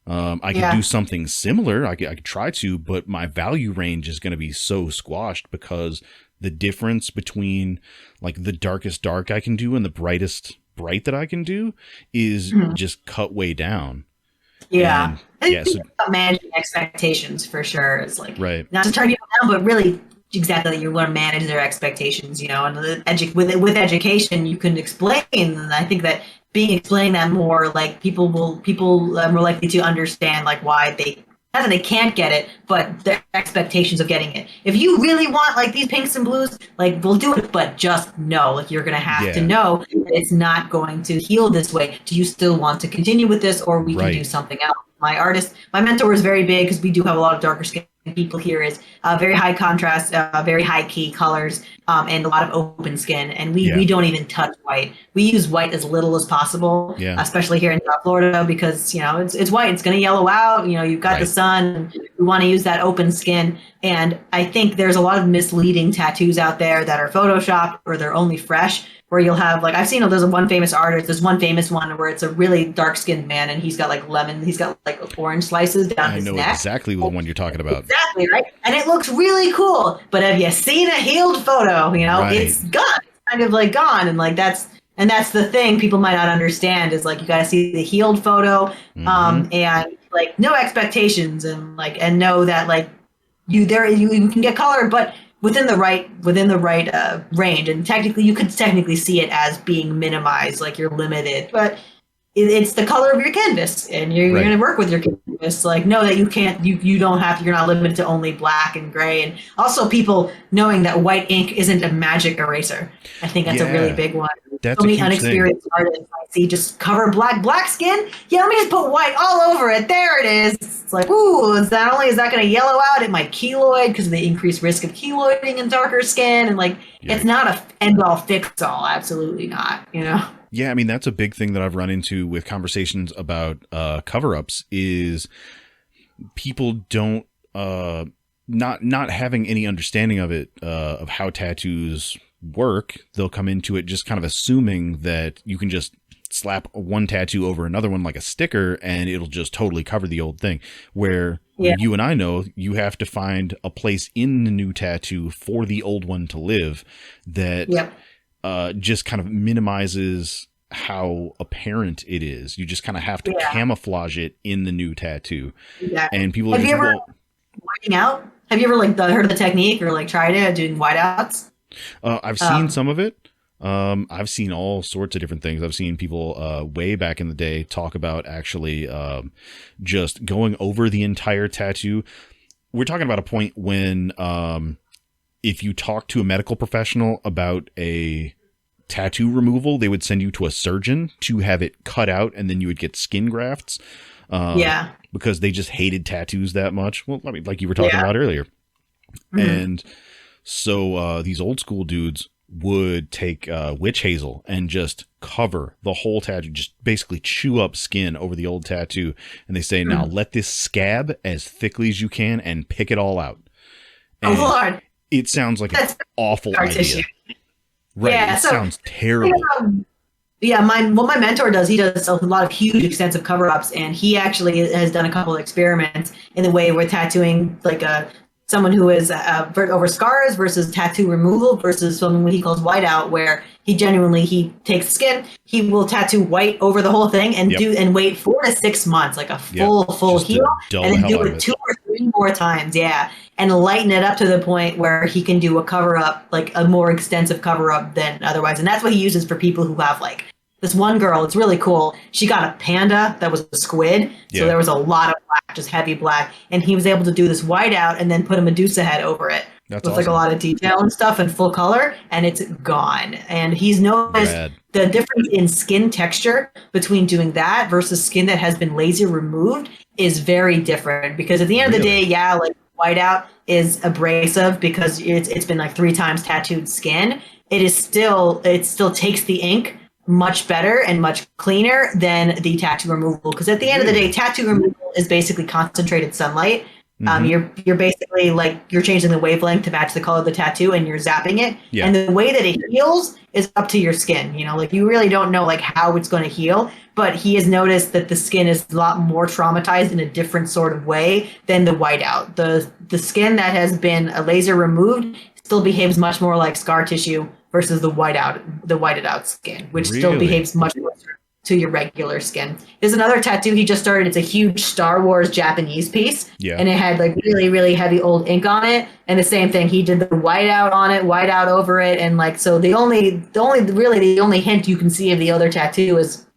I can do something similar. I could try to, but my value range is going to be so squashed, because the difference between like the darkest dark I can do and the brightest bright that I can do is just cut way down. Yeah. And, I think about managing expectations for sure. It's like, right. not to turn people down, but really exactly, you want to manage their expectations, and with education, you can explain. And I think that explaining that more, like people are more likely to understand like why not that they can't get it, but their expectations of getting it. If you really want like these pinks and blues, like we'll do it, but just know, like you're going to have to know that it's not going to heal this way. Do you still want to continue with this, or we can do something else? My mentor is very big, because we do have a lot of darker skin people here, is very high contrast, very high key colors, and a lot of open skin. And we don't even touch white. We use white as little as possible, especially here in South Florida, because, it's white. It's going to yellow out. You've got the sun. We want to use that open skin. And I think there's a lot of misleading tattoos out there that are Photoshopped, or they're only fresh, where you'll have like, I've seen, there's one famous artist, there's one famous one where it's a really dark skinned man, and he's got like orange slices down his neck. I know exactly the one you're talking about. Exactly, right? And it looks really cool, but have you seen a healed photo? It's gone. It's kind of like gone. And like that's the thing people might not understand, is like, you got to see the healed photo, and like no expectations, and know that like you can get color, but within the right range. And you could technically see it as being minimized, like you're limited, but it's the color of your canvas, and you're going to work with your canvas. Like, know that you don't have to, you're not limited to only black and gray. And also people knowing that white ink isn't a magic eraser. I think that's a really big one. That's so many unexperienced artists I see just cover black skin. Yeah, let me just put white all over it. There it is. It's like, ooh, not only is that going to yellow out, it might keloid because of the increased risk of keloiding in darker skin. And like, it's not a end all fix all. Absolutely not, Yeah, I mean, that's a big thing that I've run into with conversations about cover-ups, is people don't not having any understanding of it, of how tattoos work. They'll come into it just kind of assuming that you can just slap one tattoo over another one like a sticker and it'll just totally cover the old thing. Where you and I know you have to find a place in the new tattoo for the old one to live that just kind of minimizes how apparent it is. You just kind of have to camouflage it in the new tattoo. And people have you ever whiting out? Have you ever heard of the technique or tried it doing whiteouts? I've seen some of it. I've seen all sorts of different things. I've seen people way back in the day talk about actually just going over the entire tattoo. We're talking about a point when if you talk to a medical professional about a tattoo removal, they would send you to a surgeon to have it cut out, and then you would get skin grafts. Because they just hated tattoos that much. Well, I mean, like you were talking about earlier. And so these old school dudes would take witch hazel and just cover the whole tattoo, just basically chew up skin over the old tattoo. And they say, now let this scab as thickly as you can and pick it all out. And Lord. It sounds like an awful idea. Tissue. Right. Yeah, it sounds terrible. My mentor does, he does a lot of huge extensive cover-ups, and he actually has done a couple of experiments in the way we're tattooing like a someone who is over scars versus tattoo removal versus someone what he calls whiteout, where he takes skin, he will tattoo white over the whole thing and wait 4 to 6 months, like a full Just heal, and then do it 2 or 3 more times, and lighten it up to the point where he can do a cover up, like a more extensive cover up than otherwise. And that's what he uses for people who have like this one girl. It's really cool. She got a panda that was a squid, so there was a lot of black, just heavy black, and he was able to do this whiteout and then put a Medusa head over it. That's with awesome. Like a lot of detail and stuff and full color, and it's gone. And he's noticed the difference in skin texture between doing that versus skin that has been laser removed is very different, because at the end of the day, like whiteout is abrasive because it's been like 3 times tattooed skin. It still takes the ink much better and much cleaner than the tattoo removal, because at the end of the day, tattoo removal is basically concentrated sunlight. You're basically like you're changing the wavelength to match the color of the tattoo, and you're zapping it. And the way that it heals is up to your skin. You know, like you really don't know like how it's going to heal, but he has noticed that the skin is a lot more traumatized in a different sort of way than the whiteout. The skin that has been a laser removed still behaves much more like scar tissue versus the whited out skin, which still behaves much more to your regular skin. There's another tattoo he just started. It's a huge Star Wars Japanese piece. And it had like really, really heavy old ink on it. And the same thing, he did the whiteout on it, whiteout over it. And like, so the only hint you can see of the other tattoo is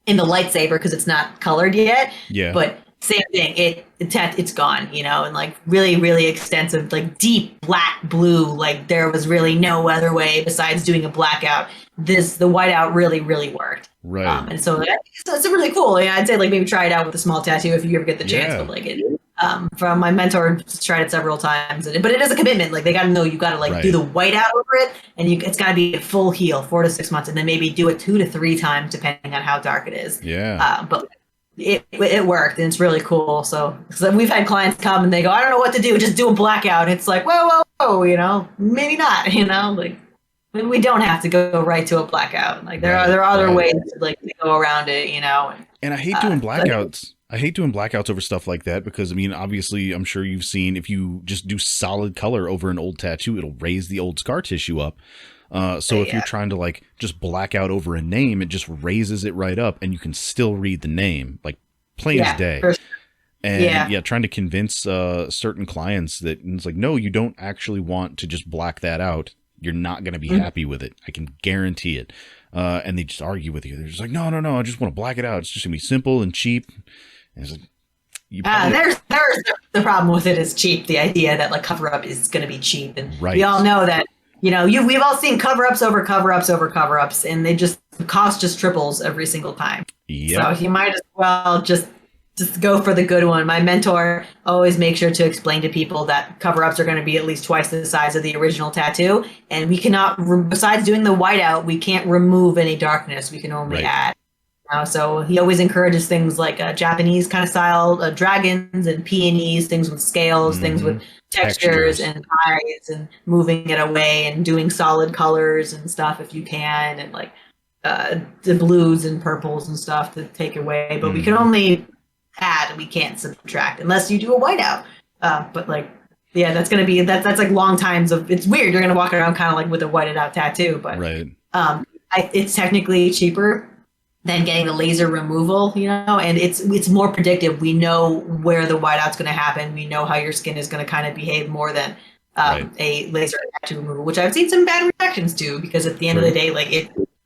in the lightsaber, because it's not colored yet. But same thing, it's gone, you know, and like really, really extensive, like deep black blue, like there was really no other way besides doing a blackout. The whiteout really, really worked. And so it's really cool. Yeah, I'd say like maybe try it out with a small tattoo if you ever get the chance. But like from my mentor, tried it several times, but it is a commitment. Like they got to know you got to like do the whiteout over it, and it's got to be a full heal, 4 to 6 months, and then maybe do it 2 to 3 times depending on how dark it is. But it worked, and it's really cool. So we've had clients come and they go, I don't know what to do, just do a blackout. And it's like, whoa, you know, maybe not, you know, like we don't have to go right to a blackout. Like there are other ways to like to go around it, you know. And I hate doing blackouts. I hate doing blackouts over stuff like that, because I mean, obviously, I'm sure you've seen if you just do solid color over an old tattoo, it'll raise the old scar tissue up. So if you're trying to like just black out over a name, it just raises it right up, and you can still read the name like plain as day. Sure. And trying to convince certain clients that it's like, no, you don't actually want to just black that out. You're not going to be happy with it. I can guarantee it. And they just argue with you. They're just like, no, I just want to black it out. It's just gonna be simple and cheap. And it's like, there's the problem with it is cheap. The idea that like cover up is going to be cheap, and we all know that. You know, we've all seen cover-ups over cover-ups over cover-ups, and the cost just triples every single time. So you might as well just go for the good one. My mentor always makes sure to explain to people that cover-ups are going to be at least twice the size of the original tattoo, and we cannot, besides doing the whiteout, we can't remove any darkness. We can only add. So he always encourages things like Japanese kind of style, dragons and peonies, things with scales, things with textures and eyes, and moving it away and doing solid colors and stuff if you can, and like the blues and purples and stuff to take away. But we can only add, we can't subtract unless you do a whiteout. But like, that's going to be, that's like long times of, it's weird. You're going to walk around kind of like with a whited out tattoo, but it's technically cheaper than getting the laser removal, you know, and it's more predictive. We know where the whiteout's going to happen. We know how your skin is going to kind of behave more than a laser tattoo removal, which I've seen some bad reactions to, because at the end of the day, like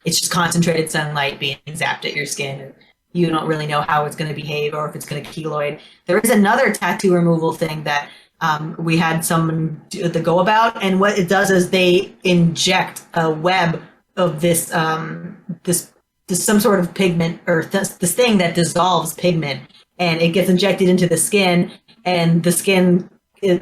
it's just concentrated sunlight being zapped at your skin. And you don't really know how it's going to behave or if it's going to keloid. There is another tattoo removal thing that we had someone do the go about, and what it does is they inject a web of this some sort of pigment, or this thing that dissolves pigment, and it gets injected into the skin, and the skin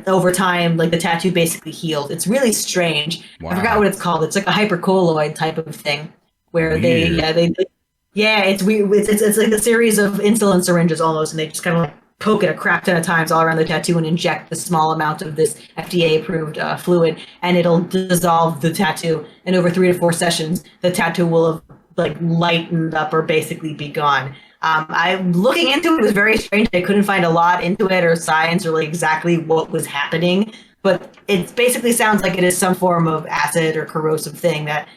over time, like the tattoo basically heals. It's really strange. I forgot what it's called. It's like a hypercolloid type of thing where it's weird. It's like a series of insulin syringes almost, and they just kind of like poke it a crap ton of times all around the tattoo and inject the small amount of this FDA approved fluid, and it'll dissolve the tattoo. And over 3 to 4 sessions, the tattoo will have like lightened up or basically be gone. I'm looking into it. It was very strange. I couldn't find a lot into it or science or like exactly what was happening. But it basically sounds like it is some form of acid or corrosive thing that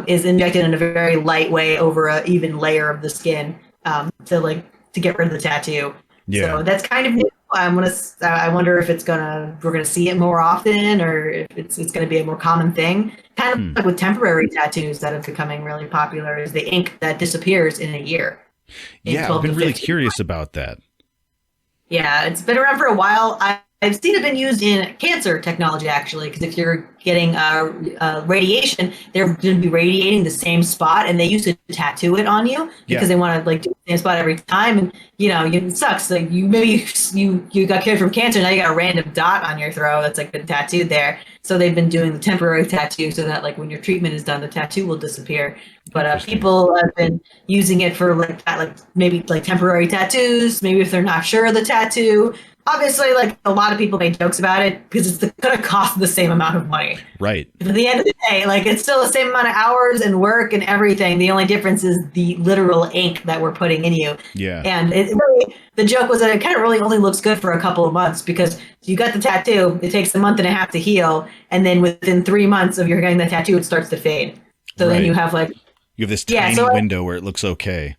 is injected in a very light way over an even layer of the skin to get rid of the tattoo. Yeah. So that's kind of new. I wonder if we're gonna see it more often, or if it's gonna be a more common thing. Kind of like with temporary tattoos that are becoming really popular, is the ink that disappears in a year. Yeah, I've been really curious about that. Yeah, it's been around for a while. I've seen it been used in cancer technology, actually, because if you're getting radiation, they're going to be radiating the same spot, and they used to tattoo it on you because they want to like do the same spot every time. And it sucks. Like you got cured from cancer, now you got a random dot on your throat that's like been tattooed there. So they've been doing the temporary tattoo so that like when your treatment is done, the tattoo will disappear. But people have been using it for maybe like temporary tattoos. Maybe if they're not sure of the tattoo. Obviously, like a lot of people make jokes about it because it's going to cost the same amount of money. Right. But at the end of the day, like it's still the same amount of hours and work and everything. The only difference is the literal ink that we're putting in you. Yeah. And the joke was that it kind of really only looks good for a couple of months because you got the tattoo, it takes a month and a half to heal, and then within 3 months of your getting the tattoo, it starts to fade. So then you have this tiny window where it looks okay.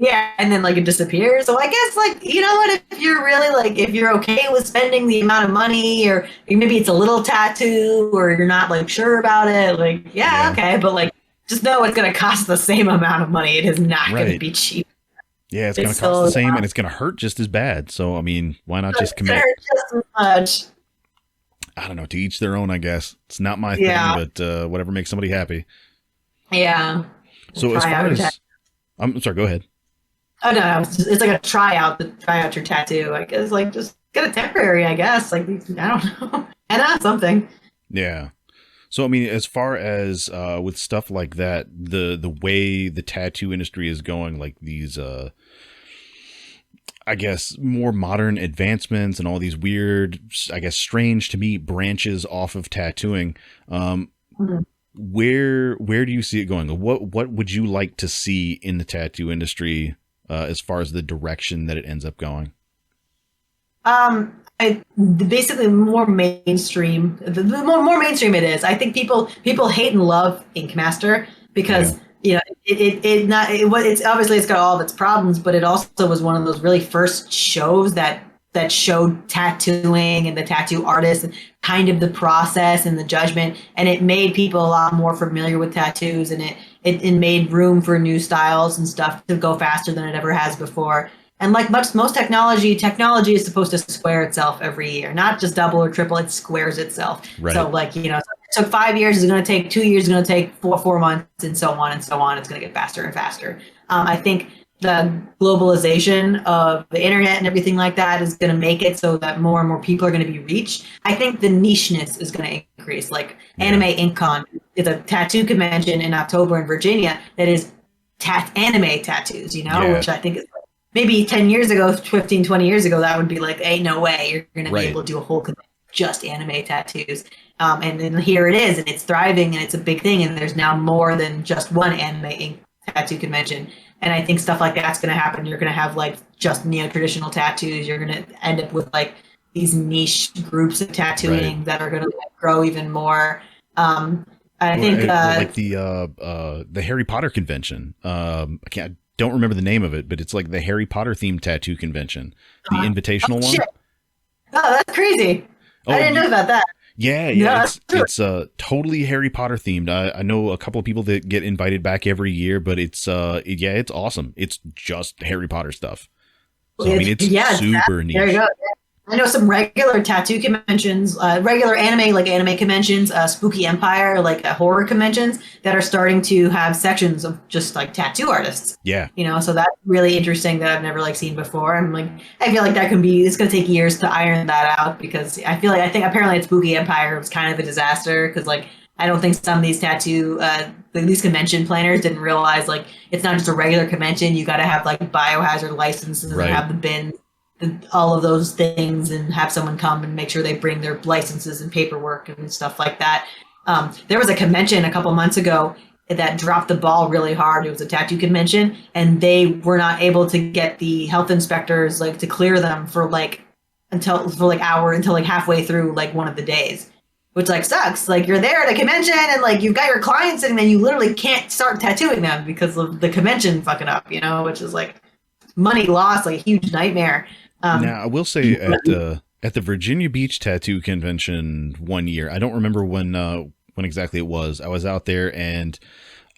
Yeah, and then it disappears. So I guess you know what, if you're really if you're okay with spending the amount of money, or maybe it's a little tattoo, or you're not sure about it, okay, but just know it's gonna cost the same amount of money. It is not gonna be cheap. Yeah, it's gonna cost the same, and it's gonna hurt just as bad. So I mean, why not just commit? Just as much. I don't know. To each their own, I guess. It's not my thing, but whatever makes somebody happy. Yeah. So as far as, I'm sorry, go ahead. Oh no, it's like a tryout to try out your tattoo. I guess just get a temporary. I guess I don't know, and something. Yeah. So I mean, as far as with stuff like that, the way the tattoo industry is going, like these, I guess, more modern advancements and all these weird, I guess, strange to me branches off of tattooing. Where do you see it going? What would you like to see in the tattoo industry? As far as the direction that it ends up going? Basically more mainstream. The more mainstream it is, I think people hate and love Ink Master because it's obviously it's got all of its problems, but it also was one of those really first shows that showed tattooing and the tattoo artist and kind of the process and the judgment, and it made people a lot more familiar with tattoos, and it made room for new styles and stuff to go faster than it ever has before. And like most technology is supposed to square itself every year, not just double or triple. It squares itself. Right. So it took 5 years. It's going to take 2 years. It's going to take four months, and so on and so on. It's going to get faster and faster. I think the globalization of the internet and everything like that is going to make it so that more and more people are going to be reached. I think the nicheness is going to increase. Anime InkCon is a tattoo convention in October in Virginia that is anime tattoos, which I think is maybe 10 years ago, 15, 20 years ago, that would be ain't no way you're going to be able to do a whole convention just anime tattoos. And then here it is, and it's thriving, and it's a big thing, and there's now more than just one anime ink tattoo convention. And I think stuff like that's going to happen. You're going to have just neo-traditional tattoos. You're going to end up with these niche groups of tattooing that are going to grow even more. I think the Harry Potter convention. I don't remember the name of it, but it's the Harry Potter themed tattoo convention, the invitational one. Shit. Oh, that's crazy! I didn't know about that. Yeah, it's totally Harry Potter themed. I know a couple of people that get invited back every year, but it's awesome. It's just Harry Potter stuff. So I mean, it's super neat. There you go. I know some regular tattoo conventions, regular anime conventions, Spooky Empire, horror conventions that are starting to have sections of just tattoo artists. Yeah. So that's really interesting that I've never seen before. I feel like it's going to take years to iron that out because I think apparently at Spooky Empire was kind of a disaster because I don't think some of these these convention planners didn't realize it's not just a regular convention. You got to have biohazard licenses and have the bins. All of those things, and have someone come and make sure they bring their licenses and paperwork and stuff like that. There was a convention a couple months ago that dropped the ball really hard. It was a tattoo convention, and they were not able to get the health inspectors like to clear them for like halfway through like one of the days, which like sucks. Like you're there at a convention and like you've got your clients and then you literally can't start tattooing them because of the convention fucking up, you know, which is like money lost, like a huge nightmare. Now I will say at the Virginia Beach Tattoo Convention one year, I don't remember when exactly it was. I was out there and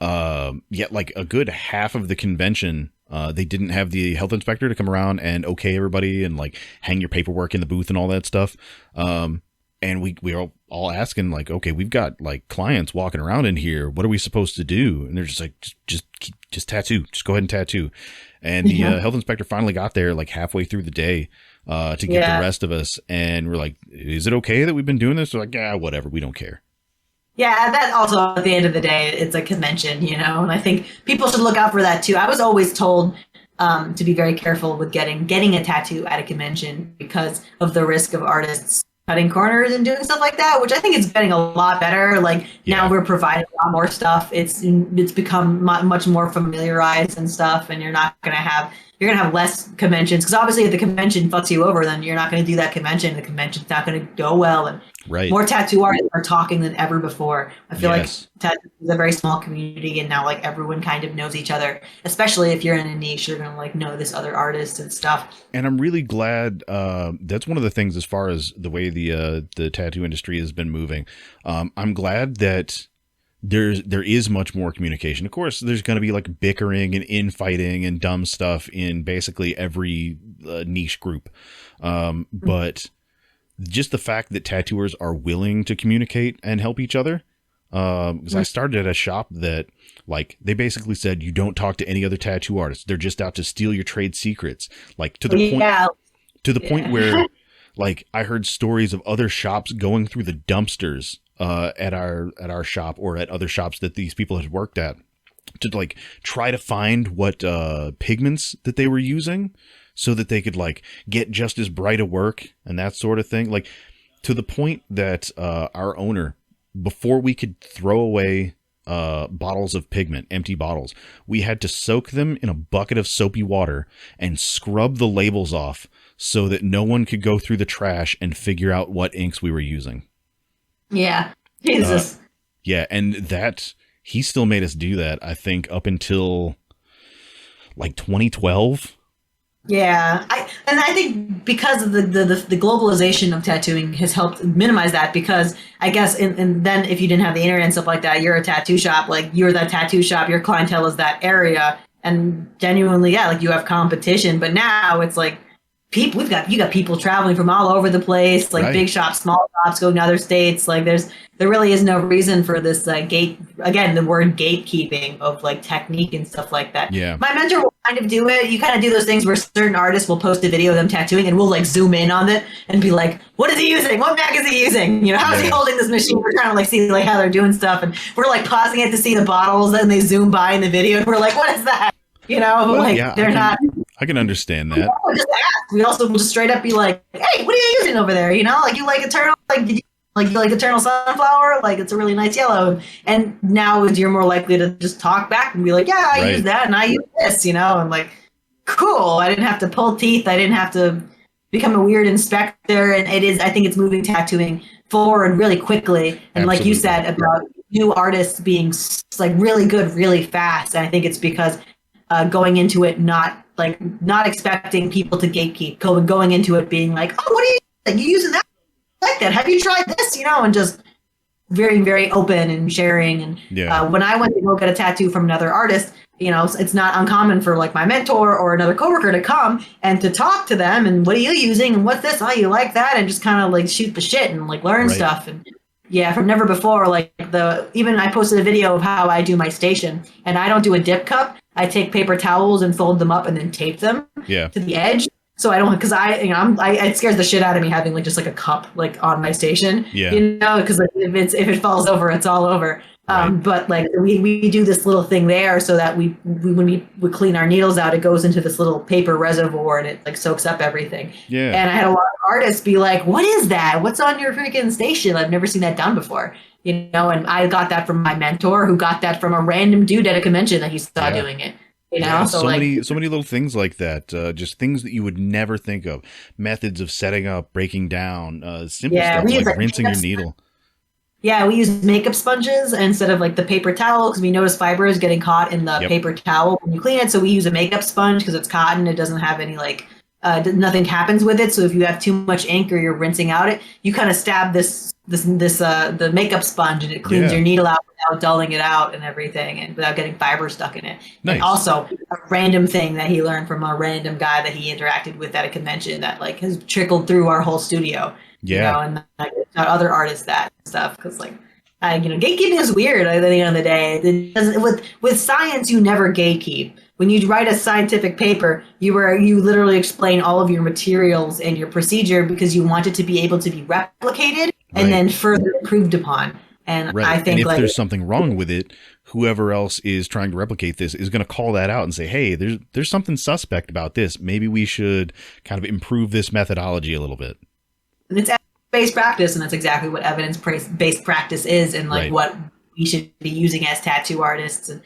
like a good half of the convention, they didn't have the health inspector to come around and okay everybody and like hang your paperwork in the booth and all that stuff. And we were all asking like, okay, we've got like clients walking around in here. What are we supposed to do? And they're just like, just tattoo. Just go ahead and tattoo. And the health inspector finally got there like halfway through the day to get the rest of us. And we're like, is it okay that we've been doing this? They're like, yeah, whatever. We don't care. Yeah, that also at the end of the day, it's a convention, you know, and I think people should look out for that too. I was always told to be very careful with getting a tattoo at a convention because of the risk of artists cutting corners and doing stuff like that, which I think is getting a lot better. Like now we're providing a lot more stuff. It's become much more familiarized and stuff, and you're gonna have less conventions because obviously if the convention fucks you over, then you're not going to do that convention. The convention's not going to go well, and more tattoo artists are talking than ever before. I feel like tattoo is a very small community, and now like everyone kind of knows each other. Especially if you're in a niche, you're going to like know this other artist and stuff. And I'm really glad that's one of the things as far as the way the tattoo industry has been moving. I'm glad that there is much more communication. Of course, there's going to be like bickering and infighting and dumb stuff in basically every niche group. But just the fact that tattooers are willing to communicate and help each other. Because I started at a shop that like they basically said, you don't talk to any other tattoo artists. They're just out to steal your trade secrets. Like to the point where like I heard stories of other shops going through the dumpsters at our shop or at other shops that these people had worked at to like try to find what pigments that they were using so that they could like get just as bright a work and that sort of thing. Like to the point that our owner, before we could throw away bottles of pigment, empty bottles, we had to soak them in a bucket of soapy water and scrub the labels off so that no one could go through the trash and figure out what inks we were using. Yeah. Jesus. And that he still made us do that, I think, up until like 2012. Yeah. I think because of the globalization of tattooing has helped minimize that, because I guess and then if you didn't have the internet and stuff like that, you're a tattoo shop, like you're that tattoo shop, your clientele is that area, and genuinely, like you have competition. But now it's like you got people traveling from all over the place, like big shops, small shops, going to other states. Like there really is no reason for this the word gatekeeping of like technique and stuff like that. Yeah. My mentor will kind of do it. You kind of do those things where certain artists will post a video of them tattooing and we'll like zoom in on it and be like, what is he using? What mag is he using? You know, how is he holding this machine? We're trying to like see like how they're doing stuff, and we're like pausing it to see the bottles, and they zoom by in the video and we're like, what is that? You know, they're not. I can understand that. We also will just straight up be like, hey, what are you using over there? You know, like you like Eternal, you like Eternal Sunflower, like it's a really nice yellow. And now you're more likely to just talk back and be like, yeah, I use that and I use this, you know, and like, cool. I didn't have to pull teeth. I didn't have to become a weird inspector. And I think it's moving tattooing forward really quickly. And like you said about new artists being like really good, really fast. And I think it's because going into it not expecting people to gatekeep, going into it being like, oh, what are you using? You using that? I like that. Have you tried this? You know, and just very, very open and sharing. And when I went to go get a tattoo from another artist, you know, it's not uncommon for like my mentor or another coworker to come and to talk to them and what are you using and what's this? Oh, you like that? And just kind of like shoot the shit and like learn stuff. And from never before, like even I posted a video of how I do my station, and I don't do a dip cup. I take paper towels and fold them up and then tape them to the edge. So I don't, because it scares the shit out of me having like just like a cup like on my station, Yeah. because like, if it falls over, it's all over. Right. But like we do this little thing there so that we when we clean our needles out, it goes into this little paper reservoir and it like soaks up everything. Yeah. And I had a lot of artists be like, "What is that? What's on your freaking station? I've never seen that done before." And I got that from my mentor, who got that from a random dude at a convention that he saw doing it. So many little things like that, just things that you would never think of. Methods of setting up, breaking down, simple stuff like rinsing your needle. Yeah, we use makeup sponges instead of like the paper towel, because we notice fiber is getting caught in the paper towel when you clean it. So we use a makeup sponge because it's cotton. It doesn't have any like nothing happens with it. So if you have too much ink or you're rinsing out it, you kind of stab the makeup sponge and it cleans your needle out without dulling it out and everything, and without getting fiber stuck in it. Nice. And also a random thing that he learned from a random guy that he interacted with at a convention that like has trickled through our whole studio. And like other artists that stuff, because like gatekeeping is weird at the end of the day. It doesn't, with science, you never gatekeep. When you write a scientific paper, you literally explain all of your materials and your procedure because you want it to be able to be replicated and then further improved upon. And I think, and if there's something wrong with it, whoever else is trying to replicate this is going to call that out and say, "Hey, there's something suspect about this. Maybe we should kind of improve this methodology a little bit." And it's evidence-based practice, and that's exactly what evidence-based practice is, and like what we should be using as tattoo artists. And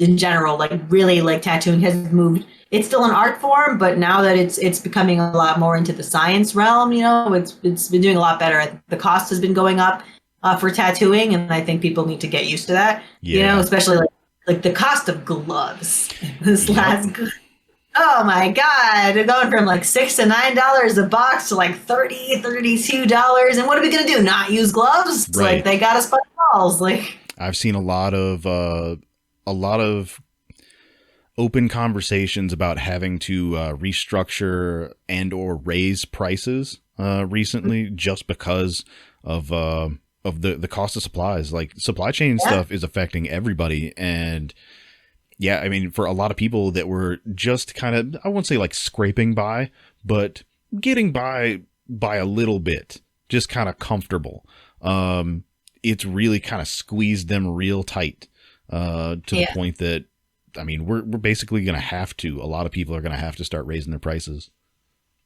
in general, like really, like tattooing has moved. It's still an art form, but now that it's becoming a lot more into the science realm, it's been doing a lot better. The cost has been going up for tattooing, and I think people need to get used to that. Especially like the cost of gloves. Oh my God, they're going from like $6 to $9 a box to like $30, $32. And what are we gonna do? Not use gloves? It's like they got us by the balls. Like I've seen a lot of open conversations about having to restructure and or raise prices recently, just because of the cost of supplies. Like supply chain stuff is affecting everybody, and I mean, for a lot of people that were just kind of, I won't say like scraping by, but getting by a little bit, just kind of comfortable. It's really kind of squeezed them real tight to the point that, I mean, we're basically going to have to, a lot of people are going to have to start raising their prices.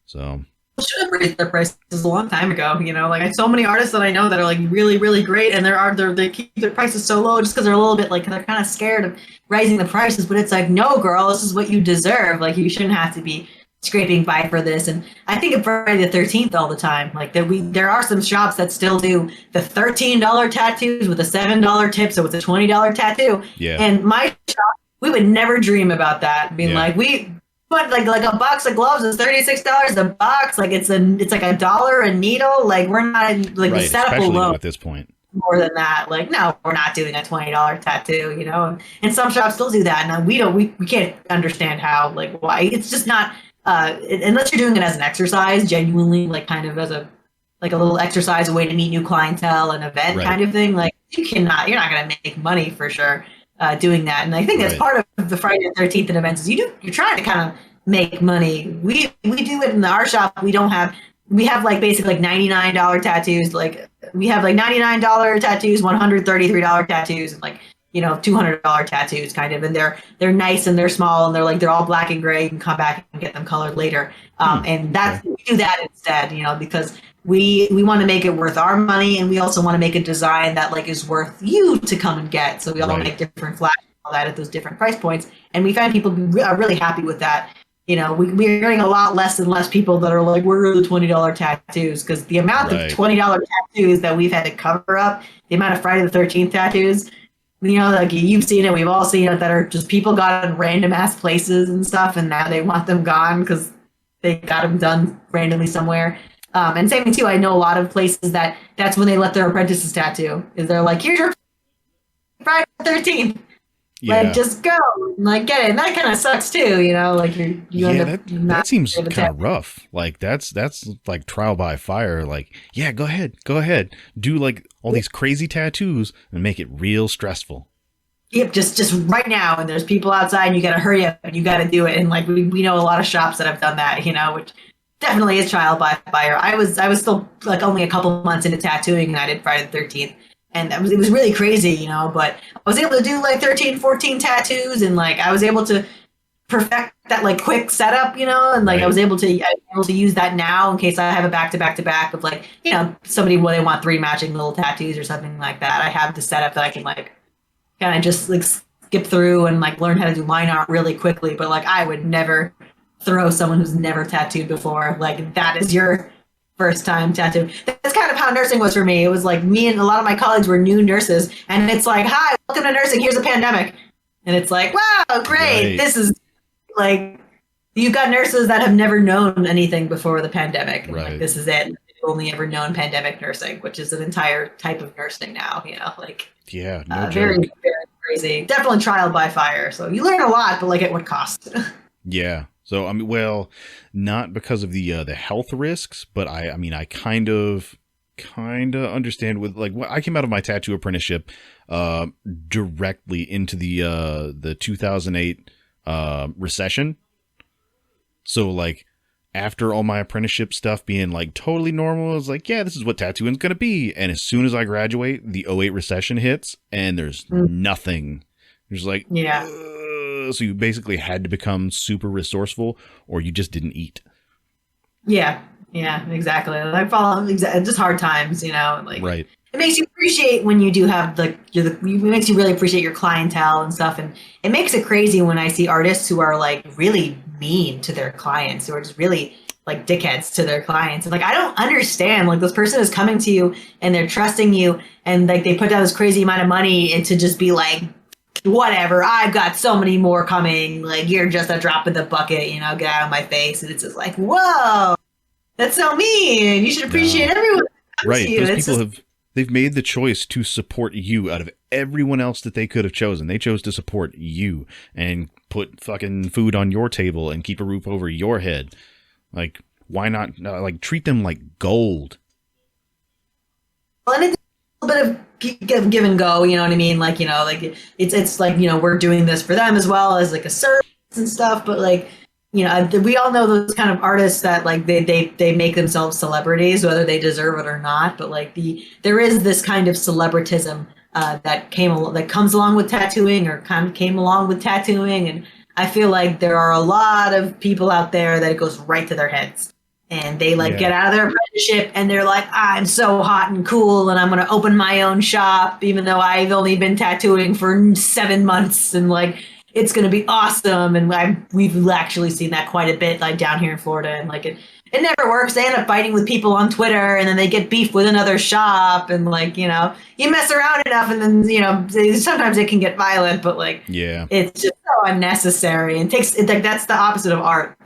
So should have raised their prices a long time ago. Like I have so many artists that I know that are like really, really great, and they keep their prices so low just because they're a little bit like, they're kind of scared of raising the prices. But it's like, no, girl, this is what you deserve. Like you shouldn't have to be scraping by for this. And I think of Friday the 13th all the time. Like there are some shops that still do the $13 tattoos with a $7 tip, so it's a $20 tattoo. And my shop, we would never dream about that. Being like, but like a box of gloves is $36 a box. Like it's like $1 a needle. Like we're not like the setup alone at this point. More than that, like no, we're not doing a $20 tattoo. And some shops still do that. And we can't understand how, like why. It's just not unless you're doing it as an exercise, genuinely, like kind of as a little exercise, a way to meet new clientele, an event kind of thing. Like you're not going to make money for sure doing that. And I think that's part of the Friday the 13th and events is you're trying to kind of make money. We do it in our shop. We have like basically like $99 tattoos. Like we have like $99 tattoos, $133 tattoos, and like $200 tattoos kind of, and they're nice and they're small and they're all black and gray. You can come back and get them colored later. And we do that instead, because we want to make it worth our money, and we also want to make a design that like is worth you to come and get. So we all make different flashes and all that at those different price points, and we find people are really happy with that. We're getting a lot less and less people that are like, we're the $20 tattoos, because the amount of $20 tattoos that we've had to cover up, the amount of Friday the 13th tattoos, like you've seen it, we've all seen it, that are just people got in random ass places and stuff, and now they want them gone because they got them done randomly somewhere. And same thing too, I know a lot of places that's when they let their apprentices tattoo, is they're like, here's your Friday the 13th. Like just go, like get it. And that kind of sucks too, like you end up that seems kind of rough. Like that's like trial by fire. Like, go ahead, do like all these crazy tattoos and make it real stressful. yep, just right now, and there's people outside, and you got to hurry up, and you got to do it. And like we know a lot of shops that have done that, which definitely is trial by fire. I was still like only a couple months into tattooing, and I did Friday the 13th, and it was really crazy, but I was able to do like 13, 14 tattoos, and like I was able to perfect that like quick setup, and like I was able to use that now in case I have a back to back of like, somebody when they want 3 matching little tattoos or something like that. I have the setup that I can like kind of just like skip through and like learn how to do line art really quickly. But like I would never throw someone who's never tattooed before. Like that is your first time tattoo. That's kind of how nursing was for me. It was like me and a lot of my colleagues were new nurses, and it's like, hi, welcome to nursing. Here's a pandemic. And it's like, wow, great. Right. This is like, you've got nurses that have never known anything before the pandemic. And like, this is it. They've only ever known pandemic nursing, which is an entire type of nursing now, like. Yeah, no very, very crazy. Definitely trial by fire. So you learn a lot, but like at what cost? Yeah. So, I mean, well, not because of the health risks, but I mean, I kind of understand with like, I came out of my tattoo apprenticeship directly into the 2008 recession. So like after all my apprenticeship stuff being like totally normal, I was like, yeah, this is what tattooing's going to be. And as soon as I graduate, the '08 recession hits and there's nothing. There's like, yeah. So you basically had to become super resourceful or you just didn't eat. Yeah, exactly. I follow just hard times, like right. It makes you appreciate when you do have it makes you really appreciate your clientele and stuff. And it makes it crazy when I see artists who are like really mean to their clients, who are just really like dickheads to their clients. And like, I don't understand, like this person is coming to you and they're trusting you and like they put down this crazy amount of money and to just be like, whatever, I've got so many more coming. Like, you're just a drop in the bucket, get out of my face. And it's just like, whoa, that's so mean. You should appreciate everyone that comes right. to you. Those people they've made the choice to support you out of everyone else that they could have chosen. They chose to support you and put fucking food on your table and keep a roof over your head. Like, why not like treat them like gold? Well, and it's a little bit of give and go, you know what I mean? Like, like it's like, we're doing this for them as well as like a service and stuff. But like, we all know those kind of artists that like they make themselves celebrities, whether they deserve it or not. But like there is this kind of celebritism that comes along with tattooing or kind of came along with tattooing. And I feel like there are a lot of people out there that it goes right to their heads. And they get out of their apprenticeship and they're like, I'm so hot and cool and I'm going to open my own shop, even though I've only been tattooing for 7 months and like, it's going to be awesome. And we've actually seen that quite a bit like down here in Florida. And like, it never works. They end up fighting with people on Twitter and then they get beef with another shop. And like, you mess around enough and then, sometimes it can get violent, but like, it's just so unnecessary and that's the opposite of art.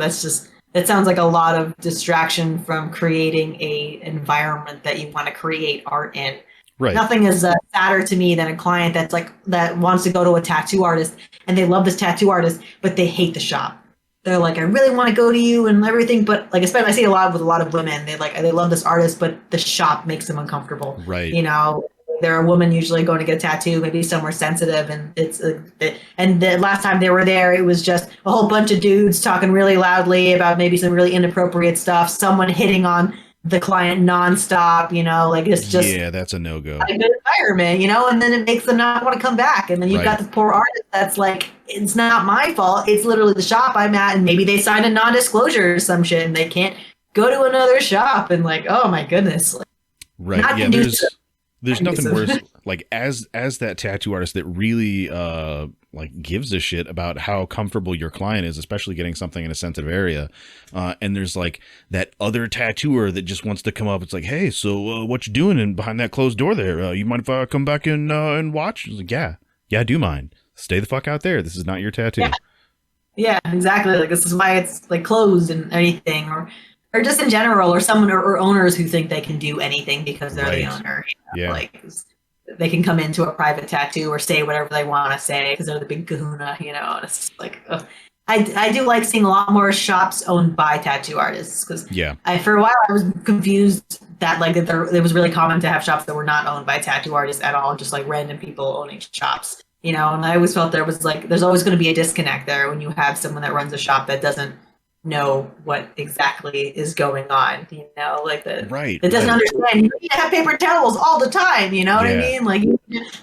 It sounds like a lot of distraction from creating a environment that you want to create art in. Right. Nothing is sadder to me than a client that wants to go to a tattoo artist and they love this tattoo artist, but they hate the shop. They're like, I really want to go to you and everything, but like, especially I see a lot with a lot of women. They love this artist, but the shop makes them uncomfortable. Right. They're a woman usually going to get a tattoo, maybe somewhere sensitive, and and the last time they were there, it was just a whole bunch of dudes talking really loudly about maybe some really inappropriate stuff. Someone hitting on the client nonstop, like it's just that's a no-go. A good environment, and then it makes them not want to come back. And then you've got this poor artist that's like, it's not my fault. It's literally the shop I'm at, and maybe they signed a non-disclosure or some shit, and they can't go to another shop. And like, oh my goodness, right? Yeah, there's nothing worse, like as that tattoo artist that really like gives a shit about how comfortable your client is, especially getting something in a sensitive area. And there's like that other tattooer that just wants to come up. It's like, hey, so what you doing in behind that closed door there? You mind if I come back and watch? I was like, yeah, I do mind. Stay the fuck out there. This is not your tattoo. Yeah, exactly. Like this is why it's like closed and anything, or just in general, or someone or owners who think they can do anything because they're the owner. Like they can come into a private tattoo or say whatever they want to say because they're the big kahuna, and it's like, I do like seeing a lot more shops owned by tattoo artists because for a while I was confused that it was really common to have shops that were not owned by tattoo artists at all, just like random people owning shops. you know, and I always felt there was like, there's always going to be a disconnect there when you have someone that runs a shop that doesn't know what exactly is going on, you know, like Right, that doesn't right. understand. You need to have paper towels all the time, you know what I Yeah. mean? Like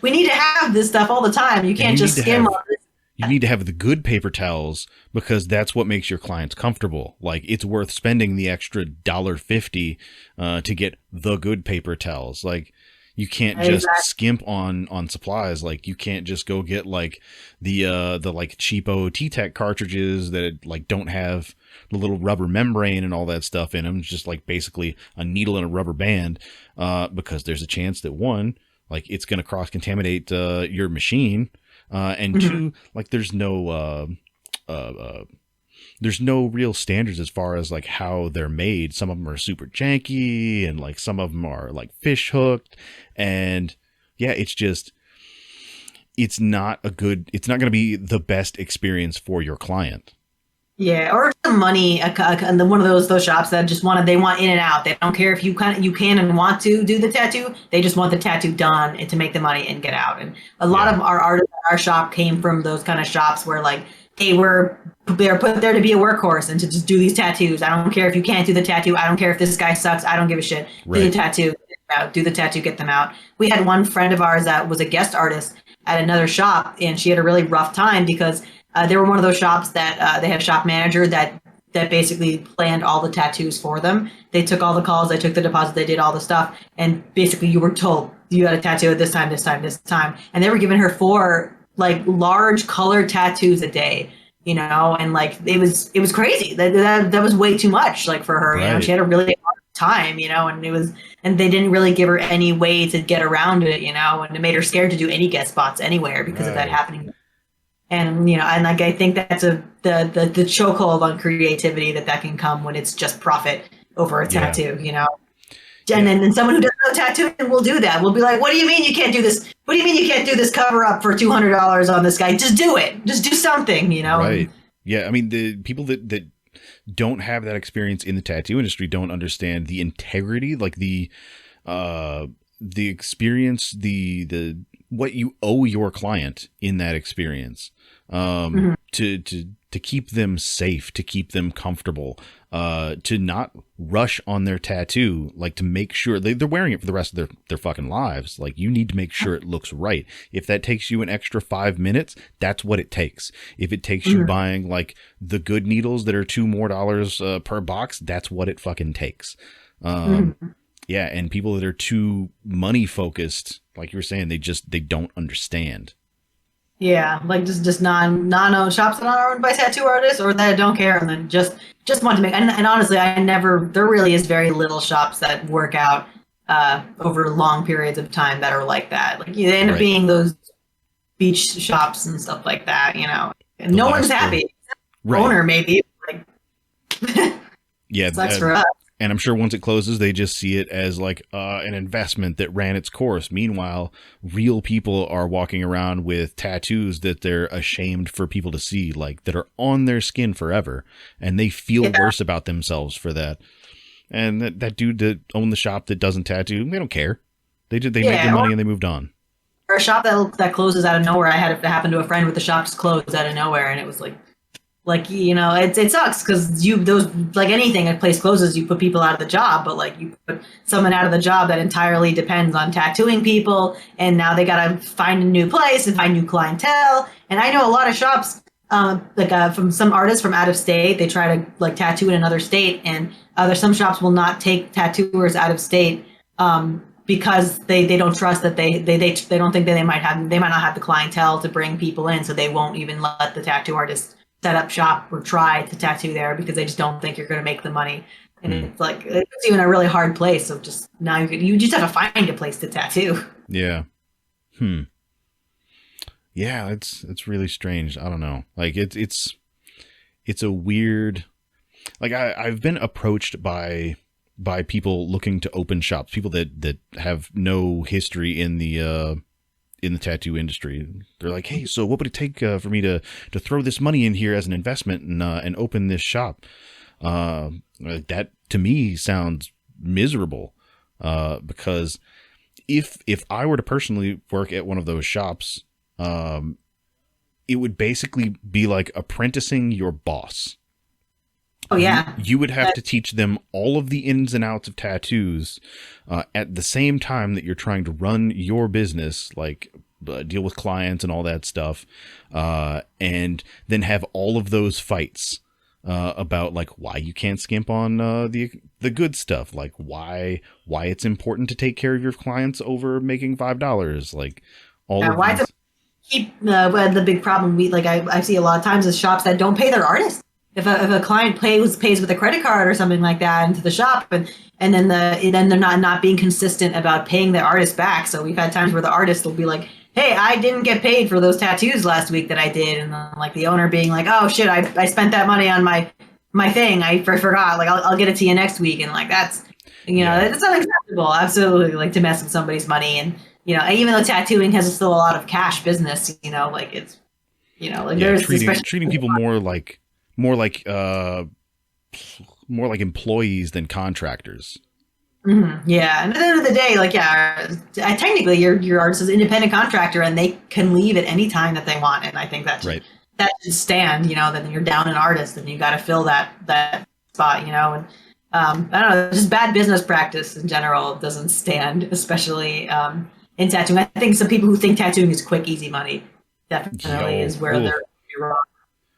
we need to have this stuff all the time. You And can't just skim on this. you need to have the good paper towels because that's what makes your clients comfortable. Like it's worth spending the extra $1.50 to get the good paper towels. Like you can't just Exactly. skimp on supplies. Like you can't just go get like the like cheapo T-Tech cartridges that like don't have the little rubber membrane and all that stuff in them. It's just like basically a needle and a rubber band because there's a chance that one, like it's going to cross contaminate your machine. And Mhm. two, like there's no real standards as far as like how they're made. Some of them are super janky and like some of them are like fish hooked. And yeah, it's not going to be the best experience for your client. Yeah, or the money, and one of those shops that just they want in and out. They don't care if you can and want to do the tattoo. They just want the tattoo done and to make the money and get out. And a lot Yeah. of our artists at our shop came from those kind of shops where like they're put there to be a workhorse and to just do these tattoos. I don't care if you can't do the tattoo. I don't care if this guy sucks. I don't give a shit. Do the Right. tattoo, get them out. Do the tattoo, get them out. We had one friend of ours that was a guest artist at another shop, and she had a really rough time because they were one of those shops that they had a shop manager that basically planned all the tattoos for them. They took all the calls, they took the deposit, they did all the stuff, and basically you were told you got a tattoo at this time, this time, this time, and they were giving her 4 like large color tattoos a day, you know, and like it was crazy. That was way too much, like for her, you know. She Right. had a really hard time, you know, and they didn't really give her any way to get around it, you know, and it made her scared to do any guest spots anywhere because of that Right. happening. And you know, and like I think that's the chokehold on creativity that can come when it's just profit over a Yeah. tattoo, you know. And Yeah. then someone who doesn't know tattooing will do that. We'll be like, "What do you mean you can't do this? What do you mean you can't do this cover up for $200 on this guy? Just do it. Just do something, you know." And Right. Yeah. I mean, the people that don't have that experience in the tattoo industry don't understand the integrity, like the experience, the what you owe your client in that experience, Mhm. to keep them safe, to keep them comfortable, to not rush on their tattoo, like to make sure they're wearing it for the rest of their fucking lives. Like you need to make sure it looks right. If that takes you an extra 5 minutes, that's what it takes. If it takes you Mhm. buying like the good needles that are $2 more per box, that's what it fucking takes. Mhm. Yeah, and people that are too money focused, like you were saying, they don't understand. Yeah, like just non shops that are owned by tattoo artists or that don't care and then just want to make and honestly I never there really is very little shops that work out over long periods of time that are like that. Like they end up Right. being those beach shops and stuff like that, you know. And The no one's last happy. right. Owner maybe like Yeah, sucks for us. and I'm sure once it closes, they just see it as like an investment that ran its course. Meanwhile, real people are walking around with tattoos that they're ashamed for people to see, like that are on their skin forever, and they feel Yeah. worse about themselves for that. And that dude that owned the shop that doesn't tattoo, they don't care. They made their Yeah, money and they moved on. or a shop that closes out of nowhere. I had it happen to a friend with the shop just closed out of nowhere and it was like you know it sucks because you those like anything a place closes you put people out of the job but like you put someone out of the job that entirely depends on tattooing people and now they got to find a new place and find new clientele and I know a lot of shops from some artists from out of state they try to like tattoo in another state and there's some shops will not take tattooers out of state because they don't trust that they don't think that they might not have the clientele to bring people in so they won't even let the tattoo artist set up shop or try to tattoo there because they just don't think you're going to make the money. And it's like, it puts you in a really hard place. So just now you just have to find a place to tattoo. Yeah. Yeah, it's really strange. I don't know. Like it's a weird, like I've been approached by people looking to open shops, people that have no history in the tattoo industry. They're like, "Hey, so what would it take for me to throw this money in here as an investment and open this shop?" That to me sounds miserable because if I were to personally work at one of those shops, it would basically be like apprenticing your boss. Oh yeah. You would have to teach them all of the ins and outs of tattoos at the same time that you're trying to run your business, like deal with clients and all that stuff, and then have all of those fights about like why you can't skimp on the good stuff, like why it's important to take care of your clients over making $5, like all of why these. Keep the big problem I see a lot of times is shops that don't pay their artists. If a client pays with a credit card or something like that into the shop, and then they're not being consistent about paying the artist back. So we've had times where the artist will be like, "Hey, I didn't get paid for those tattoos last week that I did," and then like the owner being like, "Oh shit, I spent that money on my thing. I forgot. Like I'll get it to you next week." And like that's that's unacceptable. Absolutely, like to mess with somebody's money. And even though tattooing has still a lot of cash business, like it's there's treating people more like employees than contractors. Mm-hmm. Yeah, and at the end of the day, technically your artist is an independent contractor, and they can leave at any time that they want. And I think that should stand. Then you're down an artist, and you got to fill that spot. And I don't know, just bad business practice in general doesn't stand, especially in tattooing. I think some people who think tattooing is quick, easy money definitely is where they're wrong.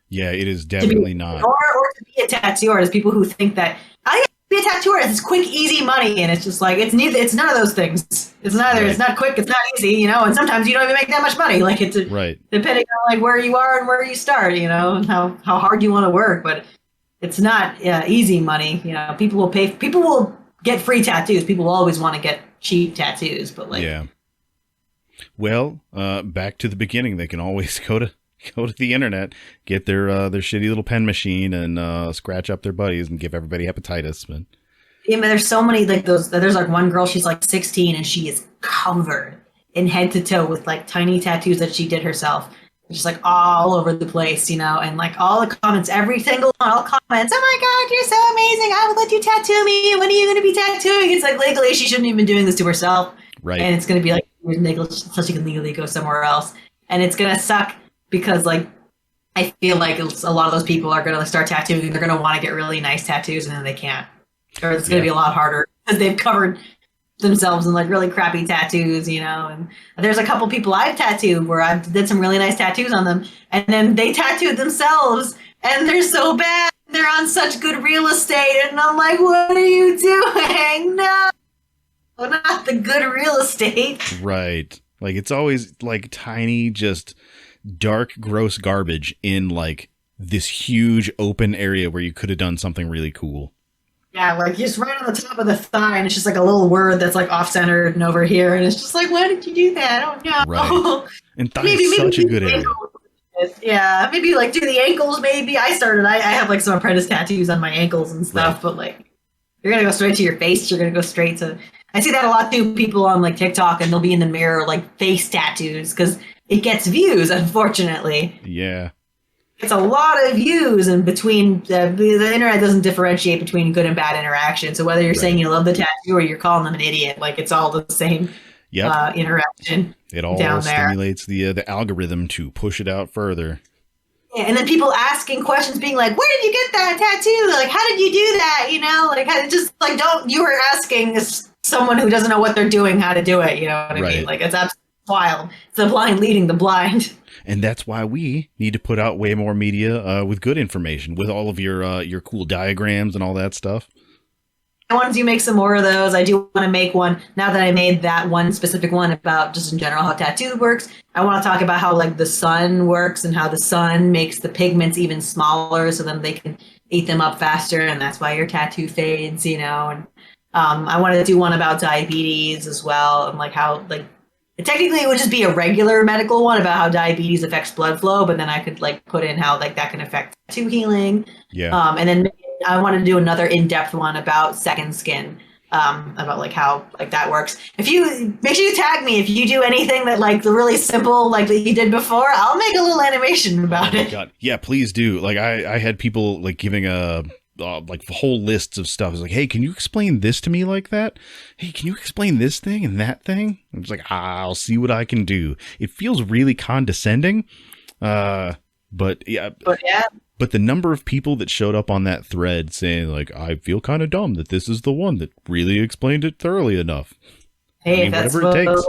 Yeah, it is definitely not. Or to be a tattoo artist, people who think that I gotta be a tattoo artist, it's quick, easy money, and it's just like it's neither. It's none of those things. It's neither. Right. It's not quick. It's not easy. And sometimes you don't even make that much money. Like it's depending on like where you are and where you start. And how hard you want to work, but it's not easy money. People will pay. People will get free tattoos. People will always want to get cheap tattoos, but Well, back to the beginning. They can always go to the internet, get their shitty little pen machine, and scratch up their buddies and give everybody hepatitis. Man. Yeah, there's so many like those. There's like one girl, she's like 16, and she is covered in head to toe with like tiny tattoos that she did herself, just like all over the place, and like all the comments, every single one, all comments. "Oh my God, you're so amazing! I would let you tattoo me. When are you going to be tattooing?" It's like legally, she shouldn't even be doing this to herself, right? And it's going to be like so she can legally go somewhere else, and it's going to suck. Because like I feel like a lot of those people are going to start tattooing and they're going to want to get really nice tattoos and then they can't, or it's going to be a lot harder because they've covered themselves in like really crappy tattoos, and there's a couple people I've tattooed where I did some really nice tattoos on them, and then they tattooed themselves and they're so bad, they're on such good real estate, and I'm like, what are you doing? No, not the good real estate. Right, like it's always like tiny, just dark, gross garbage in like this huge open area where you could have done something really cool. Yeah, like just right on the top of the thigh, and it's just like a little word that's like off-centered and over here, and it's just like, why did you do that? Oh no! Right. And thigh is such a good area. Yeah, maybe like do the ankles. Maybe I have like some apprentice tattoos on my ankles and stuff, but like you're gonna go straight to your face. You're gonna go straight to. I see that a lot too. People on like TikTok, and they'll be in the mirror like face tattoos because it gets views, unfortunately. Yeah. It's a lot of views, and between the internet doesn't differentiate between good and bad interaction. So whether you're saying you love the tattoo or you're calling them an idiot, like it's all the same interaction. It all down stimulates the algorithm to push it out further. Yeah, and then people asking questions, being like, "Where did you get that tattoo? Like, how did you do that? Like, just like you were asking someone who doesn't know what they're doing how to do it. You know what I mean? Like it's absolutely wild. It's the blind leading the blind. And that's why we need to put out way more media with good information, with all of your cool diagrams and all that stuff. I want to make some more of those. I do want to make one, now that I made that one specific one about just in general how tattoo works. I want to talk about how like the sun works and how the sun makes the pigments even smaller so then they can eat them up faster, and that's why your tattoo fades, and I wanted to do one about diabetes as well, and like how like technically it would just be a regular medical one about how diabetes affects blood flow, but then I could like put in how like that can affect tattoo healing. Yeah. And then I wanted to do another in-depth one about second skin, about like how like that works. If you make sure you tag me if you do anything that like the really simple like that you did before, I'll make a little animation about it. God. Yeah, please do. Like I had people like giving a like whole lists of stuff. It's like, hey, can you explain this to me like that? Hey, can you explain this thing and that thing? I'm just like, I'll see what I can do. It feels really condescending. But yeah. But the number of people that showed up on that thread saying like, I feel kind of dumb that this is the one that really explained it thoroughly enough. Hey, I mean, that's whatever it takes.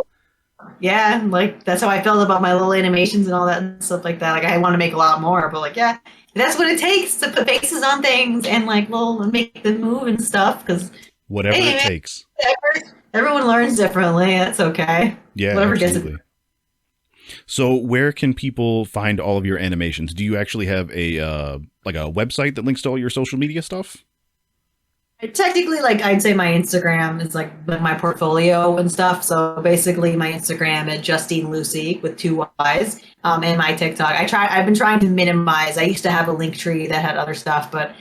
Yeah, like that's how I felt about my little animations and all that and stuff like that. Like I want to make a lot more, but like, yeah, that's what it takes to put faces on things and like, well, make them move and stuff. Because whatever it takes. Everyone learns differently. That's okay. Yeah, whatever absolutely. Gets it. So where can people find all of your animations? Do you actually have a like a website that links to all your social media stuff? Technically, like I'd say my Instagram is like my portfolio and stuff. So basically, my Instagram at Justine Lucy with 2 Y's, and my TikTok. I've been trying to minimize. I used to have a link tree that had other stuff, but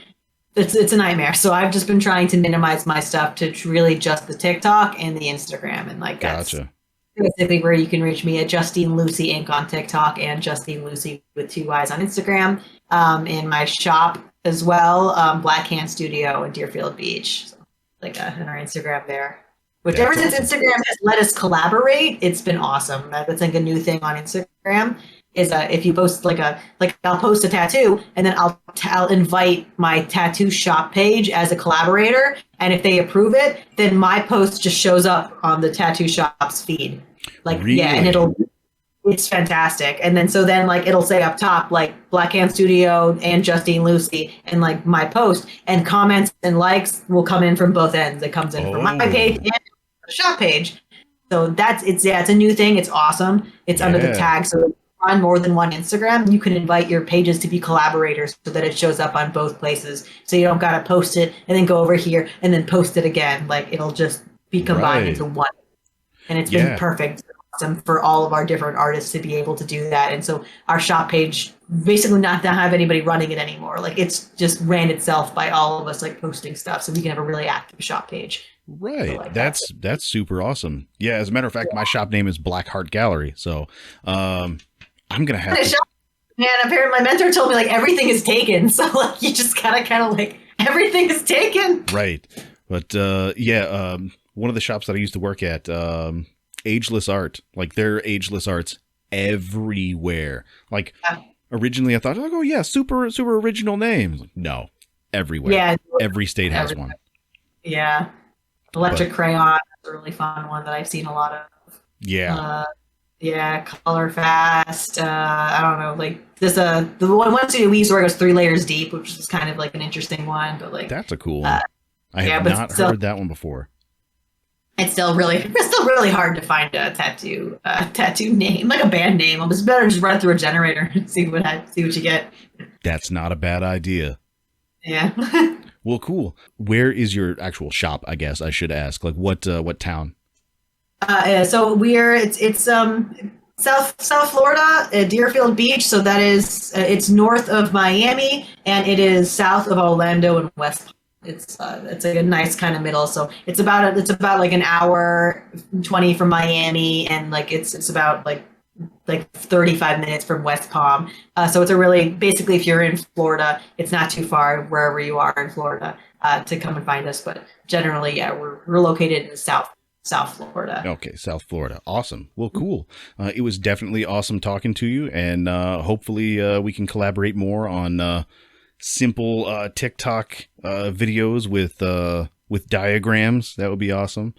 it's a nightmare. So I've just been trying to minimize my stuff to really just the TikTok and the Instagram, and like that's basically where you can reach me at Justine Lucy Inc. on TikTok and Justine Lucy with 2 Y's on Instagram. In my shop as well, Black Hand Studio in Deerfield Beach, so, like in our Instagram there. Which ever since Instagram has let us collaborate, it's been awesome. That's like a new thing on Instagram. Is if you post I'll post a tattoo and then I'll invite my tattoo shop page as a collaborator, and if they approve it, then my post just shows up on the tattoo shop's feed. Like really? Yeah, and it's fantastic. And then like it'll say up top like Black Hand Studio and Justine Lucy and like my post, and comments and likes will come in from both ends. It comes in from my page and the shop page. So it's a new thing. It's awesome. It's under the tag. So on more than one Instagram, you can invite your pages to be collaborators so that it shows up on both places. So you don't gotta post it and then go over here and then post it again. Like it'll just be combined into one. And it's been perfect for all of our different artists to be able to do that. And so our shop page basically not to have anybody running it anymore. Like it's just ran itself by all of us like posting stuff, so we can have a really active shop page. Right. So like that's super awesome. Yeah, as a matter of fact, my shop name is Black Heart Gallery. So I'm gonna have to... Man, apparently my mentor told me like everything is taken. So like you just gotta kind of like everything is taken. Right. But one of the shops that I used to work at, Ageless Art, like there are ageless arts everywhere. Like originally I thought, oh yeah, super original names. Like, no, everywhere. Yeah, every state has one. Yeah, Electric Crayon is a really fun one that I've seen a lot of. Yeah. Color Fast. I don't know, like this. The one studio we used to work was 3 Layers Deep, which is kind of like an interesting one. But like that's a cool one. I have not heard that one before. It's still really hard to find a tattoo name, like a band name. It's better just run through a generator and see what you get. That's not a bad idea. Yeah. Well, cool. Where is your actual shop? I guess I should ask. Like what town? So it's South Florida, Deerfield Beach. So that is it's north of Miami, and it is south of Orlando and West Palm. It's like a nice kind of middle. So it's about like an hour 20 from Miami, and like it's about like 35 minutes from West Palm. So it's a really, basically if you're in Florida, it's not too far wherever you are in Florida to come and find us. But generally, yeah, we're located in South Florida. Okay, South Florida. Awesome. Well, cool. It was definitely awesome talking to you, and hopefully we can collaborate more on simple TikTok videos with diagrams. That would be awesome.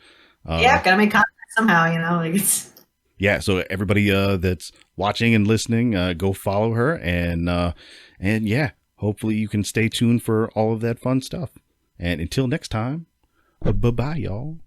Gotta make content somehow, like it's... Yeah, so everybody that's watching and listening, go follow her, and yeah, hopefully you can stay tuned for all of that fun stuff. And until next time, bye-bye, y'all.